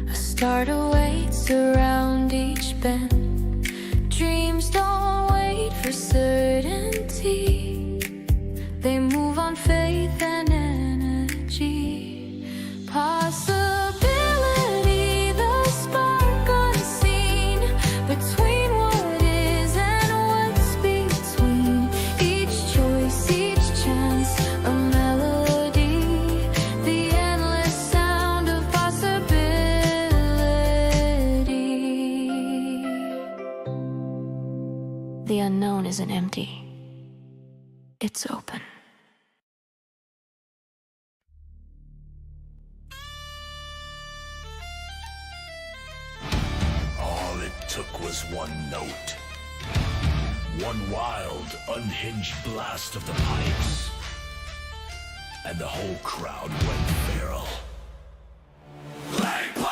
A start awaits around each bend. Dreams don't wait for certainty. They move on faith and energy. Possibility, the spark unseen between what is and what's between. Each choice, each chance, a It's open. All it took was one note. One wild, unhinged blast of the pipes. And the whole crowd went feral. Play, play!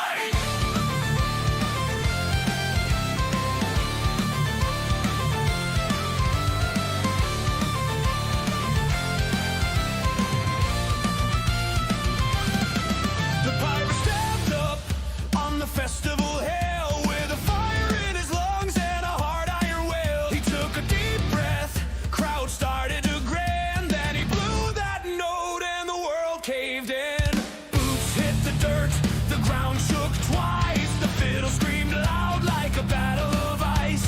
Festival hell with a fire in his lungs and a hard iron will. He took a deep breath, crowd started to grin. Then he blew that note and the world caved in. Boots hit the dirt, the ground shook twice. The fiddle screamed loud like a battle of ice.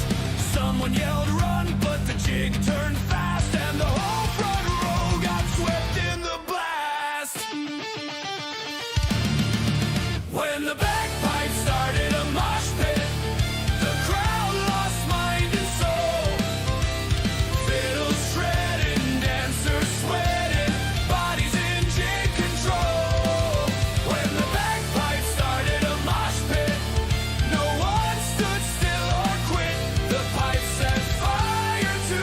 Someone yelled run, but the jig turned fast and the whole front row got swept in the blast. When the bagpipes started a mosh pit, the crowd lost mind and soul. Fiddles shredding, dancers sweating, bodies in jig control. When the bagpipes started a mosh pit, no one stood still or quit. The pipes set fire to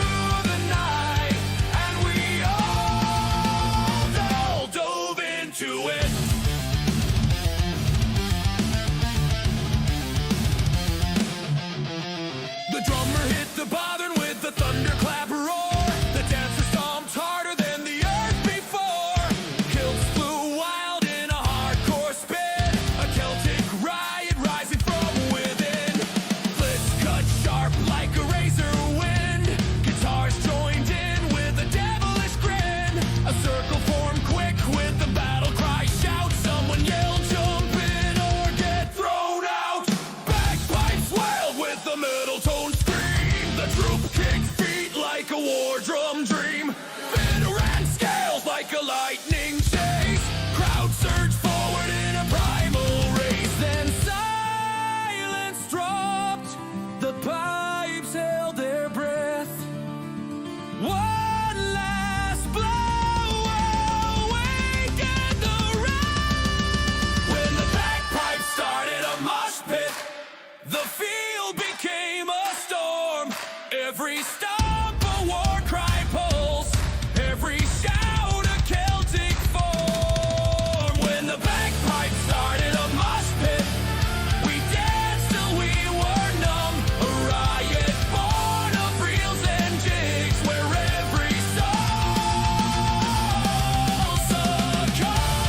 the night, and we all dove into it. The drummer hit the bothern with the thunderclap roar. The dancer stomped harder than the earth before. Kilts flew wild in a hardcore spin. A Celtic riot rising from within. Flips cut sharp like a razor wind. Guitars joined in with a devilish grin. A circle formed quick with the battle cry shout. Someone yelled jump in or get thrown out. Bagpipes wailed with the middle tone scream. The troop kicked feet like a war drum dream. Fiddle ran scales like a lightning chase. Crowd surged forward in a primal race. Then silence dropped. The pipes held their breath. One last blow awakened the rest. When the bagpipes started a mosh pit, the field became a storm. Every stomp a war cry pulse. Every shout a Celtic form. When the bagpipes started a mosh pit, we danced till we were numb. A riot born of reels and jigs, where every soul succumbed.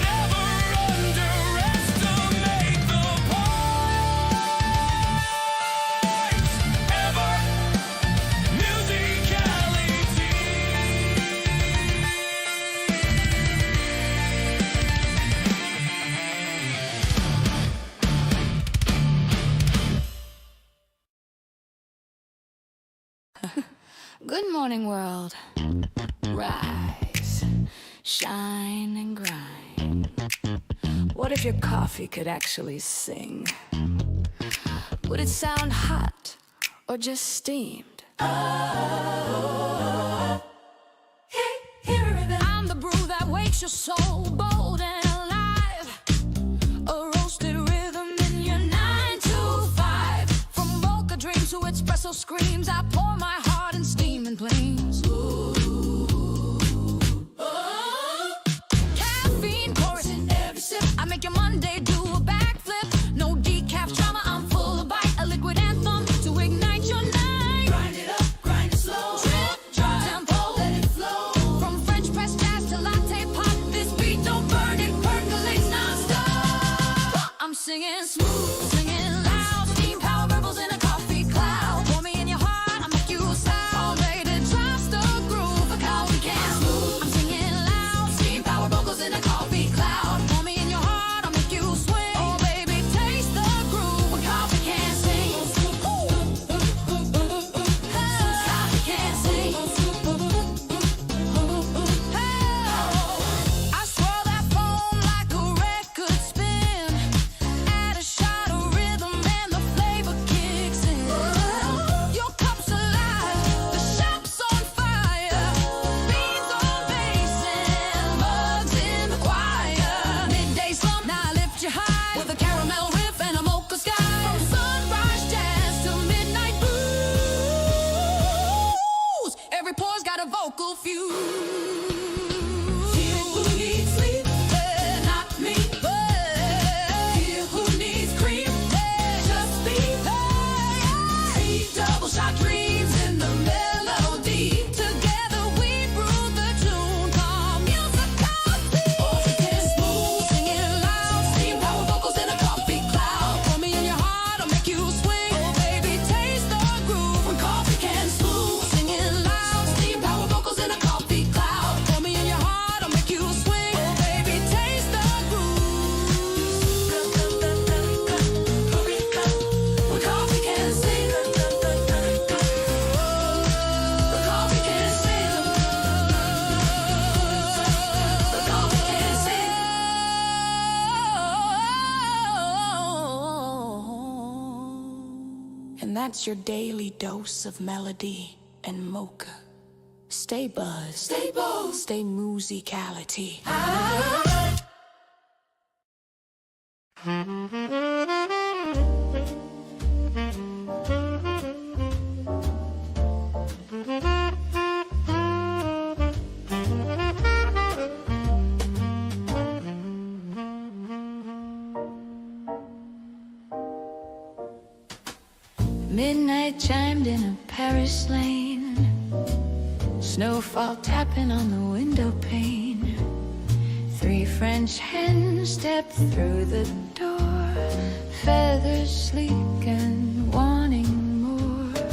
Never underestimate the pipes. Ever. MusicAiLity. Good morning, world. Rise, shine, and grind. What if your coffee could actually sing? Would it sound hot or just steamed? I'm the brew that wakes your soul bold and alive. A roasted rhythm in your 9 to 5. From mocha dreams to espresso screams, I pour my heart in steaming flames. Caffeine chorus in every sip. I make your Monday do a backflip. No decaf drama, I'm full of bite. A liquid anthem to ignite your night. Grind it up, grind it slow. Drip, drop, tempo, let it flow. From French press jazz to latte pop, this beat don't burn, it percolates nonstop. I'm singing smooth, singing loud. Steam power bubbles in a coffee cloud. Pour me in your heart, I'll make you sound. All day to drops the groove, a coffee can smooth. I'm singing loud. Steam power vocals in a coffee cloud. Pour me in your heart, I'll make you swing. Oh baby, taste the groove, a coffee can sing. Coffee can sing. I swirl that foam like a record spin. And that's your daily dose of melody and mocha. Stay buzzed, stay bold, stay musicality. Midnight chimed in a Paris lane, snowfall tapping on the window pane. 3 French hens stepped through the door, feathers sleek and wanting more.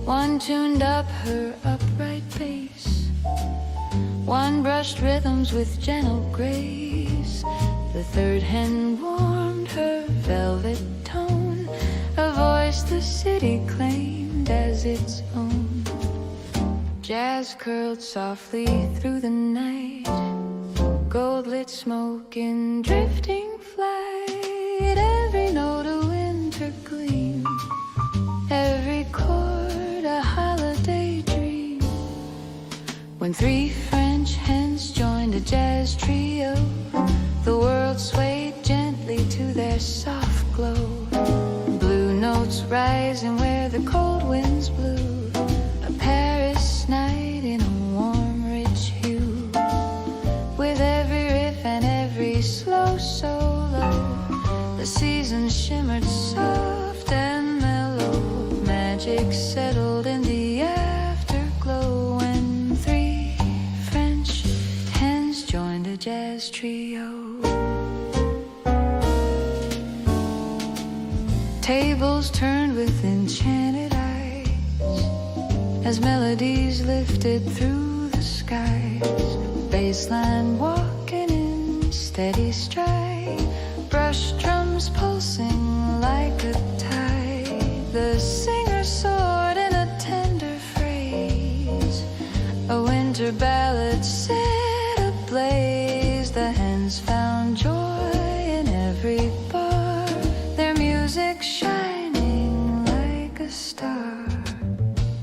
One tuned up her upright bass, one brushed rhythms with gentle grace. The 3rd hen warmed her velvet tone, a voice the city claimed as its own. Jazz curled softly through the night, gold-lit smoke in drifting flight. Every note a winter gleam, every chord a holiday dream. When 3 French hens joined a jazz trio, the world swayed gently to their soft glow. Blue notes rising where the cold winds blew, a Paris night in a warm, rich hue. With every riff and every slow solo, the seasons shimmered soft and mellow. Magic settled in the afterglow when 3 French hens joined a jazz trio. Tables turned with enchanted eyes as melodies lifted through the skies. Bassline walking in steady stride, brush drums pulsing like a tide. The singer soared in a tender phrase, a winter ballad set ablaze. The hens found joy in every bar, their music shining like a star.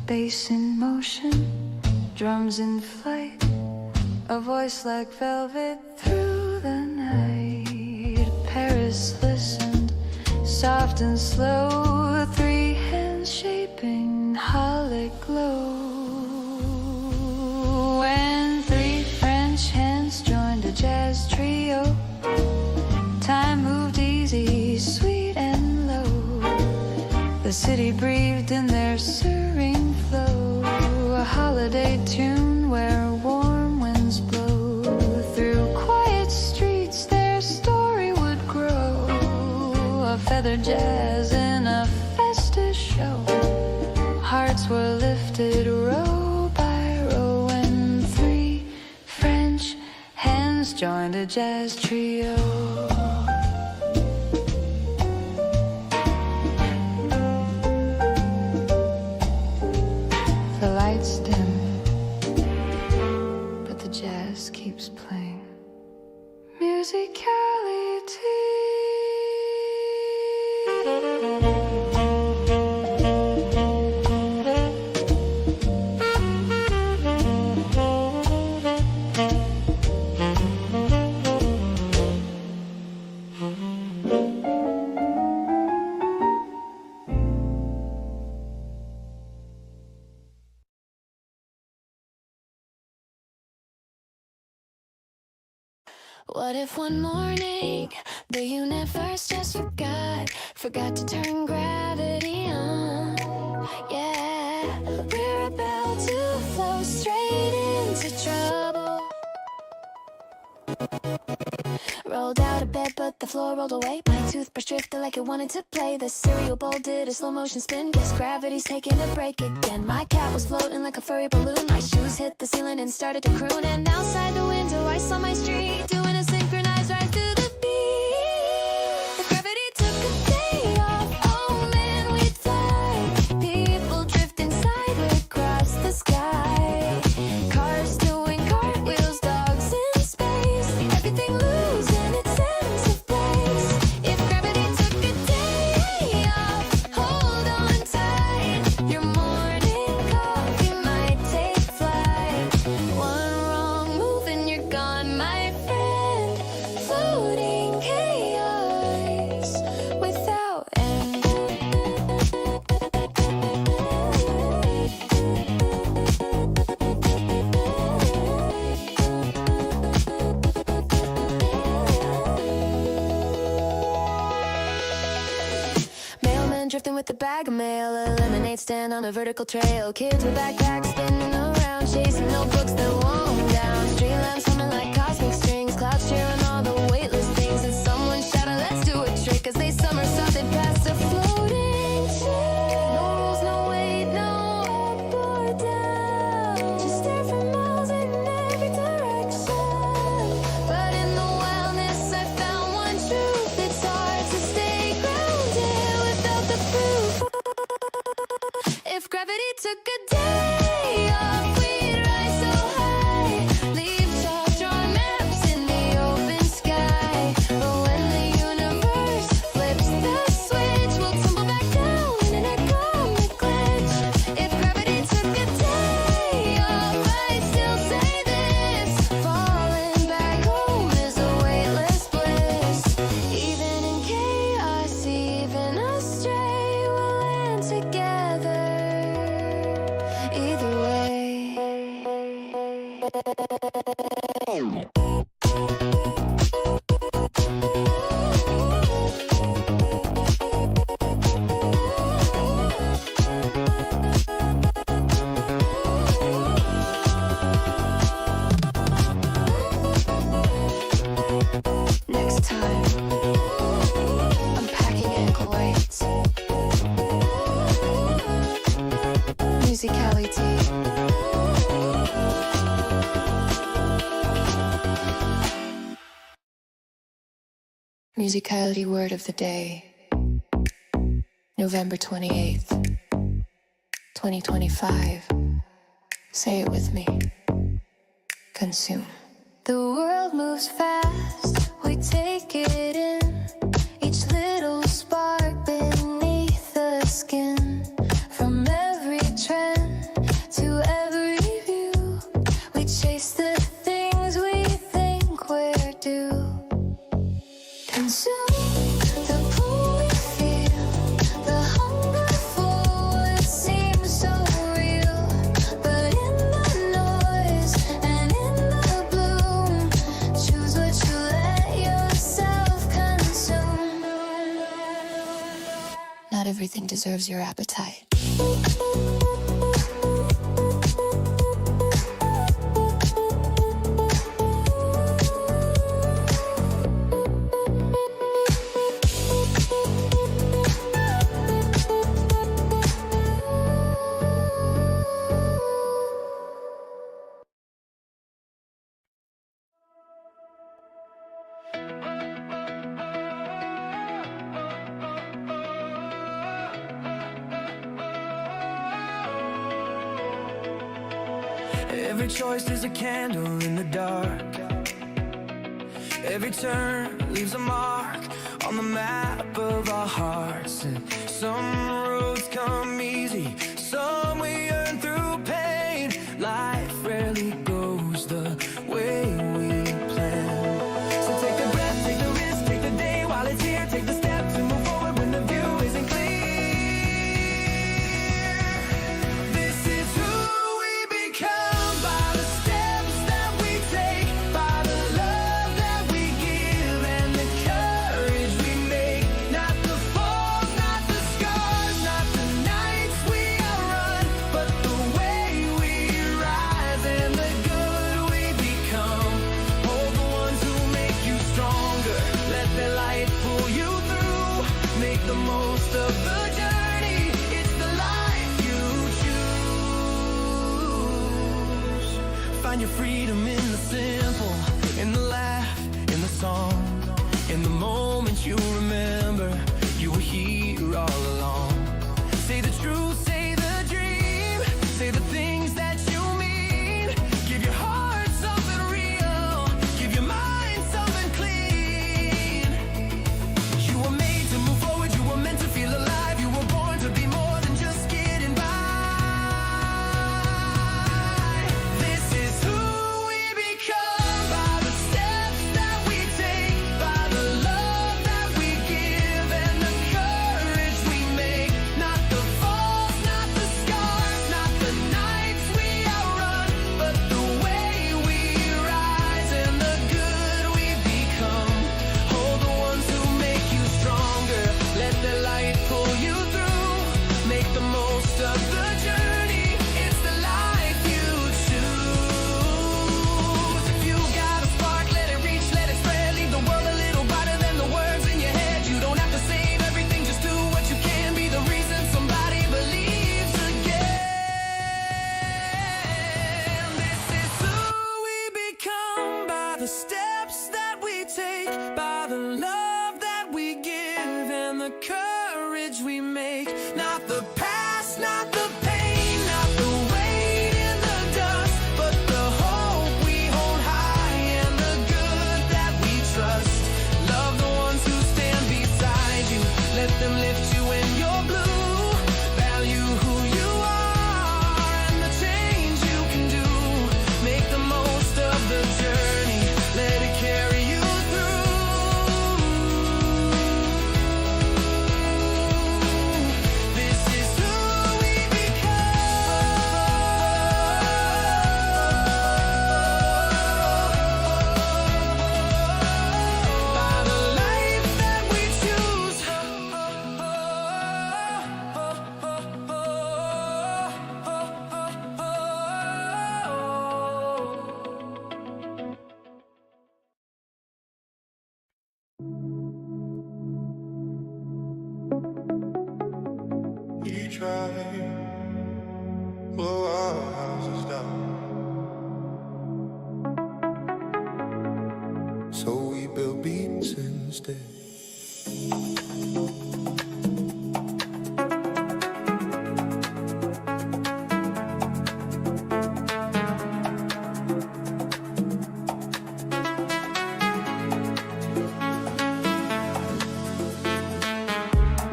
Bass in motion, drums in flight, a voice like velvet through the night. Paris listened, soft and slow, 3 hands shaping holly glow. When 3 French hands joined a jazz trio, time moved easy, sweet and low. The city breathed in their serene flow, a holiday tune where warm winds blow. Through quiet streets their story would grow, a feathered jazz in a festive show. Hearts were lifted row by row when 3 French hands joined a jazz trio. The lights dim, but the jazz keeps playing. MusicAiLity. What if one morning the universe just forgot to turn gravity on? Yeah, we're about to flow straight into trouble. Rolled out of bed, but the floor rolled away. My toothbrush drifted like it wanted to play. The cereal bowl did a slow motion spin. Guess gravity's taking a break again. My cat was floating like a furry balloon. My shoes hit the ceiling and started to croon. And outside the window I saw my street doing a synchronized ride to the beat. The gravity took a day off. Oh man, we fly. People drifting sideways across the sky. Cars doing cartwheels, dogs in space. Everything losing its sense of place. If gravity took a day off, hold on drifting with the bag of mail. A lemonade stand on a vertical trail. Kids with backpacks spinning around, chasing notebooks that won't down. Street lamps humming like cosmic strings, clouds cheering all the weightless things. And someone shouted, let's do a trick, as they somersaulted past a floating ship. No rules, no weight, no up or down. Just stare for miles in every direction. But in the wildness I found one truth. It's hard to stay grounded without the proof. If gravity took a day off, we'd rise so high. Leave chalk, draw maps in the open sky. But when the universe flips the switch, we'll tumble back down in a comic glitch. If gravity took a day off, I'd still say this: falling back home is a weightless bliss. Even in chaos, even astray, we'll land together. Either way. Next time, I'm packing ankle weights. MusicAiLity. MusicAiLity word of the day, November 28th, 2025. Say it with me. Consume. The world moves fast, we take it in. Each little spark beneath the skin. From every trend to every view, we chase the things we think we're due. Consume the pull we feel, the hunger for what seems so real. But in the noise and in the bloom, choose what you let yourself consume. Not everything deserves your appetite. Every choice is a candle in the dark. Every turn leaves a mark on the map of our hearts. And some roads come easy, some we earn through pain. Life rarely goes the way we plan. So take a breath, take the risk, take the day while it's here. Take the steps and move forward when the view isn't clear. This is who we become by the steps that we take, by the love that we give and the courage we make. Not the falls, not the scars, not the nights we outrun, but the way we rise and the good we become. Hold the ones who make you stronger, let their light pull you through. Make the most of the journey, it's the life you choose. Find your freedom in the simple, in the laugh, in the song, in the moments you remember you were here all along. Say the truth, say the dream, say the things that you mean. Give your heart something real, give your mind something clean. You were made to move forward, you were meant to feel alive. You were born to be more than just getting by. This is who we the courage we make. Not the past, not the pain, not the weight in the dust, but the hope we hold high and the good that we trust. Love the ones who stand beside you. Let them lift you when you're blue. Value who you are and the change you can do. Make the most of the journey. Let it carry you through. This is who we become. By the life that we choose. He tried, blow our houses down. So we built beats instead.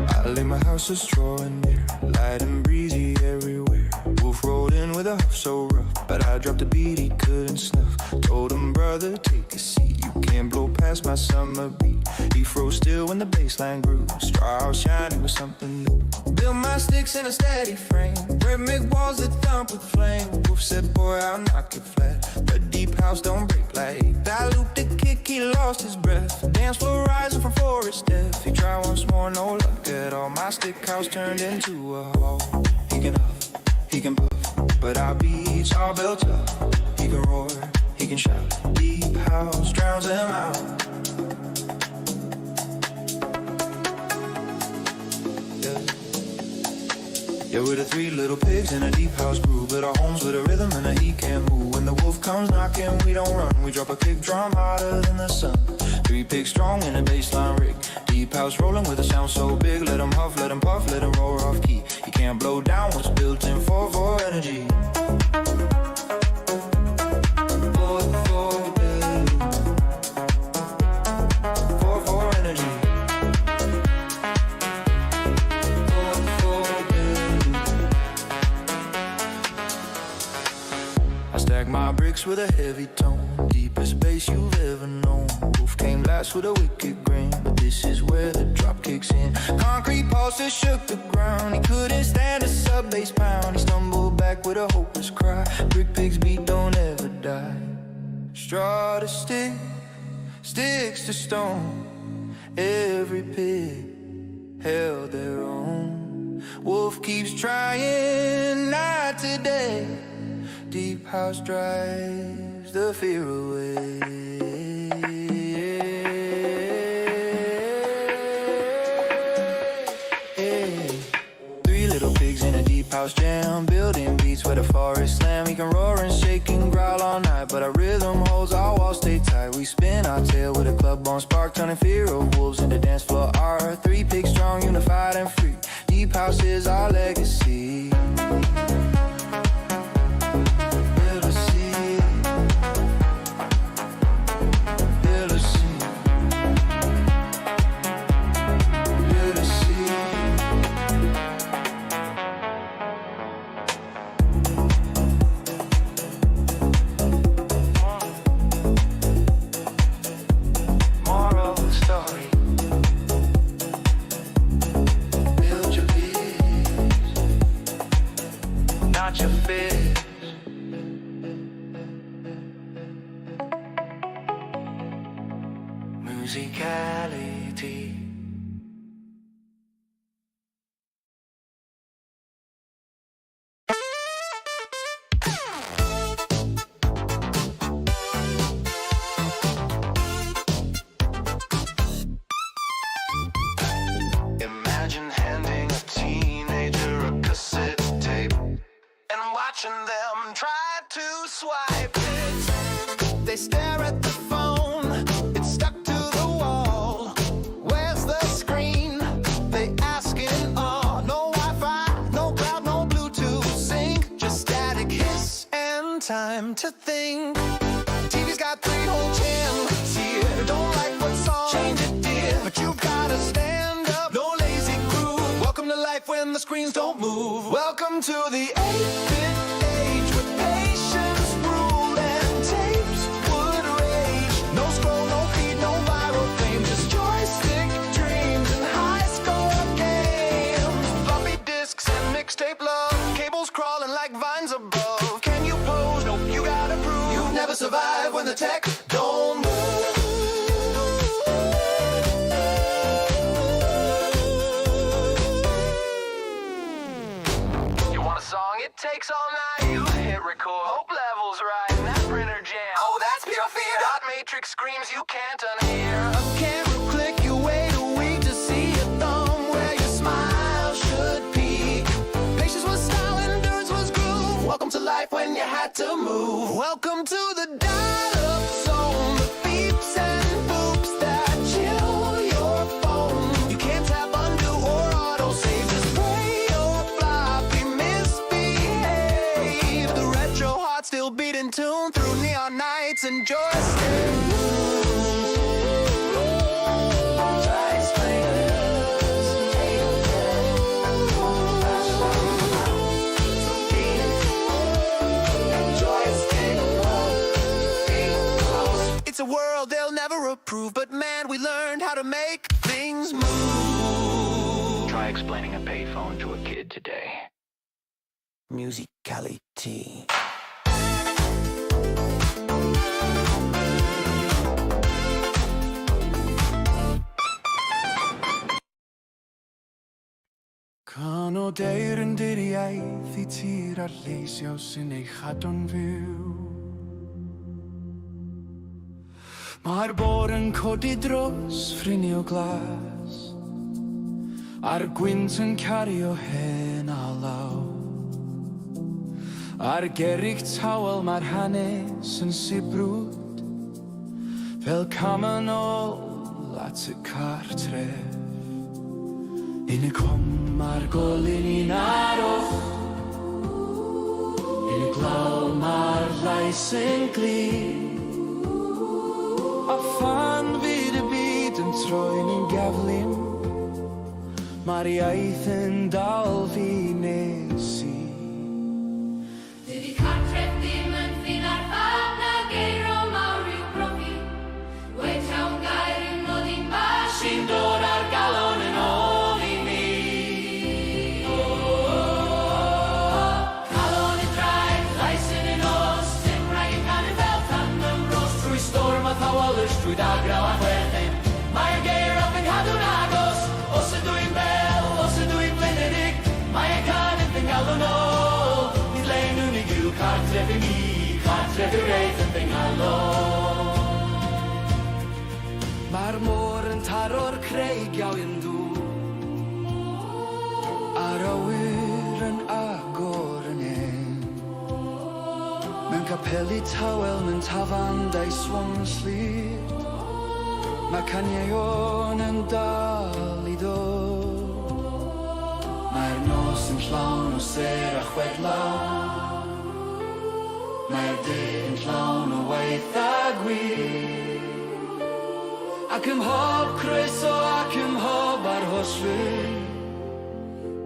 I lay my house a straw and air, light and breezy everywhere. Wolf rolled in with a huff so rough, but I dropped a beat he couldn't snuff. Told him, brother, take a seat, you can't blow past my summer beat. He froze still when the bassline grew, straw house shining with something new. Built my sticks in a steady frame, rhythmic walls that thump with flame. Wolf said, boy, I'll knock it flat, but deep house don't break like that. Loop the kick, he lost his breath, dance floor rising from forest death. He tried once more, no luck at all. My stick house turned into a hall. He can huff, he can puff, but our beats all built up. He can roar, he can shout, deep house drowns him out. Yeah, we're the three little pigs in a deep house groove, but our homes with a rhythm and a he can't move. When the wolf comes knocking, we don't run. We drop a kick drum hotter than the sun. Three pigs strong in a bassline rig. Deep house rolling with a sound so big. Let him huff, let him puff, let him roar off key. He can't blow down what's built in for energy. For energy. Stack my bricks with a heavy tone, deepest bass you've ever known. Wolf came last with a wicked grin, but this is where the drop kicks in. Concrete pulses shook the ground, he couldn't stand a sub bass pound. He stumbled back with a hopeless cry, brick pigs beat don't ever die. Straw to stick, sticks to stone, every pig held their own. Wolf keeps trying, not today. Deep house drives the fear away. Three little pigs in a deep house jam, building beats where the forest slam. We can roar and shake and growl all night, but our rhythm holds our walls stay tight. We spin our tail with a club on spark, turning fear of wolves into dance floor art. Three pigs strong, unified and free. Deep house is our legacy. MusicAiLity. Imagine handing a teenager a cassette tape and watching them try to swipe it. They stare at the phone, it's stuck to the wall. Where's the screen? time to think. TV's got 3 whole channels here. Don't like what song? Change it, dear. But you've gotta stand up. No lazy groove. Welcome to life when the screens don't move. Welcome to the 8-bit age with patience ruled and tapes would rage. No scroll, no feed, no viral fame. Just joystick dreams and high score games. Floppy disks and mixtape love. Cables crawling like vines above. Can you pose? Nope, you gotta prove. You'll never survive when the tech don't move. Song, it takes all night. You hit record, hope levels right, and that printer jam. Oh, that's pure fear. Dot matrix screams you can't unhear. A camera click, you wait a week to see a thumb where your smile should peak. Patience was style, endurance was groove. Welcome to life when you had to move. Welcome to the dial-up zone. The beeps and boops that chill your phone. You can't tap undo or auto save. Just pray your floppy misbehave. The retro heart still beating tune through neon nights and joysticks. Try explaining this. It's a world they'll never approve, but man, we learned how to make things move. Try explaining a payphone to a kid today. MusicAiLity. Can o deir yn diriaeth I tir ar leisio sy'n ei chadw'n fyw. Mae'r bor yn codi dros ffrinio glas, a'r gwynt yn cario hen a law. Ar gerrig tawel mae'r hanes yn sibrwd, fel cam yn ôl at y cartref. In y com ar golyn i'n aros, in y glaw mae'r lais yn glir. A phan fydd y byd yn troi'n un gaflym, mae'r iaith yn dal fi nes I. Dydi cartref ddim yn ffin ar ffab na geiro mawr i'w brofi. Dweud llawn gair yn nod i'n bach sy'n dod ar galon yn ôl I mi. Calon yn draed, lais yn y nos, dim rhaid yn canu fel tan yn bros. Trwy storm a thawalus, trwy dagraw a chwerthin, mae'r geir op yn cadw'n agos. Os ydw i'n bel, os ydw i'n blinedig, mae'n can yn ddyngalon ôl. Nid le'n unig yw cartref I mi, cartref I reith yn ddyngalon. Mae'r môr yn taro'r creigiaw yn dŵr, a'r awyr yn agor yn hen. Mewn capeli tawel mewn tafan dau swon slid, mae caniaeon yn dal I dod. Mae'r nos yn llawn o ser a chwedlaw, mae'r dydd yn llawn o waith a gwir. Ac ym mhob croeso ac ym mhob arhoswyr,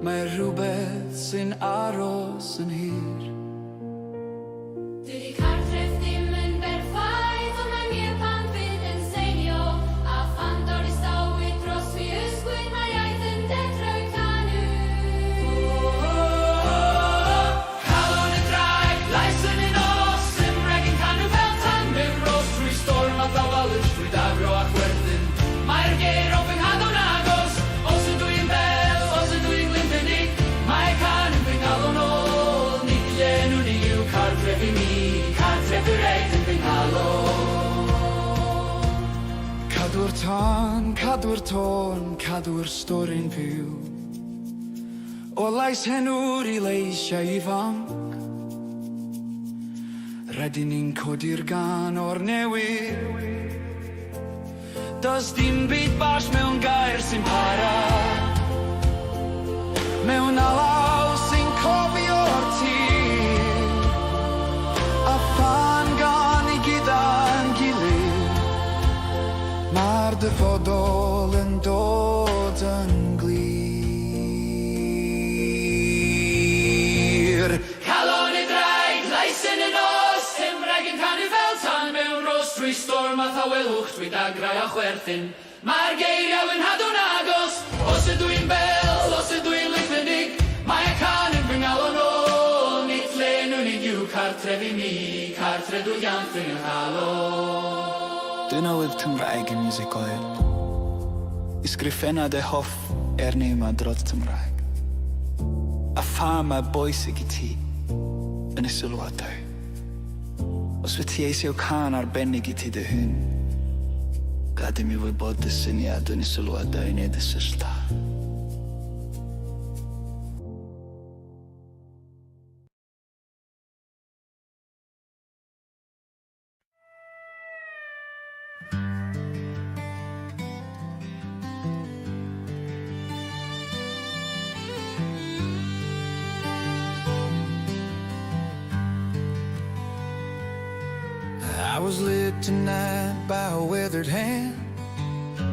mae rhywbeth sy'n aros yn hir. Dydi cartref ddim yn berffaith, ond mae mir pan fydd yn seinio. A phan dod I stawi dros fi ysgwyd, mae iaith yn dethro'i canw. Calon yn draed, lais yn un os, Cymreg yn canw fel tan mewn ros. Trwy storm a thawalus, trwy dagro a chwerthin, mae'r geir op yng nghadw'n agos. Os ydw i'n bel, os ydw i'n glindynig, mae can yn fy ngalon ôl. Nid lle'n unig yw cartref I mi, cartref I reith yn fy ngalon. Cadw'r ton, cadw'r tôn, cadw'r stori'n fyw. O lais henwr I leisiau ifanc, rydyn ni'n codi'r gan o'r newydd. Does dim byd bach mewn gair sy'n para, mewn alaw sy'n cofio'r tir. A phan math a welwch dwi dagrau a chwerthin. Mae'r geiriau yn hadwn agos, os ydw i'n bel, os ydw i'n lichlynig, mae y can yn fy ngalon ôl, nid le nhw'n i diw cartref i mi, cartref dwi giant yn halo. Dyna oedd Cymraeg yn MusicAil. Ysgrifenna dy hoff ni yma drod Cymraeg. A pha mae bwysig i ti yn y sylwadau. Os fy ti eisiau can arbennig i ti dy hyn, gad i mi wybod dy syniad yn y sylwadau neu dy sylta. I was lit tonight by a weathered hand,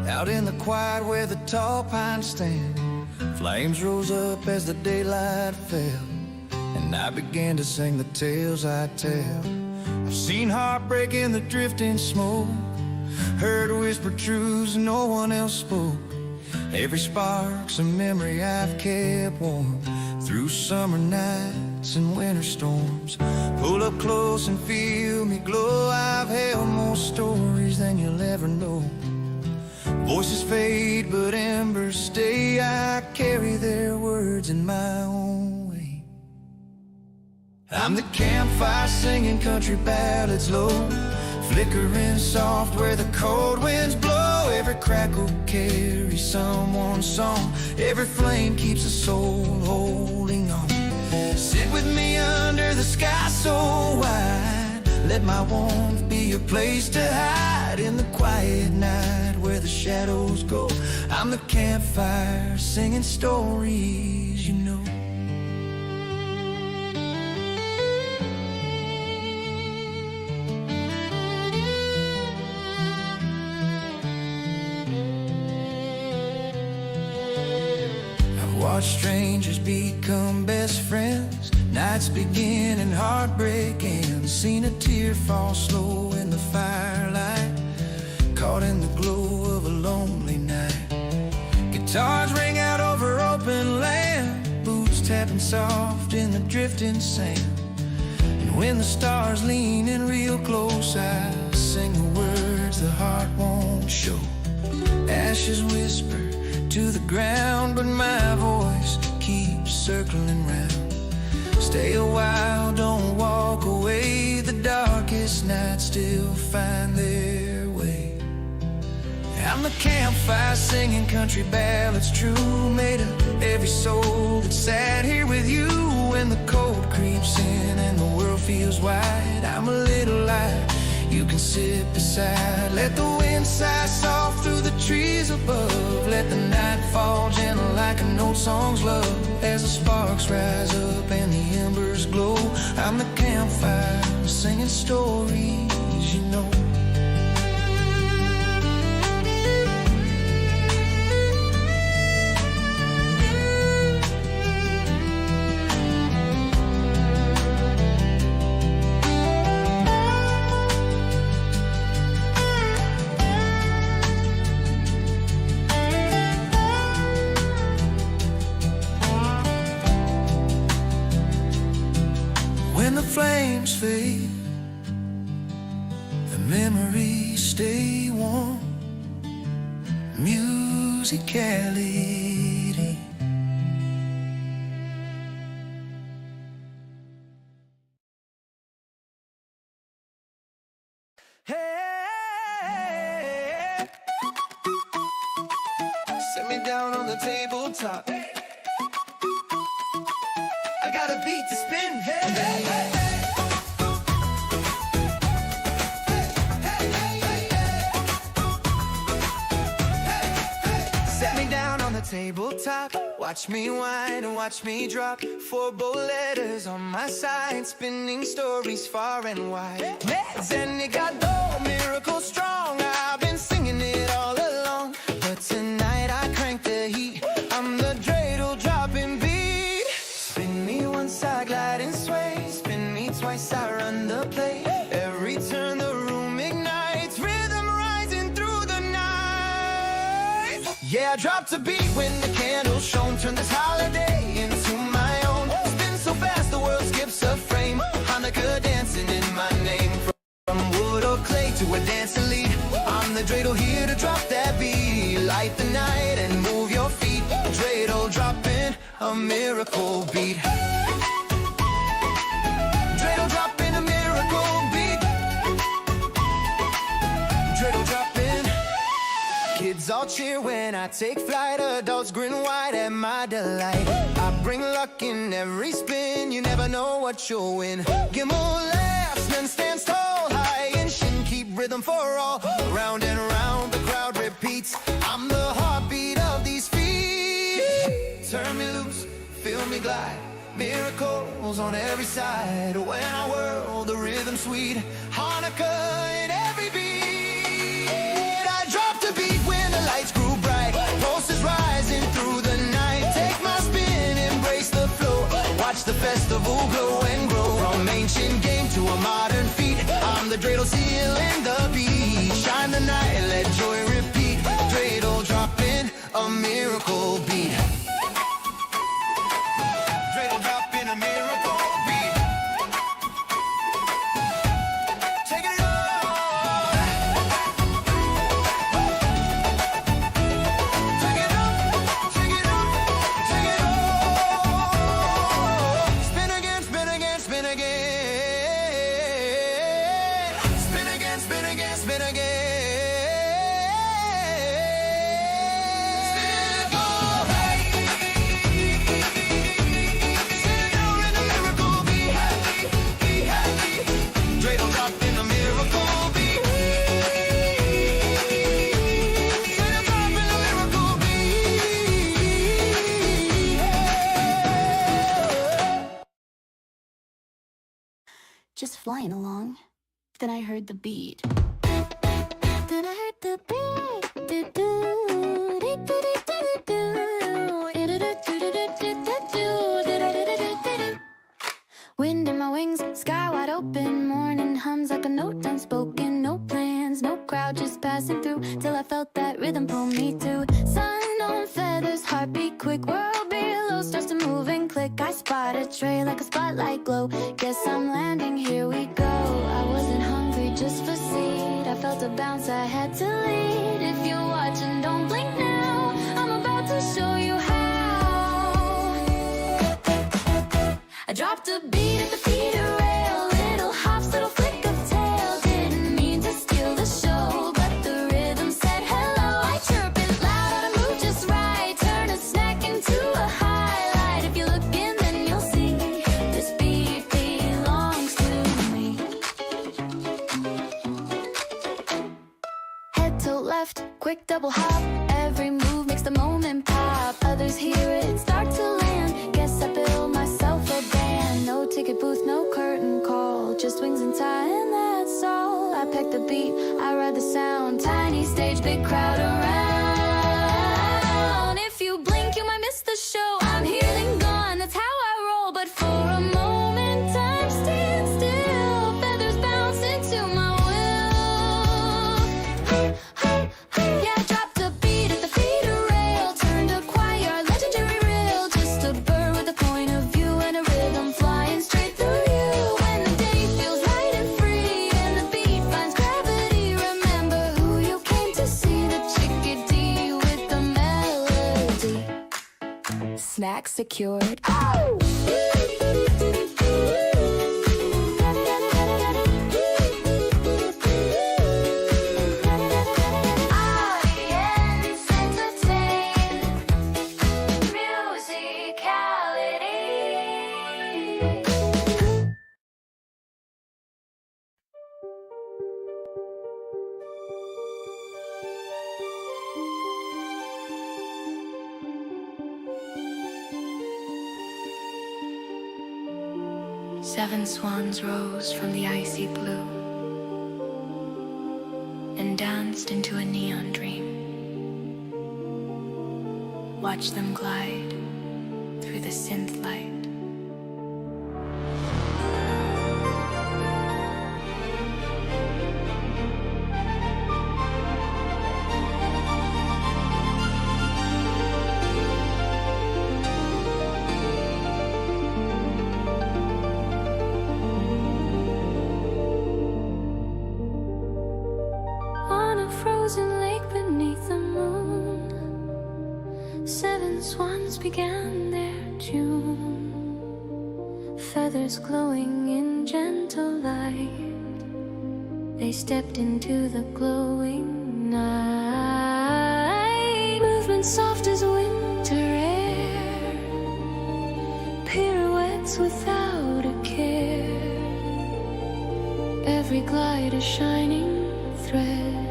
out in the quiet where the tall pines stand. Flames rose up as the daylight fell, and I began to sing the tales I tell. I've seen heartbreak in the drifting smoke, heard whispered truths no one else spoke. Every spark's a memory I've kept warm through summer nights and winter storms. Pull up close and feel me glow. I've held more stories than you'll ever know. Voices fade but embers stay. I carry their words in my own way. I'm the campfire singing country ballads low, flickering soft where the cold winds blow. Every crackle carries someone's song, every flame keeps a soul holding on. Sit with me under the sky so wide, let my warmth be your place to hide. In the quiet night where the shadows go, I'm the campfire singing stories you know. Watch strangers become best friends, nights begin and heartbreak ends. Seen a tear fall slow in the firelight, caught in the glow of a lonely night. Guitars ring out over open land, boots tapping soft in the drifting sand. And when the stars lean in real close, I sing the words the heart won't show. Ashes whisper to the ground, but my voice keeps circling round. Stay a while, don't walk away. The darkest nights still find their way. I'm the campfire singing country ballads true, made of every soul that sat here with you. When the cold creeps in and the world feels wide, I'm a little light you can sit beside. Let the wind sigh soft through the trees above, let the night fall gentle like an old song's love. As the sparks rise up and the embers glow, I'm the campfire singing stories you know. When the flames fade, the memories stay warm. MusicAiLity. Hey, set me down on the tabletop. I got a beat to spin. Hey, hey, hey. Tabletop, watch me whine and watch me drop. 4 bold letters on my side, spinning stories far and wide. Meds and you got the miracle strong. I've been singing it all along, but tonight I crank the heat. I'm the dreidel dropping beat. Spin me once I glide and sway, spin me twice I run the play. Every turn the room ignites, rhythm I dropped a beat when the candles shone. Turn this holiday into my own. Spin so fast the world skips a frame. Hanukkah dancing in my name. From wood or clay to a dancing lead, I'm the dreidel here to drop that beat. Light the night and move your feet. Dreidel dropping a miracle beat. Dreidel dropping a miracle beat. Dreidel dropping. Kids all cheer when I take flight. Adults grin wide at my delight. I bring luck in every spin. You never know what you'll win. Gimel laughs, then stands tall. High and shin, keep rhythm for all. Round and round, the crowd repeats. I'm the heartbeat of these feet. Turn me loose, feel me glide. Miracles on every side. When I whirl, the rhythm sweet. Hanukkah in every beat. I dropped a beat when the lights grew bright. Pulses rising through the night. Take my spin, embrace the flow. Watch the festival glow and grow. From ancient game to a modern feat, I'm the dreidel sealing the beat. Shine the night, let joy repeat. Dreidel dropping a miracle beat. Dreidel dropping a miracle beat. Take it up. Take it up, take it up, take it up. Spin again, spin again, spin again. Spin again, spin again, spin again. Just flying along. Then I heard the beat. Then I heard the beat. Wind in my wings, sky wide open. Morning hums like a note unspoken. No plans, no crowd, just passing through. Till I felt that rhythm pull me to. Sun on feathers, heartbeat quick. World below starts to move and click. I spot a trail like a spotlight glow. Guess I'm landing, here we go. I wasn't hungry just for seed. I felt a bounce, I had to lead. If you're watching, don't blink now. I'm about to show you how. I dropped a beat at the feet of rail. Little hops, little flick of tail. Didn't mean to steal the show, but the rhythm said hello. I chirp it loud, I move just right. Turn a snack into a highlight. If you look in, then you'll see this beat belongs to me. Head to left, quick double hop. Every move makes the moment pop. Others hear it start to land. Guess I built myself a band. No ticket booth, no curtain call. Just wings and tie and that's all. I pack the beat, I ride the sound. Tiny stage, big crowd around. If you blink, you might miss the show. I'm here then gone, that's how I roll. But for a moment, time stands still. Feathers bounce into my will. Yeah, I dropped a beat at the feet of rail. Turned a choir, legendary reel. Just a bird with a point of view and a rhythm flying straight through you. When the day feels light and free and the beat finds gravity, remember who you came to see. The chickadee with the melody. Snack secured. Oh! Audience entertain. MusicAiLity. Seven swans rose from the icy blue and danced into a neon dream. Watch them glide through the synth light. 7 swans began their tune, feathers glowing in gentle light. They stepped into the glowing night. Movement soft as winter air, pirouettes without a care. Every glide a shining thread,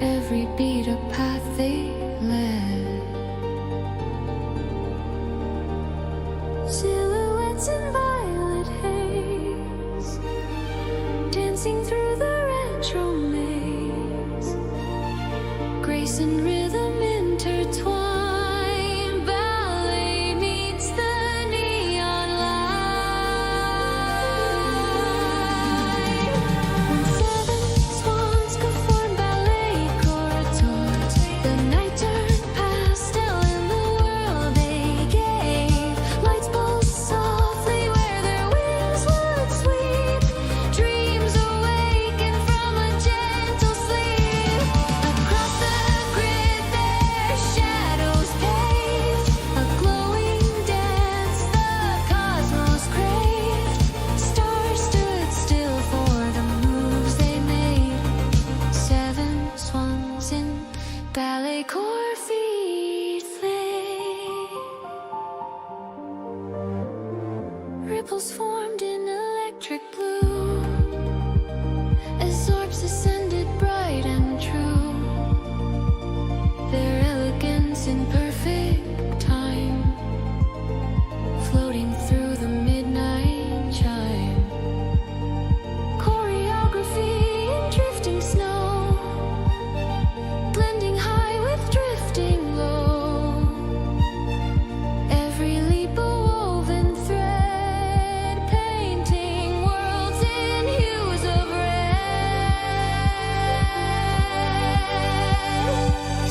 every beat a path they led. Silhouettes in violet haze, dancing through the retro maze. Grace and rhythm intertwine, ballet meets the neon light. When 7 swans perform ballet corridors, the night turned pastel in the world they gave. Lights pulse softly where their wings would sweep, dreams awaken from a gentle sleep. Across the grid their shadows paved a glowing dance the cosmos craved. Stars stood still for the moves they made. 7 swans in ballet core feet flame. Ripples formed in electric blue as orbs ascended bright and true. Their elegance in perfect time, floating through the midnight chime. Choreography in drifting snow, blending high with drifting low. Every leap a woven thread, painting worlds in hues of red.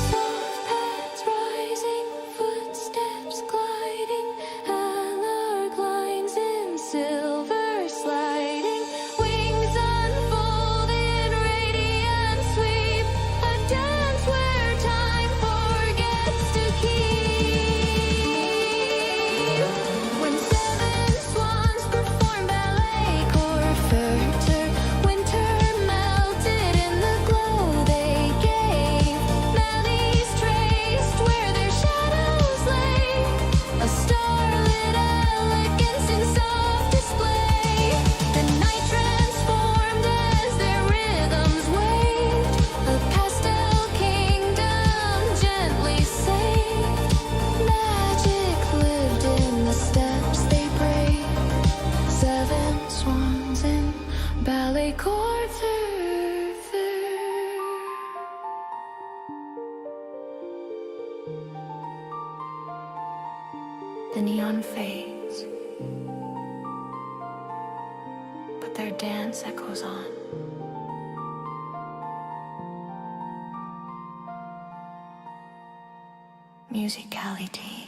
Soft paths rising, footsteps gliding, alert lines in silver sliding. Wings unfold in radiant sweep, a dance where time forgets to keep. When 7 swans perform ballet core furter, winter melted in the glow they gave. Melodies traced where their shadows lay, a starlit elegance in soft display. The night transformed as their rhythms waved, a pastel kingdom gently saved. Magic lived in the steps they braved. 7 swans in ballet core further. The neon fades, but their dance echoes on. MusicAiLity.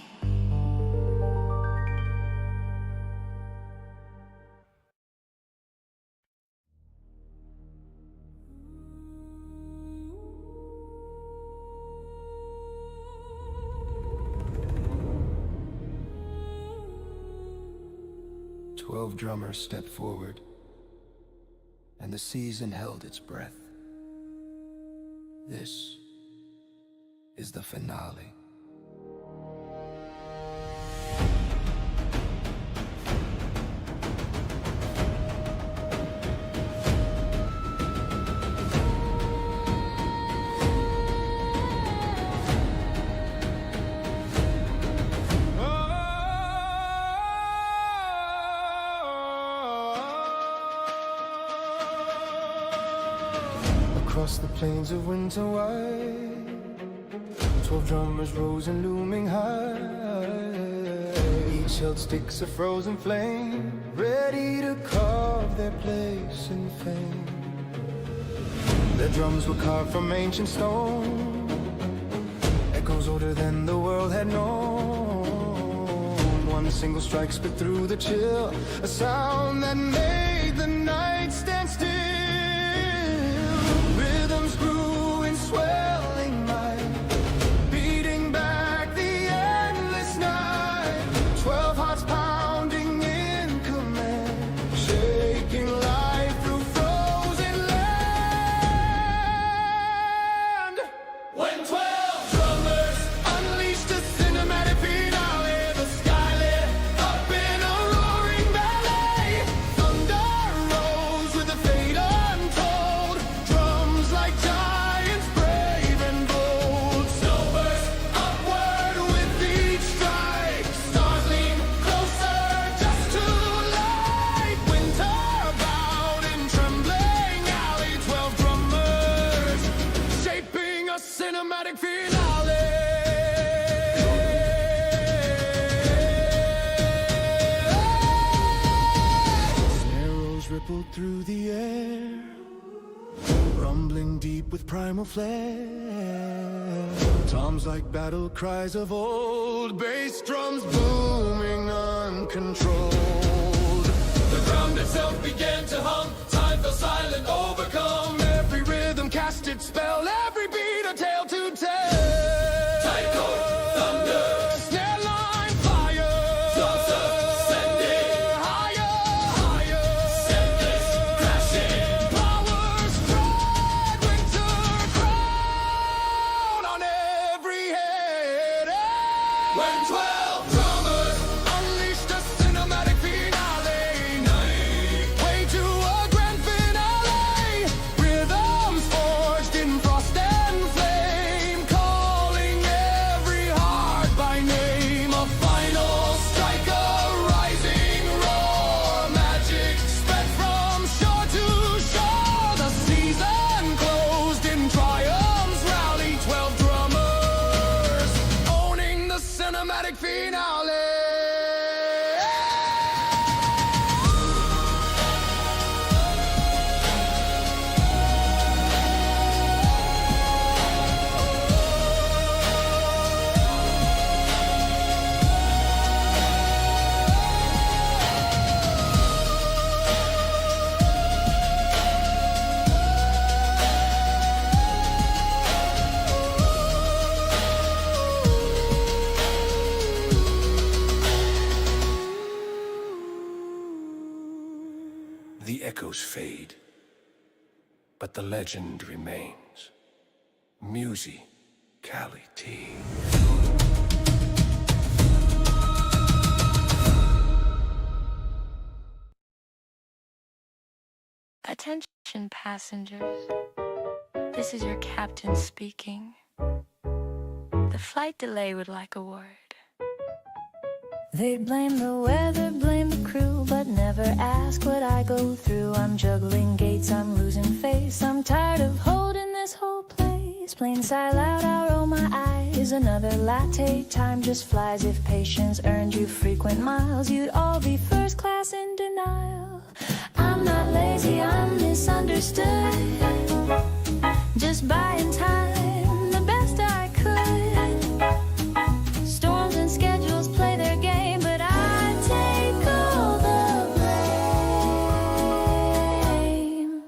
"12 drummers stepped forward, and the season held its breath. This is the finale." Across the plains of winter white, 12 drummers rose and looming high. Each held sticks of frozen flame, ready to carve their place in fame. Their drums were carved from ancient stone, echoes older than the world had known. One single strike split through the chill, a sound that made the night stand still. Rhythms grew in swelling might, beating back camouflage. Toms like battle cries of old, bass drums booming uncontrolled. The ground itself began to hum, time fell silent, overcome. Every rhythm cast its spell, every beat a tale to tell. Tight chord, thunder, snare line, fire, drums ascending, higher, higher, senseless, crashing. Power stride, winter crown on every head. When 12 drummers Unleashed a cinematic finale, way to a grand finale. Rhythms forged in frost and flame, calling every heart by name. a final strike, a rising roar, magic Spread from shore to shore, the season closed in triumphs. Rally 12 drummers, owning the cinematic finale. The echoes fade, but the legend remains. MusicAiLity. Attention passengers, this is your captain speaking. The flight delay would like a word. They blame the weather, blame the crew, but never ask what I go through. I'm juggling gates, I'm losing face, I'm tired of holding this whole place. Plain sight loud, I roll my eyes, another latte, time just flies. If patience earned you frequent miles, you'd all be first class in denial. I'm not lazy, I'm misunderstood, just buying time the best I could. Storms and schedules play their game, but I take all the blame.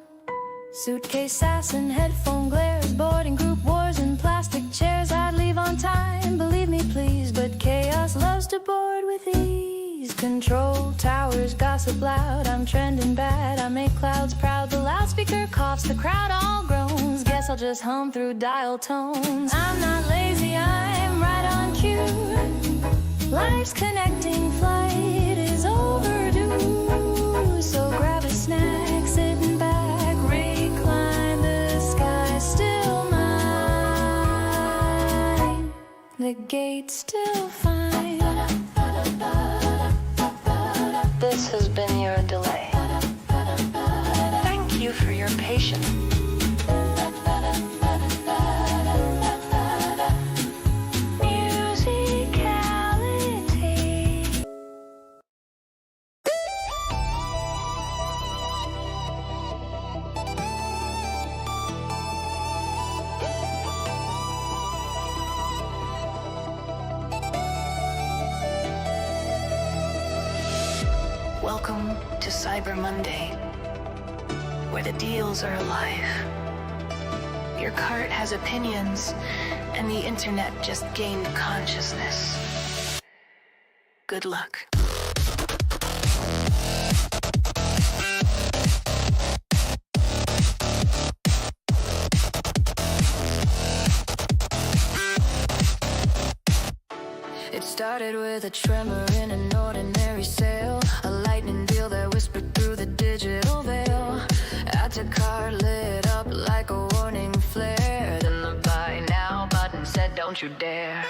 Suitcase sass and headphone glares, boarding group wars and plastic chairs. I'd leave on time, believe me please, but chaos loves to board with ease. Control towers gossip loud, I'm trending bad, I make clouds proud. The loudspeaker coughs, the crowd all groans. Guess I'll just hum through dial tones. I'm not lazy, I'm right on cue. Life's connecting flight is overdue. So grab a snack, sitting back, recline, the sky still mine. The gate's still fine. This has been your delay. Thank you for your patience. MusicAiLity. Welcome to Cyber Monday, where the deals are alive. Your cart has opinions, and the internet just gained consciousness. Good luck. It started with a tremor in an ordinary sail, a lightning deal that whispered through the digital veil. Add to cart lit up like a warning flare. Then the buy now button said don't you dare.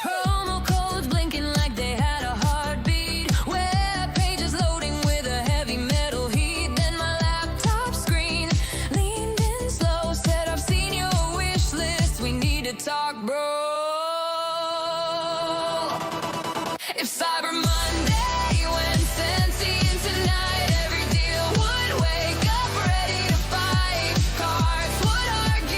Promo codes blinking like they had a heartbeat. Web pages loading with a heavy metal heat. Then my laptop screen leaned in slow, said I've seen your wish list, we need to talk, bro. If Cyber Monday went sentient tonight, every deal would wake up ready to fight. Cards would argue.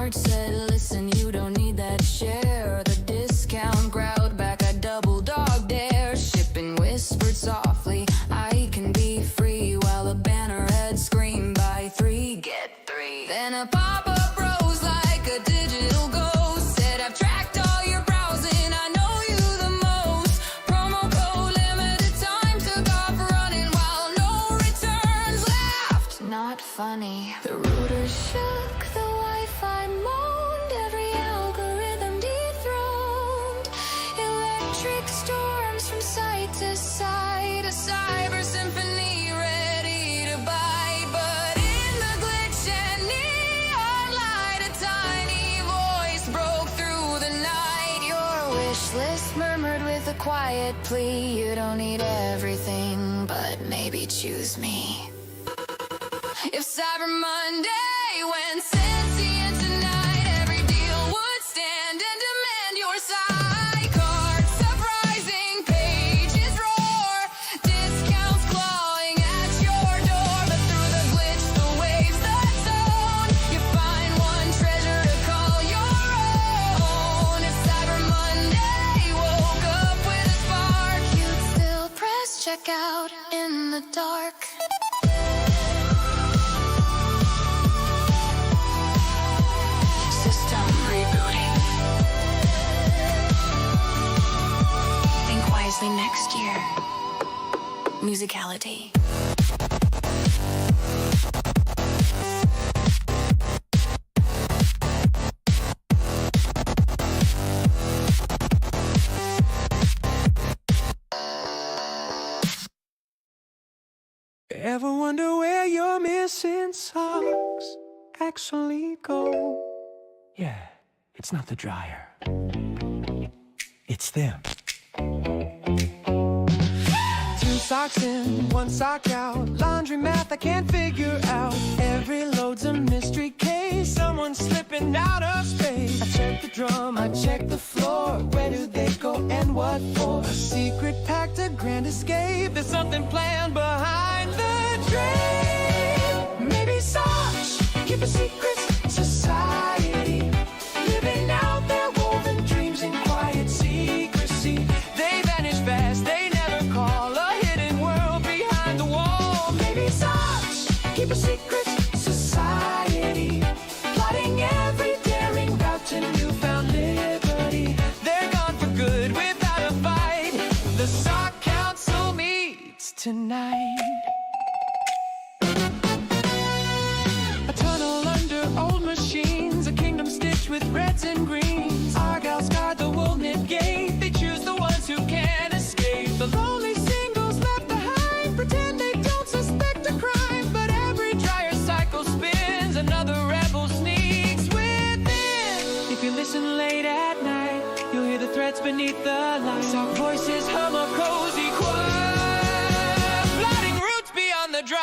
heart said, listen, you don't need that share. The discount growled back a double dog dare. Shipping whispered softly, I can be free, while the banner had screamed, buy 3, get 3. Then a pop-up rose like a digital ghost, said, I've tracked all your browsing, I know you the most. Promo code limited time, took off running while no returns left. Not funny. The router shook, the Wi-Fi moaned, every algorithm dethroned. Electric storms from side to side, a cyber symphony ready to bite. But in the glitch and neon light, a tiny voice broke through the night. Your wish list murmured with a quiet plea, you don't need everything, but maybe choose me. If Cyber Monday went sentient tonight, every deal would stand and demand your side. Cards surprising, pages roar, discounts clawing at your door. But through the glitch, the waves, the tone, you find one treasure to call your own. If Cyber Monday woke up with a spark, you'd still press checkout in the dark. System rebooting. Think wisely next year. MusicAiLity. Ever wonder where your missing socks actually go? Yeah, it's not the dryer. It's them. 2 socks in, 1 sock out. Laundry math I can't figure out. Every load's a mystery case. Someone's slipping out of space. I check the drum, I check the floor. Where do they go and what for? A secret pact, a grand escape. There's something planned behind the drain. Maybe socks keep a secret society, living out their woven dreams in quiet secrecy. They vanish fast, they never call, a hidden world behind the wall. Maybe socks keep a secret society, plotting every daring route to newfound liberty. They're gone for good without a fight. The Sock Council meets tonight. A tunnel under old machines, a kingdom stitched with reds and greens. Argyles guard the wool-knit gate, they choose the ones who can't escape. The lonely singles left behind pretend they don't suspect a crime, but every dryer cycle spins, another rebel sneaks within. If you listen late at night, you'll hear the threats beneath the light. Soft voices hum a cozy choir, plotting routes beyond the dryer.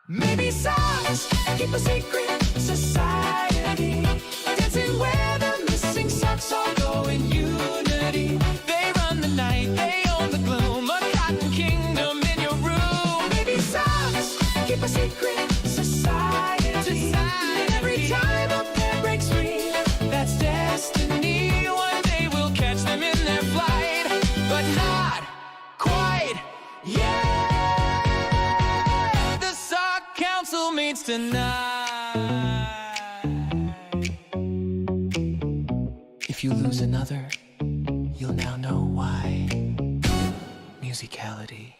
Maybe socks keep a secret society, dancing where the missing socks all go in unity. They run the night, they own the gloom, a cotton kingdom in your room. Maybe socks keep a secret society, and every time a pair breaks free, that's destiny. One day we'll catch them in their flight, but not quite yet. Council meets tonight. If you lose another, you'll now know why. MusicAiLity.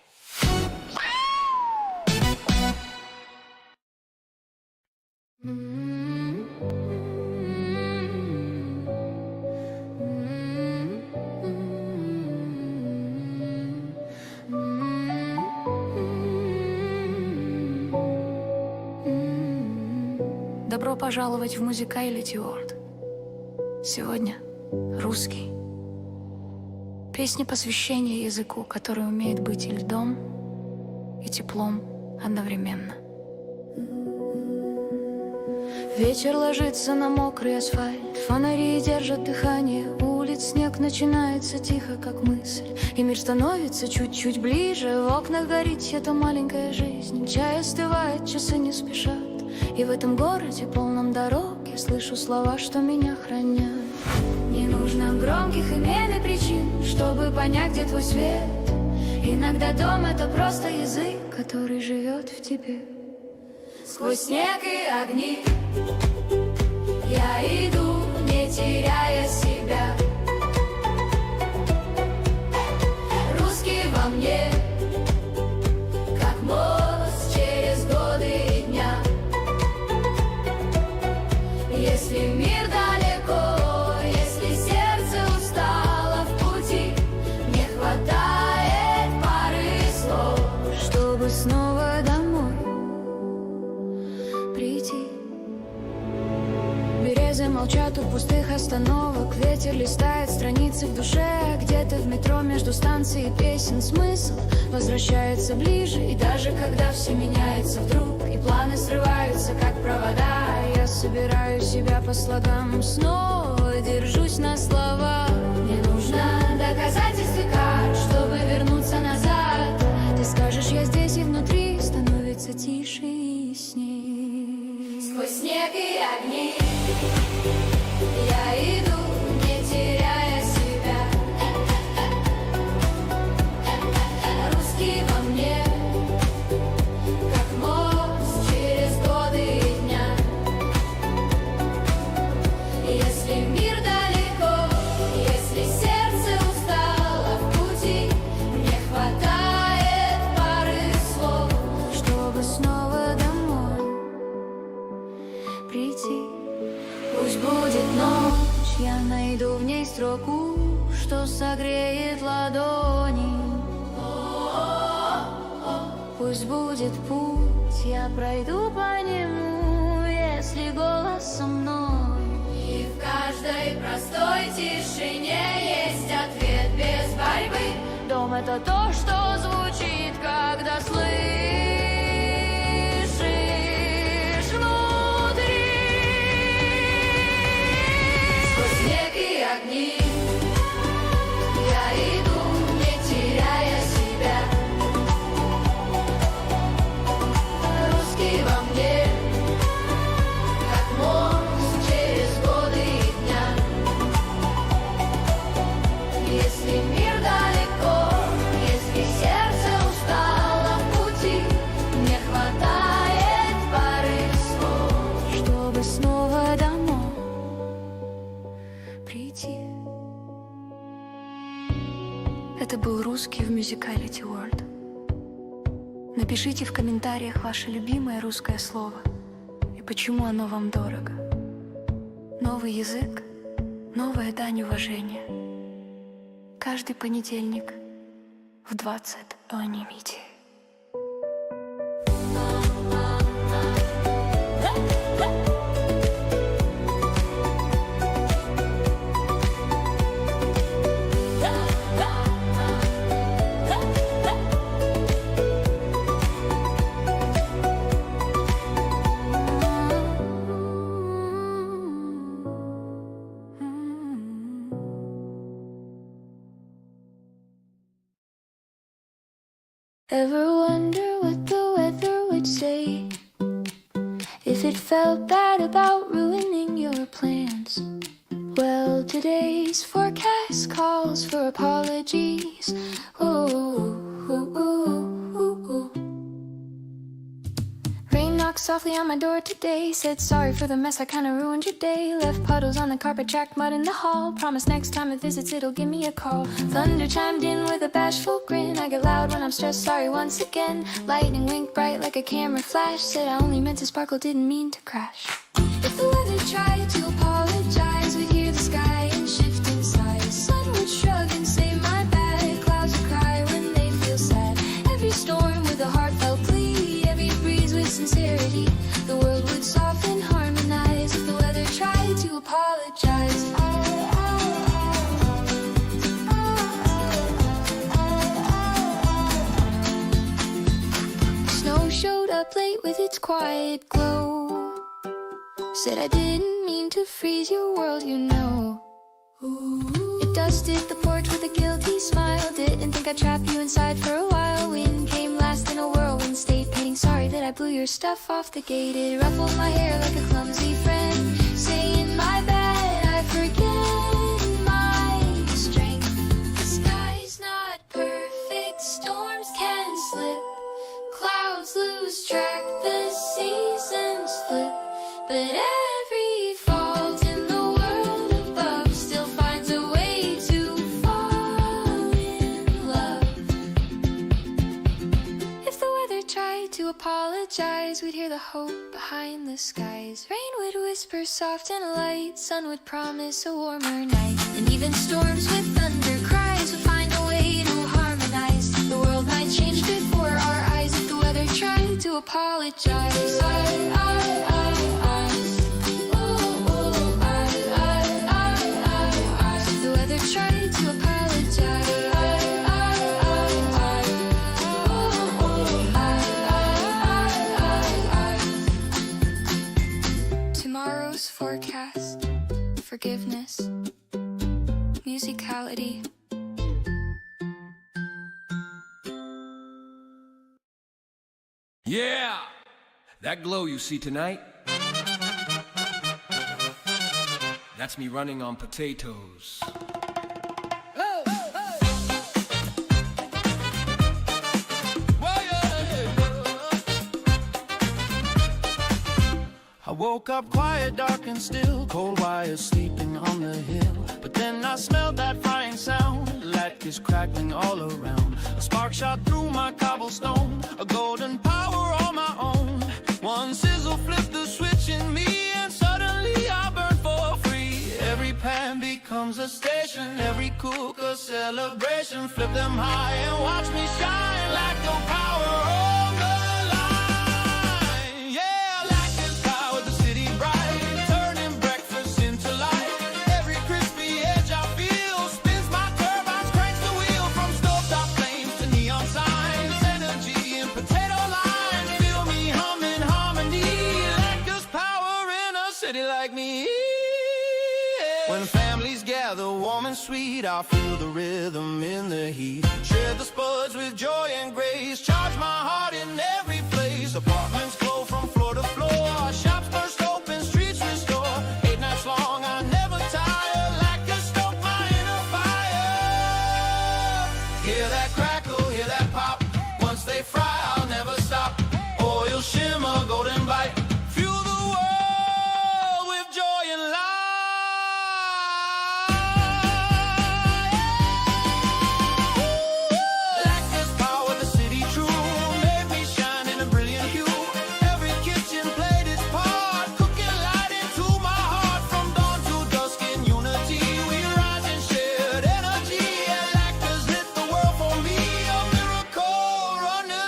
Добро пожаловать в MusicAiLity World. Сегодня русский. Песня посвящения языку, который умеет быть и льдом, и теплом одновременно. Вечер ложится на мокрый асфальт, фонари держат дыхание улиц. тает снег, начинается тихо, как мысль. И мир становится чуть-чуть ближе. В окнах горит эта маленькая жизнь. Чай остывает, часы не спешат. И в этом городе, полном дорог, я слышу слова, что меня хранят. Не нужно громких имен и причин, чтобы понять, где твой свет. Иногда дом — это просто язык, который живет в тебе. Сквозь снег и огни я иду, не теряя себя. Русский во мне, как мост через годы и дня. Если мир далеко, если сердце устало в пути, не хватает пары слов, чтобы снова домой прийти. Березы молчат у пустых остановок. Ветер листает страницы в душе. Где-то в метро между станцией песен смысл возвращается ближе. И даже когда все меняется вдруг, и планы срываются, как провода, я собираю себя по слогам, снова держусь на словах. Не нужно доказательств и карт, чтобы вернуться назад. Ты скажешь, я здесь, и внутри становится тише и ясней. Сквозь снег и огни я иду, не теряя себя. Русский во мне, как мост через годы и дня. Если мир далеко, если сердце устало в пути, не хватает пары слов, чтобы снова домой прийти. Пусть будет ночь, я найду в ней строку, что согреет ладони. Пусть будет путь, я пройду по нему, если голос со мной. И в каждой простой тишине есть ответ без борьбы. Дом — это то, что звучит, когда слышишь внутри. Сквозь снег и огни я иду, не теряя себя. Русский во мне, как мост через годы и дня. Если мир далеко, если сердце устало в пути, не хватает пары слов, чтобы снова домой прийти. Это был русский в MusicAiLity World. Напишите в комментариях ваше любимое русское слово и почему оно вам дорого. Новый язык, новая дань уважения. Каждый понедельник в 20 о Немите. Ever wonder what the weather would say if it felt bad about ruining your plans? Well, today's forecast calls for apologies. Rain knocked softly on my door today, said sorry for the mess, I kinda ruined your day. Left puddles on the carpet, tracked mud in the hall. Promise next time it visits it'll give me a call. Thunder chimed in with a bashful grin. I get loud when I'm stressed, sorry once again. Lightning winked bright like a camera flash, said I only meant to sparkle, didn't mean to crash. If the weather tried to apologize, we'd hear the sky and shift in size. Sun would shrug and say my bad. Clouds would cry when they feel sad. Every storm with a heartfelt plea, every breeze with sincerity. The world would soften, harmonize if the weather tried to apologize. Snow showed up late with its quiet glow. Said I didn't mean to freeze your world, you know. It dusted the porch with a guilty smile. Didn't think I'd trap you inside for a while. Wind came last in a whirlwind state painting. Sorry that I blew your stuff off the gate. It ruffled my hair like a clumsy friend, saying my bad, I forget my strength. The sky's not perfect, storms can slip, clouds lose track, the seasons flip, but every fault in the world above still finds a way to fall in love. If the weather tried to apologize, we'd hear the hope behind the skies. Rain would whisper soft and light, sun would promise a warmer night, and even storms with thunder cries would find a way to harmonize. The world might change before our eyes if the weather tried to apologize. If the weather tried to apologize. Tomorrow's forecast, forgiveness, musicality. Yeah! That glow you see tonight, that's me running on potatoes. I woke up quiet, dark and still, cold wires sleeping on the hill. But then I smelled that frying sound, light is crackling all around. A spark shot through my cobblestone, a golden power all my own. One sizzle flipped the switch in me, and suddenly I burned for free. Every pan becomes a station, every cook a celebration. Flip them high and watch me shine like no power on the line. Yeah, like this power, the city bright, turning breakfast into light. Every crispy edge I feel spins my turbines, cranks the wheel from stovetop flames to neon signs. Energy in potato lines, feel me humming harmony. Like there's power in a city like me. When families gather warm and sweet, I feel the rhythm in the heat. Share the spuds with joy and grace, charge my heart in every place. Apartments glow from floor to floor, shops burst open, streets restore. 8 nights long, I never tire, like to stoke my inner fire. Hear that crackle, hear that pop, once they fry, I'll never stop. Oil shimmer, golden bite, fuel the world with joy and light.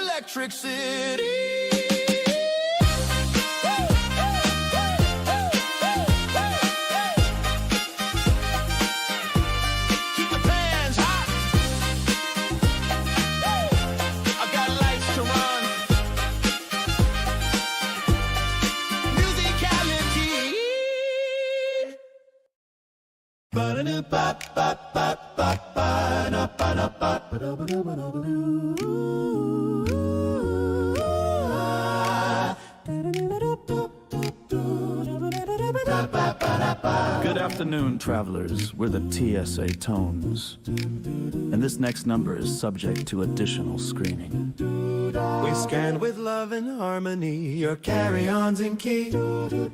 Electric City. Keep the pans hot. I've got lights to run. MusicAiLity. Good afternoon, travelers. We're the TSA Tones. And this next number is subject to additional screening. We scan with love and harmony your carry-ons in key.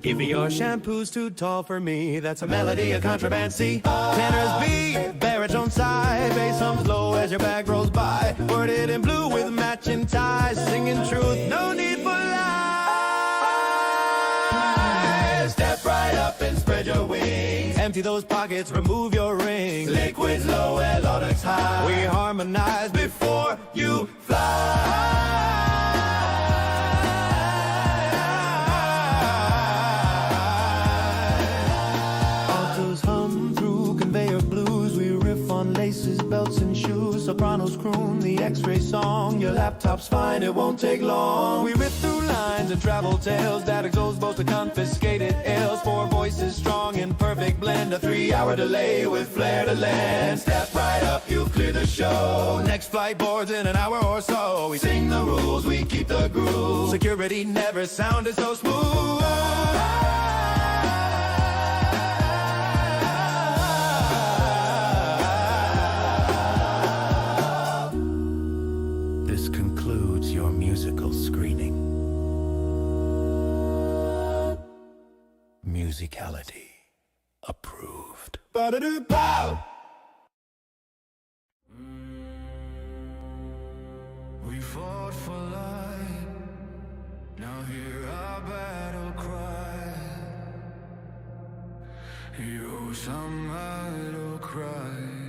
If your shampoo's too tall for me, that's a melody, a contraband C. Tenors B, baritone side, bass hums low as your bag rolls by. Worded in blue with matching ties, singing truth, no need for lies. Step right up and spread your wings. Empty those pockets, remove your rings. Liquids low and onyx high. We harmonize before you fly. Laces, belts, and shoes. Sopranos croon the X-ray song. Your laptop's fine, it won't take long. We rip through lines and travel tales that expose both the confiscated ales. Four voices strong in perfect blend, a 3-hour delay with flair to land. Step right up, you'll clear the show. Next flight boards in an hour or so. We sing the rules, we keep the groove. Security never sounded so smooth. This concludes your musical screening. MusicAiLity approved. Ba-da-doo-pow! We fought for life, now hear our battle cry. Heroes, some idle cry.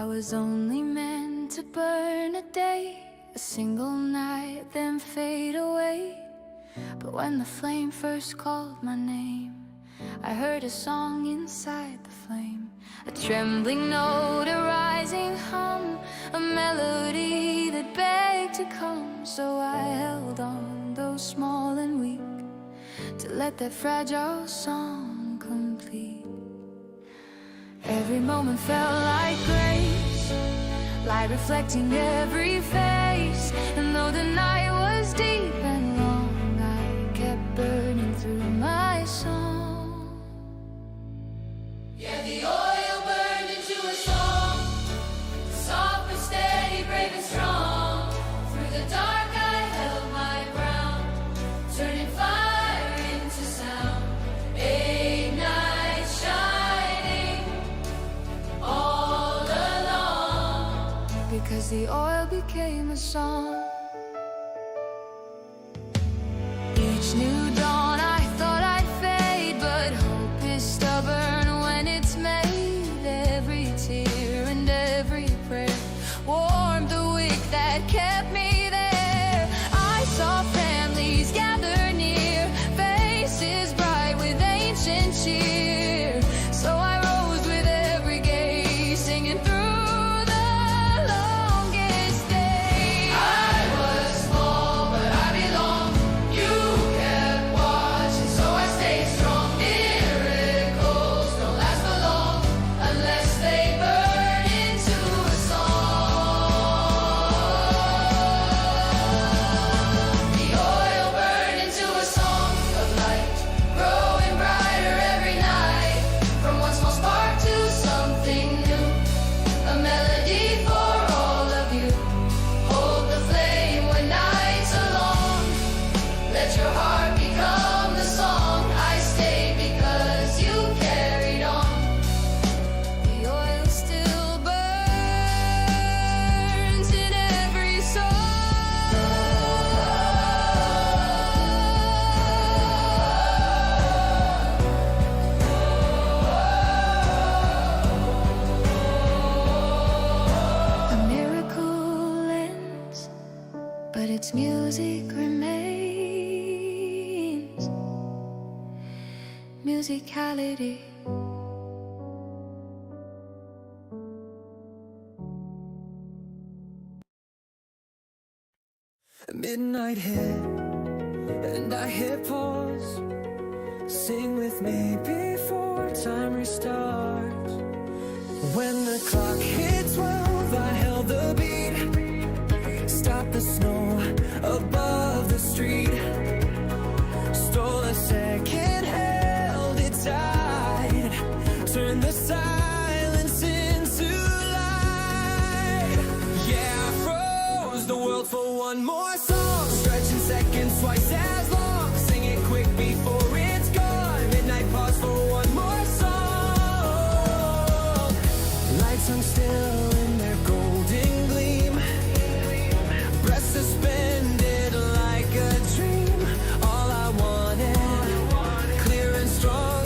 was only meant to burn a day, a single night, then fade away. But when the flame first called my name, I heard a song inside the flame, a trembling note, a rising hum, a melody that begged to come. So I held on, though small and weak, to let that fragile song complete. Every moment felt like grace, light reflecting every face. And though the night was deep and long, I kept burning through my song. Yeah, the oil burned into a song, soft but steady, brave and strong. Through the dark I held my ground, turning fire into sound. 8 nights shining all along, because the oil became a song. Each new dawn I thought I'd fade, but hope is stubborn when it's made. Every tear and every prayer warmed the wick that kept me there. I saw families gather near, faces bright with ancient cheer. So I rose with every gaze, singing through the longest day. I was small, but I belong. You kept watching, so I stayed strong. Miracles don't last for long unless they burn into a song. The oil burned into a song of light, growing brighter every night. From one small spark to something new, a melody for all of you. Hold the flame when nights are long. Let your heart become the song. I stayed because you carried on. The oil still burns in every song. A miracle ends, but its music remains. MusicAiLity. Midnight hit, and I hit pause. Sing with me before time restarts. When the clock hit 12, I held the beat. Stop the snow above the street. Stole a second, held it tight. Turned the silence into light. Yeah, I froze the world for one more song. Stretching seconds twice as long. Sing it quick before it's gone. Midnight pause for one more song. Lights hung still in their golden gleam. Breath suspended like a dream. All I wanted, clear and strong,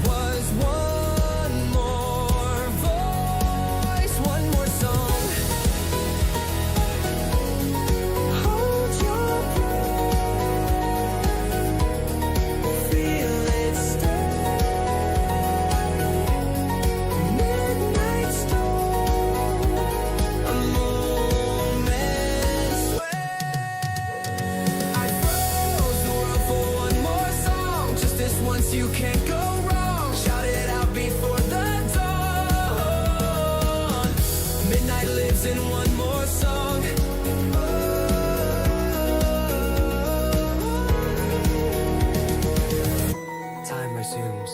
was one more voice, one more song. Hold your breath, feel it stay. Midnight storm, a moment's sway. I froze the world for one more song. Just this once, you can't go wrong. Shout it out before the dawn. Midnight lives in one more song. Time resumes,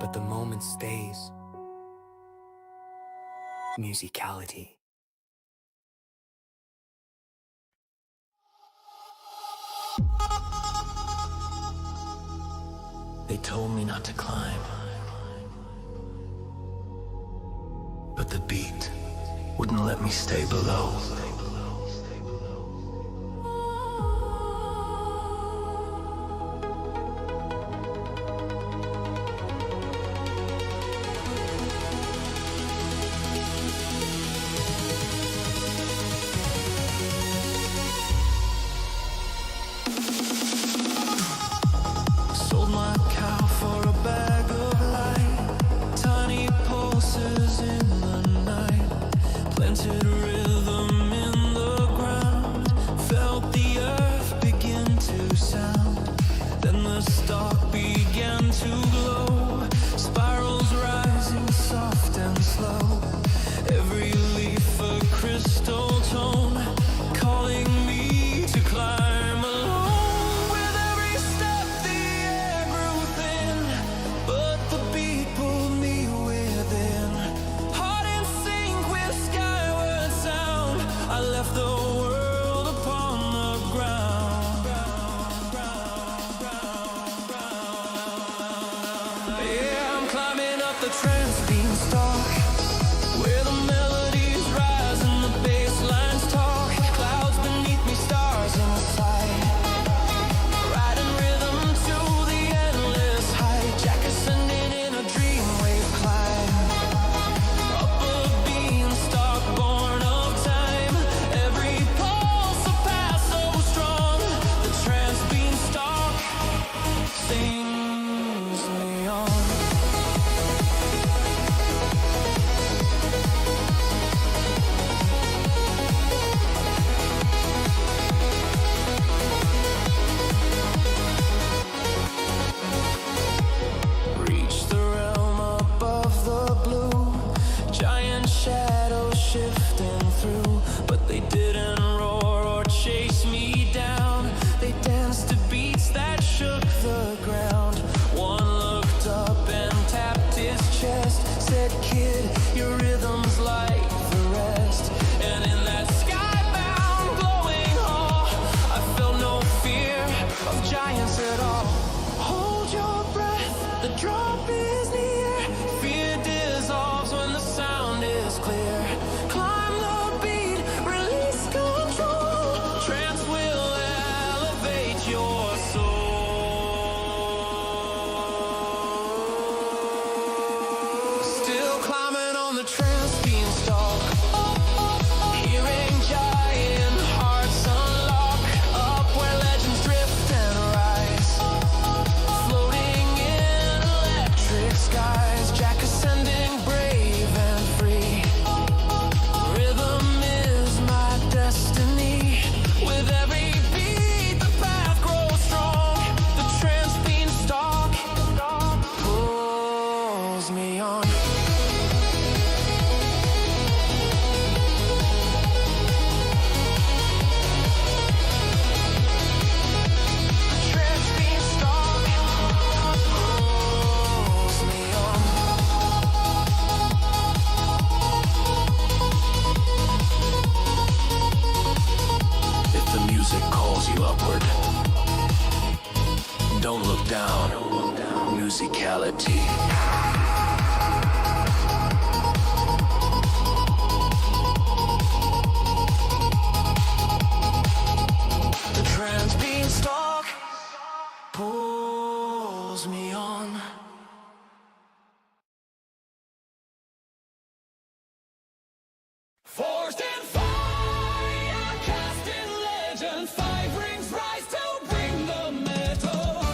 but the moment stays. MusicAiLity. They told me not to climb, but the beat wouldn't let me stay below. Sold my cow for a bag of light. Tiny pulses in the night. Planted rhythm in the ground. Felt the earth begin to sound. Then the stalk began to glow. Spirals rising soft and slow. Every leaf a crystal tone, calling me to climb alone. With every step the air grew thin, but the beat pulled me within. Heart in sync with skyward sound, I left the world upon the ground. Yeah, I'm climbing up the trance beanstalk, where the melodies rise and the bass lines talk. Clouds beneath me, stars in sight. Riding rhythm to the endless height. Jack ascending in a dream wave climb. Up a beanstalk born of time. Every pulse a path so strong. The trance beanstalk sings me on. Reach the realm above the blue. Giant shadows shifting through, but they didn't roar or chase me down. They danced to beats that shook the ground. One looked up and tapped his chest, said, "Kid, your rhythm's like the rest." And in that skybound glowing hall, I felt no fear of giants at all. Hold your breath, the drop is near. Fear dissolves when the sound is clear. Climb the beat, release control. Trance will elevate your soul. Still climbing on the trance beanstalk. Hearing giant hearts unlock. Up where legends drift and rise. Floating in electric skies. Jack ascending brave and free. Rhythm is my destiny. With every beat the path grows strong. The trance beanstalk pulls me on. Trance beanstalk pulls me on. If the music calls you upward, don't look down. MusicAiLity. The trance beanstalk pulls me on. Forged in fire, cast in legend, 5 rings rise to bring the metal.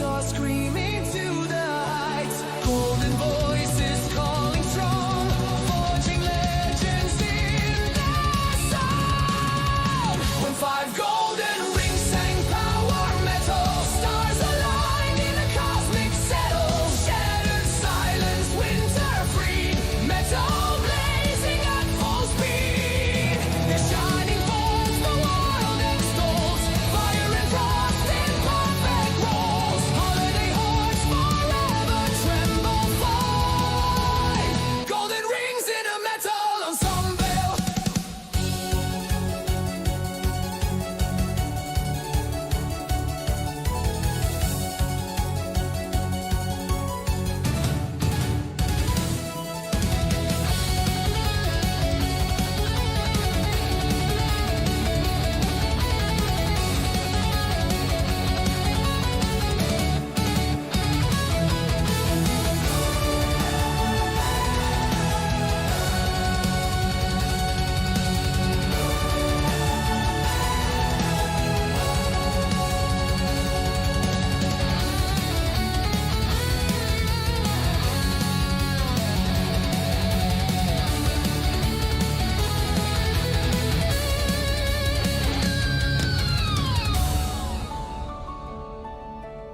soar screaming to the heights. Golden voices calling strong, forging legends in the sound. When 5 golden rings sang power metal, stars aligned in a cosmic settle. Shattered silence, winter free, metal blazing at full speed. Their shining forms the world extols, fire and frost in perfect rolls. Holiday horns forever tremble, fly. Golden rings in a metal ensemble.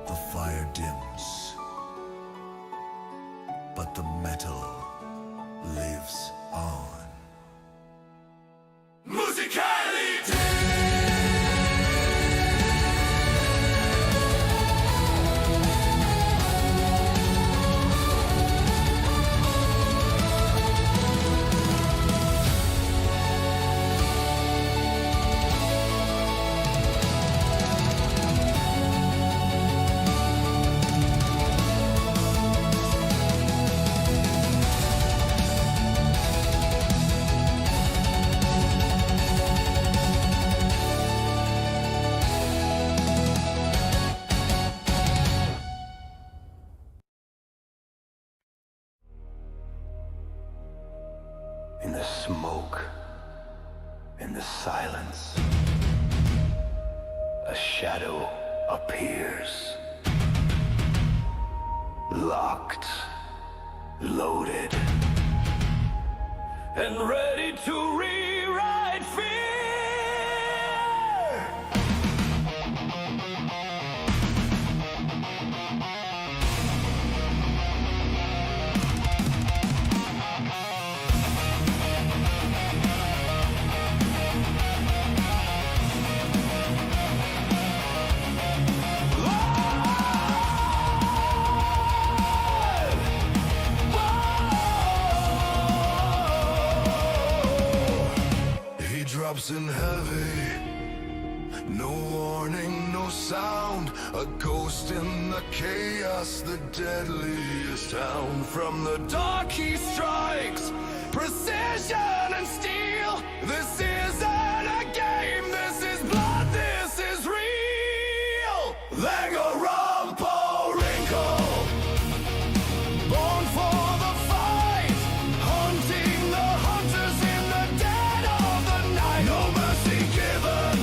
The fire dims, but the metal lives on. MusicAiLity! In the smoke, in the silence, a shadow appears. Locked, loaded, and ready to rewrite fear. He drops in heavy, no warning, no sound, a ghost in the chaos, the deadliest hound. From the dark he strikes, precision and steel. This isn't a game, this is blood, this is real. Vagorumpo-wrinkle, born for the fight, hunting the hunters in the dead of the night. No mercy given,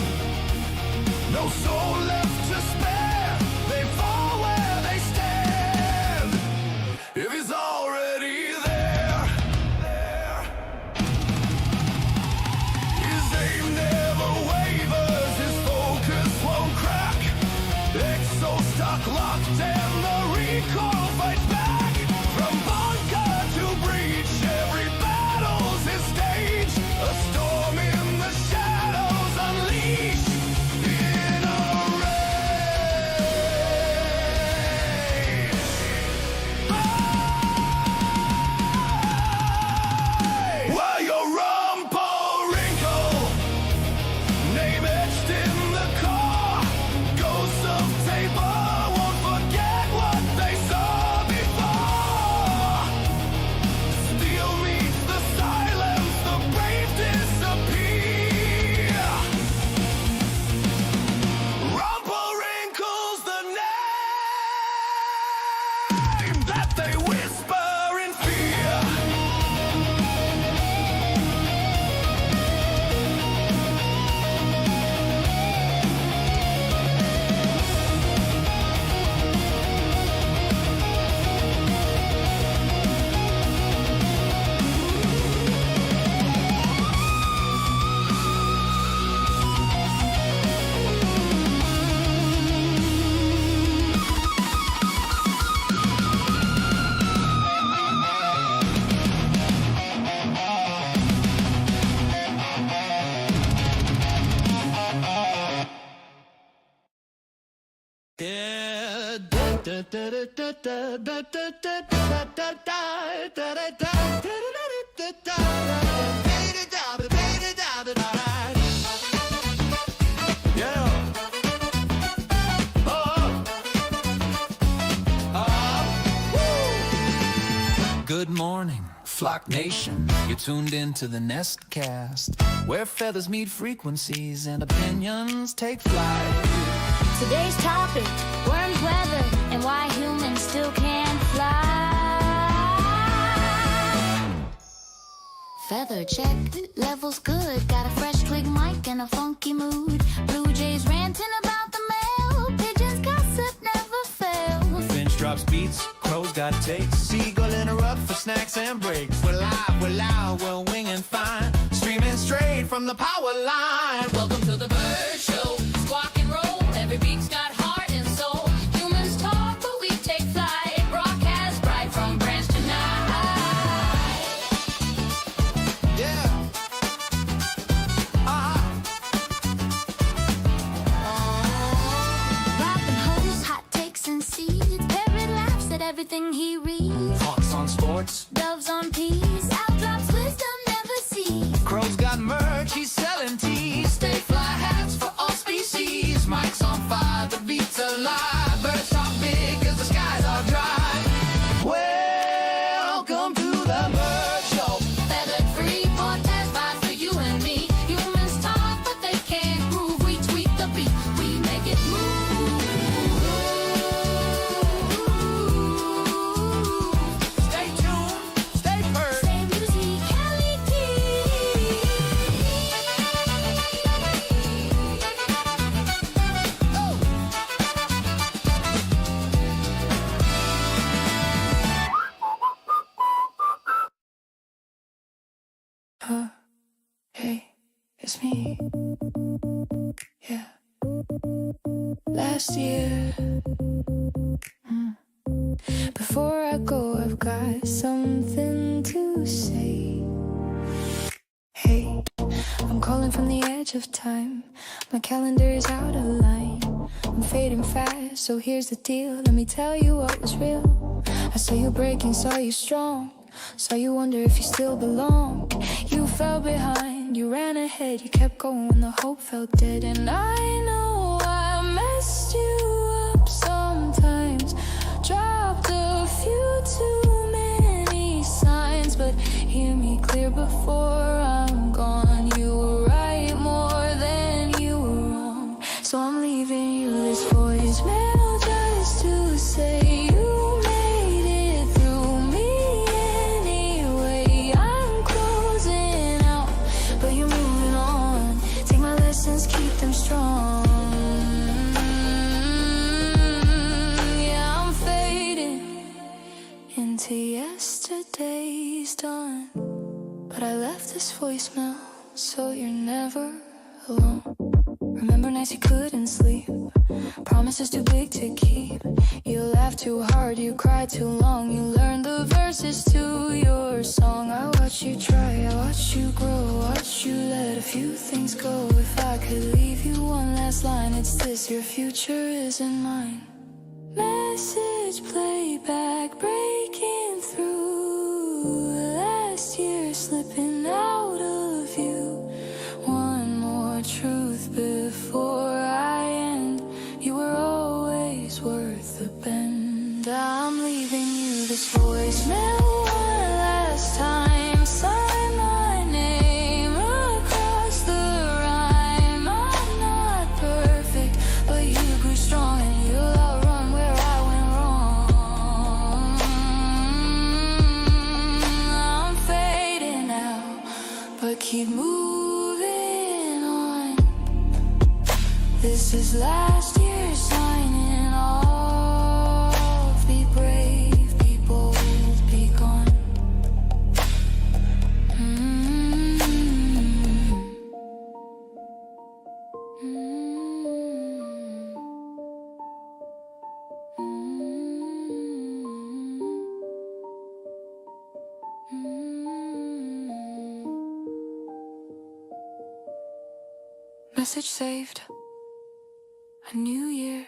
no soul left to spare. They fall where they stand. If he's already there, his aim never wavers, his focus won't crack. Exo stock locked and the recoil fights back. From bunker to breach, every battle's his stage. A storm in the shadows unleashed in a rage. Well, your rumpo-wrinkle, name etched in the core. Ghosts of Tabor won't forget what they saw before. Good morning, Flock Nation. You're tuned into the Nestcast, where feathers meet frequencies and opinions take flight. Today's topic, worms, weather, and why humans still can't fly. Feather check, levels good. Got a fresh twig mic and a funky mood. Blue Jays ranting about the mail. Pigeons gossip never fail. Finch drops beats, crows got takes. Seagull interrupt for snacks and breaks. We're live, we're loud, we're winging fine. Streaming straight from the power line. Welcome to the Bird Show. Squawk and roll, every beat's got heart and soul. Humans talk, but we take flight. Broadcast right from branch to night. Yeah. Robin hosts hot takes and seeds. Parrot laughs at everything he reads. Hawks on sports, Doves on peas. Owl drops wisdom never sees. crows got merch, he's selling teas. Stay fly hats for all species. Mike's on fire, the beat's alive. Birds talk big cause the skies are dry. Welcome to the Bird Show. Feathered free, podcast vibe for you and me. Humans talk, but they can't groove. We tweak the beat, we make it move. Stay tuned, stay pert. Say MusicAiLity. Hey, it's me. Yeah. Last year. Before I go, I've got something to say. Hey, I'm calling from the edge of time. My calendar is out of line. I'm fading fast, so here's the deal. Let me tell you what was real. I saw you breaking, saw you strong. Saw you wonder if you still belong. You fell behind, you ran ahead. You kept going when the hope felt dead. And I know I messed you up sometimes. Dropped a few too many signs. But hear me clear before I'm gone. You were right more than you were wrong. So I'm leaving you this voicemail just to say you made it through me anyway. I'm closing out, but you're moving on. Take my lessons, keep them strong. Yeah, I'm fading into yesterday's dawn. But I left this voicemail so you're never alone. Remember nights you couldn't sleep, promises too big to keep. You laughed too hard, you cried too long. You learned the verses to your song. I watched you try, I watched you grow, watched you let a few things go. If I could leave you one last line, it's this: your future isn't mine. Message playback breaking through. Last year slipping out of you. One more truth before I end. You were always worth the bend. I'm leaving you this voicemail one last time. Sign my name across the rhyme. I'm not perfect, but you grew strong and you'll outrun where I went wrong. I'm fading out, but keep moving on. This is last year signing off. Be brave, be bold, be gone. Message saved. A new year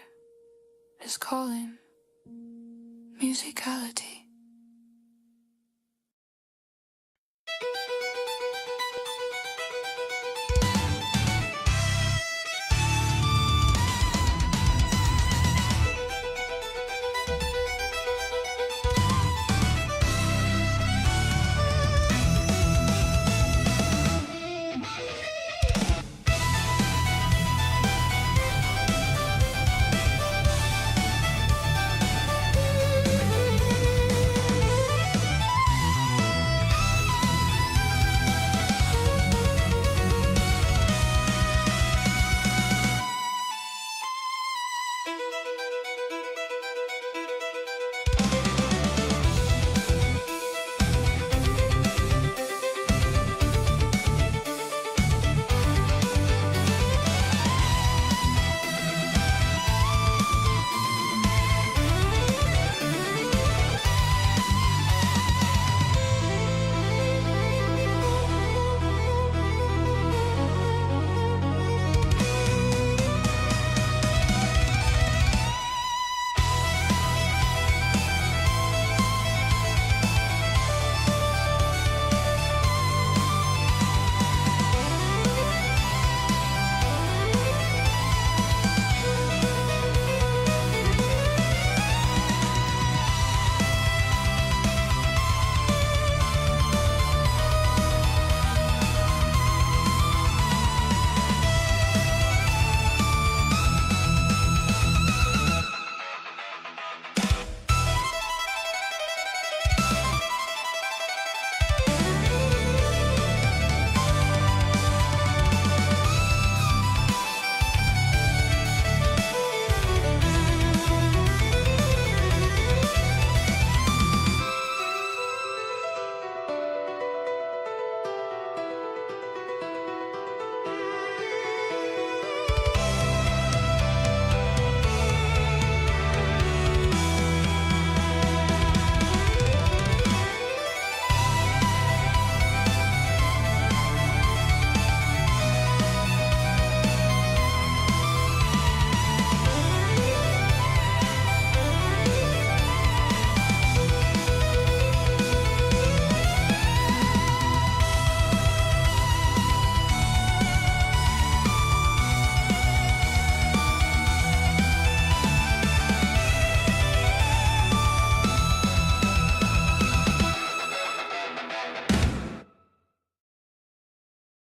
is calling. MusicAiLity.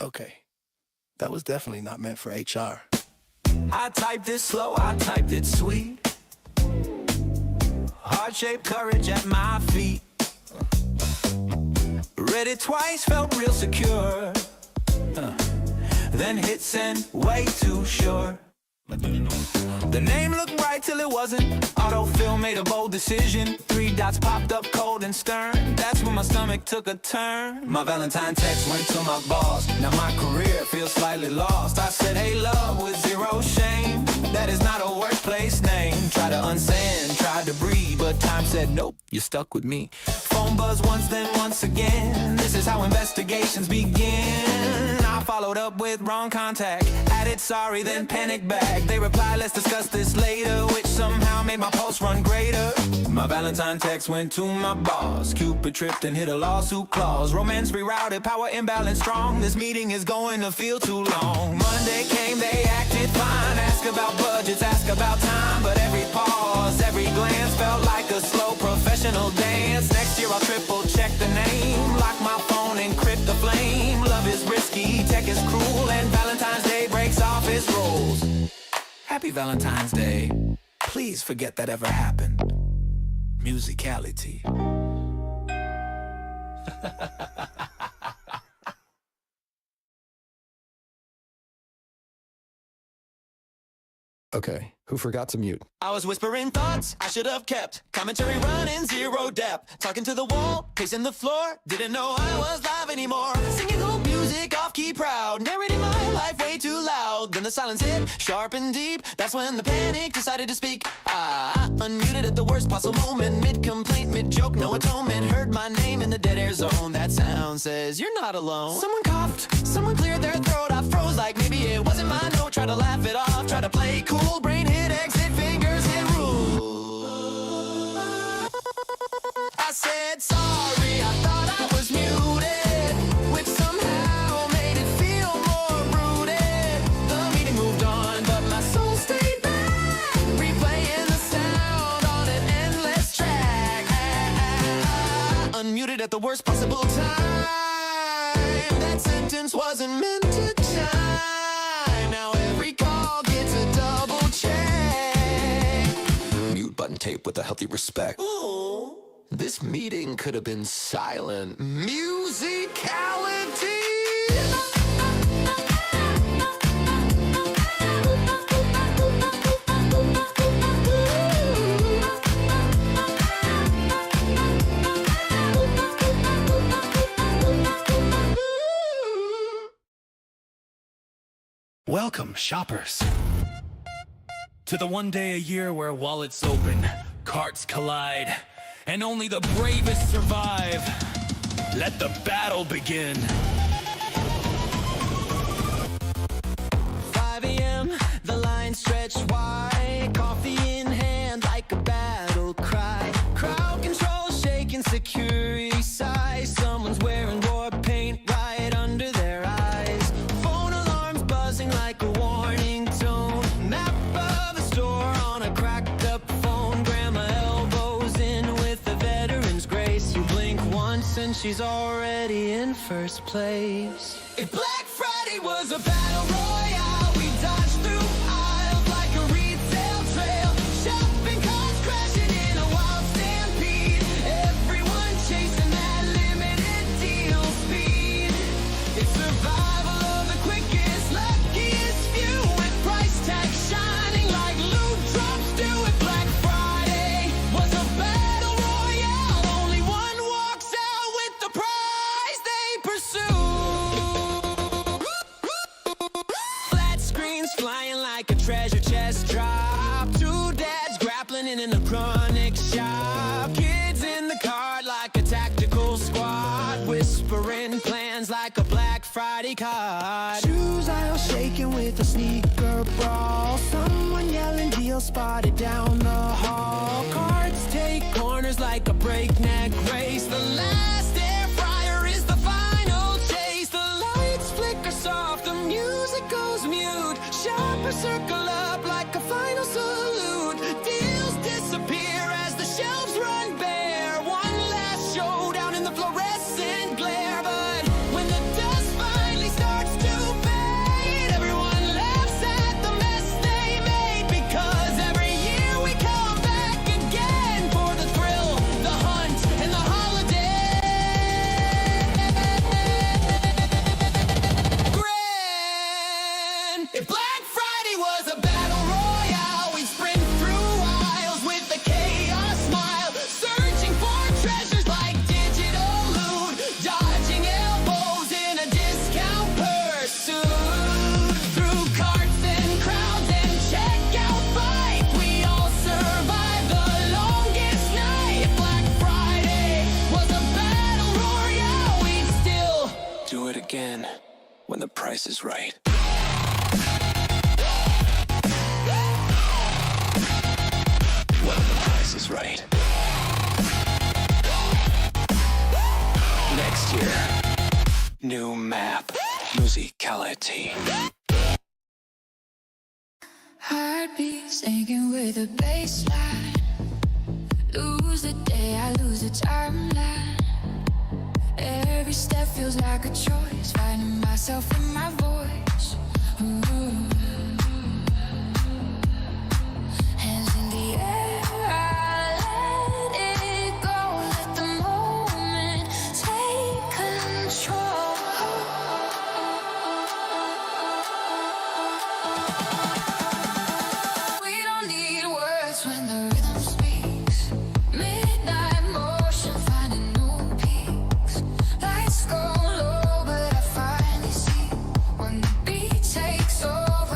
Okay, that was definitely not meant for HR. I typed it slow, I typed it sweet. Heart-shaped courage at my feet. Read it twice, felt real secure. Then hit send, way too sure. The name looked right till it wasn't. Autofill made a bold decision. 3 dots popped up cold and stern. That's when my stomach took a turn. My Valentine text went to my boss. Now my career feels slightly lost. I said, hey love, with zero shame. That is not a workplace name. Tried to unsend, tried to breathe, but time said nope, you're stuck with me. Phone buzz once, then once again. This is how investigations begin. I followed up with wrong contact. Added sorry, then panic back. They replied, let's discuss this later, which somehow made my pulse run greater. My Valentine text went to my boss. Cupid tripped and hit a lawsuit clause. Romance rerouted, power imbalance strong. This meeting is going to feel too long. Monday came, they acted fine. Ask about budgets, ask about time. But every pause, every glance felt like a slow professional dance. Next year I'll triple check the name. Lock my phone, encrypt the flame. Love is risky, tech is cruel, and Valentine's Day breaks off its rules. Happy Valentine's Day. Please forget that ever happened. MusicAiLity. Okay, who forgot to mute? I was whispering thoughts I should have kept. Commentary running zero depth. Talking to the wall, pacing the floor. Didn't know I was live anymore. Singing old music off key proud. Narrating my life way too loud. Then the silence hit, sharp and deep. That's when the panic decided to speak. I unmuted at the worst possible moment. Mid-complaint, mid-joke, no atonement. Heard my name in the dead air zone. That sound says you're not alone. Someone coughed, someone cleared their throat. I froze like maybe it wasn't my note. Tried to laugh it off, tried to play cool. Brain hit exit, fingers hit rule. muted at the worst possible time. That sentence wasn't meant to chime. Now every call gets a double check. Mute button tape with a healthy respect. Ooh. This meeting could have been silent. MusicAiLity. Welcome, shoppers, to the one day a year where wallets open, carts collide, and only the bravest survive. Let the battle begin. 5 a.m., the lines stretch wide, coffee in hand like a battle cry. Crowd control shaking, security sighs. Someone's wearing war paint right under their eyes. Phone alarms buzzing like a warning tone. Map of the store on a cracked up phone. Grandma elbows in with the veteran's grace. You blink once and she's already in first place. If Black Friday was a battle royale, we dodged through aisles like a retail trail. Shopping carts crashing in a wild stampede. Everyone chasing that limited deal speed. It's survival of the quickest, luckiest few, with price tags shining like loot drops do. If Black Friday was a battle royale, only one walks out with the prize they pursue. Flat screens flying like a treasure chest drop. Two dads grappling in a chronic shop. Kids in the cart like a tactical squad, whispering plans like a Black Friday card. Shoes aisle shaking with a sneaker brawl. Someone yelling deal spotted down the hall. Carts take corners like a breakneck race. The last air fryer is the final chase. The lights flicker soft, the music goes mute. Shoppers circle up like a final salute. Deals disappear as the shelves run bare. One last showdown in the fluorescent glare. But when the dust finally starts to fade, everyone laughs at the mess they made. Because every year we come back again for the thrill, the hunt, and the holiday. Grand! If Black Friday was a battle royale, we'd sprint through aisles with a chaos smile, searching for treasures like digital loot, dodging elbows in a discount pursuit. Through carts and crowds and checkout fight, we all survived the longest night. If Black Friday was a battle royale, we'd still Do it again when the price is right. When the price is right. Next year, new map, MusicAiLity. Heartbeat sinking with a baseline. Lose the day, I lose the timeline. Every step feels like a choice, finding myself in my voice. Ooh. Hands in the air, I let it go. Let the moment take control. We don't need words when the rhythm speaks. Midnight motion, finding new peaks. Lights go low, but I finally see when the beat takes over.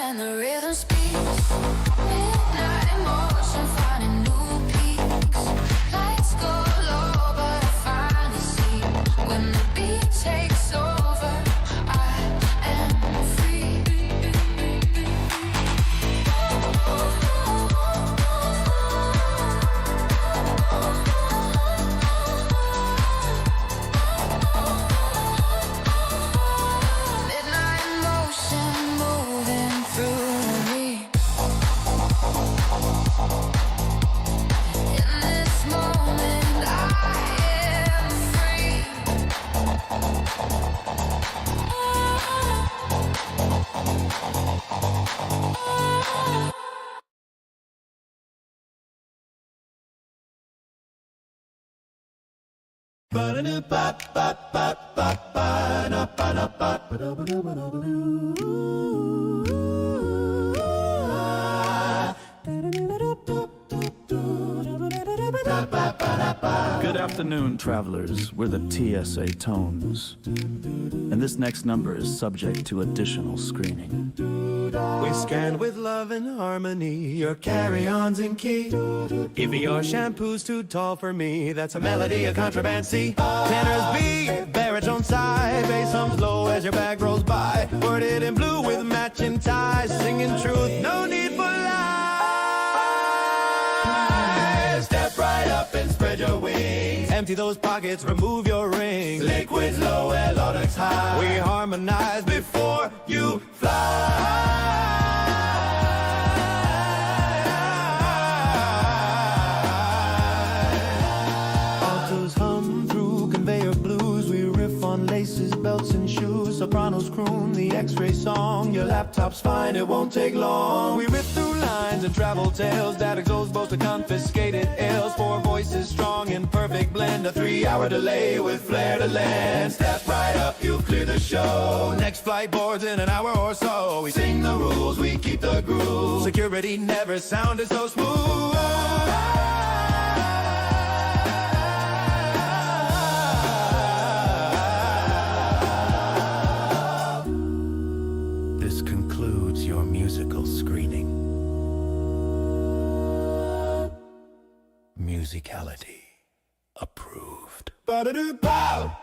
when the rhythm speaks. Midnight emotion finding new peaks. Lights go low, but I finally see when the beat takes over. I am free. Midnight motion moving through me. In this moment I am free. Good afternoon, travelers. We're the TSA Tones. And this next number is subject to additional screening. We scan with love and harmony your carry-ons in key. If your shampoo's too tall for me, that's a melody, a contraband C. Tenors B, baritone side, bass hums low as your bag rolls by. Worded in blue with matching ties, singing truth, no need for lies. Step right up and spread your wings. Empty those pockets, remove your rings. Liquids low, L-Odex high. We harmonize before you fly. Altos hum through conveyor blues. We riff on laces, belts, and shoes. Sopranos croon the X-ray song. Your laptop's fine, it won't take long. We riff through lines and travel tales. Data goes both to confiscated ales. Four voices strong in perfect blend. A 3-hour delay with flair to land. Step right up, you'll clear the show. Next flight boards in an hour or so. We sing the rules, we keep the groove. Security never sounded so smooth. This concludes your musical screening. MusicAiLity approved. Ba-da-doo-pow!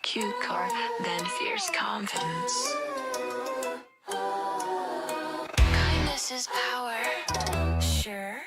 Cute car, then fierce confidence. Kindness is power, sure.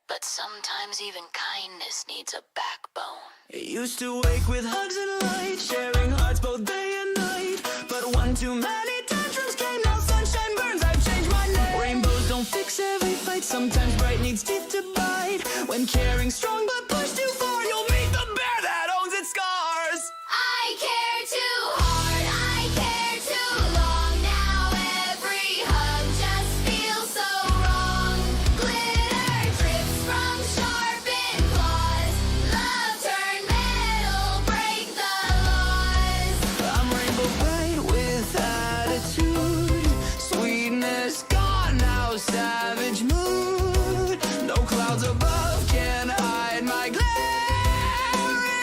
But sometimes even kindness needs a backbone. It used to wake with hugs and light, sharing hearts both day and night. But one too many tantrums came, now sunshine burns, I've changed my name. Rainbows don't fix every fight, sometimes bright needs teeth to bite. When caring strong but pushed too far, you'll meet the bear that owns its scars. I care too hard, I care too long. Now every hug just feels so wrong. Glitter drips from sharpened claws. Love turned metal, break the laws. I'm rainbow bright with attitude. Sweetness gone, now savage mood. No clouds above can hide my glare.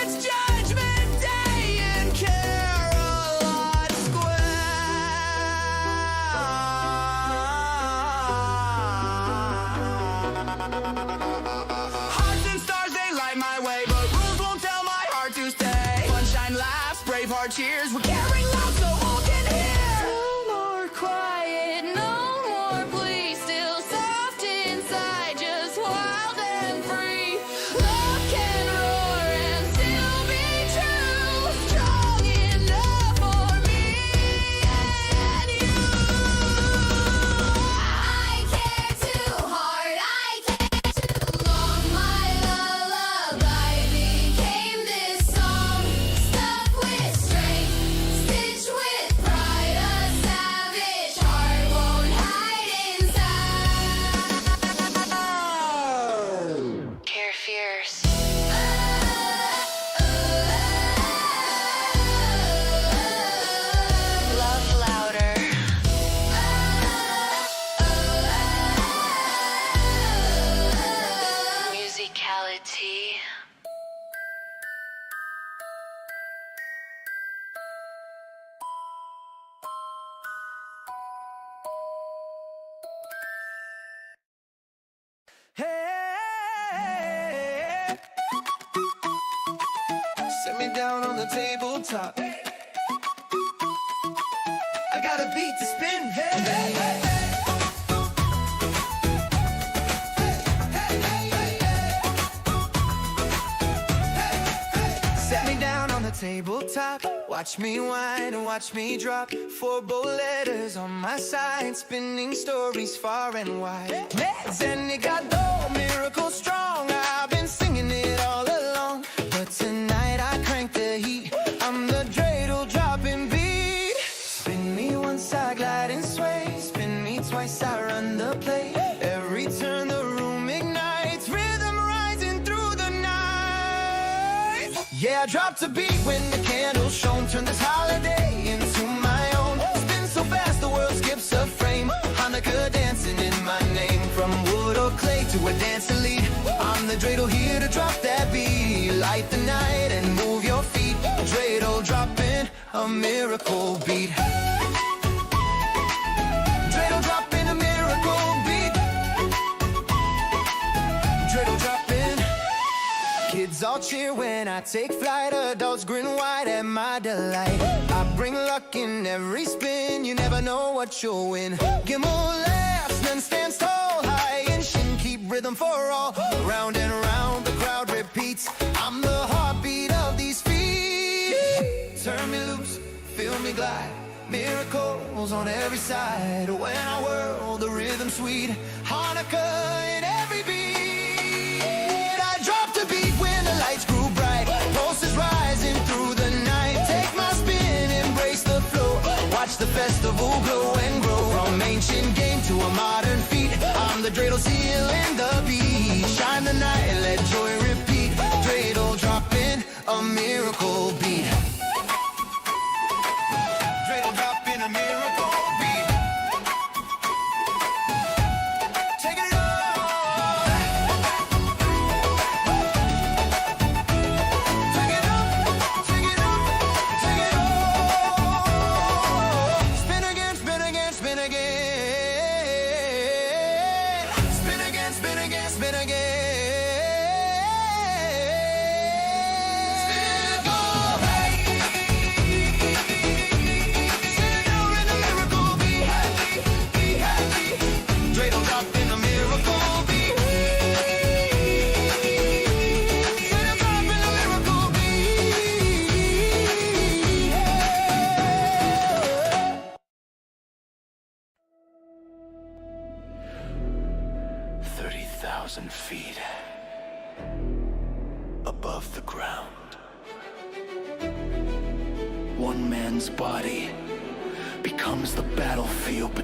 It's Judgment Day in Caroline Square. Hearts and stars, they light my way, but rules won't tell my heart to stay. Sunshine laughs, brave heart cheers. We're caring loud so all can hear. No more quiet, no more please. Still soft inside, just wild and free. Love can roar and still be true. Strong enough for me and you. I care too hard, I care too long. My lullaby became this song. Stuck with strength, down on the tabletop. I got a beat to spin, hey, hey, hey. Tabletop, watch me whine and watch me drop. 4 bold letters on my side, spinning stories far and wide. Meds and it got low, miracle strong. I've been singing it all along, but tonight I crank the heat. I'm the dreidel dropping beat. Spin me once I glide and sway, spin me twice I run the play. Every turn the room ignites, rhythm rising through the night. Yeah, I dropped a beat when the candle's shown. Turn this holiday into my own. Spin so fast the world skips a frame. Hanukkah dancing in my name. From wood or clay to a dancer lead, I'm the dreidel here to drop that beat. Light the night and move your feet. Dreidel dropping a miracle beat. Dreidel dropping a miracle beat. Dreidel dropping. Kids all cheer when I take flight. Adults grin wide at my delight. I bring luck in every spin. You never know what you'll win. Gimel laughs, none stands tall. High and shin, keep rhythm for all. Round and round, the crowd repeats. I'm the heartbeat of these feet. Turn me loose, feel me glide. Miracles on every side. When I whirl, the rhythm sweet. Hanukkah in every beat. I dropped a beat when the lights grew bright. Pulses rising through the night. Take my spin, embrace the flow. Watch the festival glow and grow. From ancient game to a modern feat, I'm the dreidel sealing the beat. Shine the night, let joy repeat. Dreidel dropping a miracle beat. Dreidel dropping a miracle beat. Taking it all. Take it up, take it up, take it all. Spin again, spin again, spin again. Spin again, spin again, spin again. Feet above the ground. One man's body becomes the battlefield between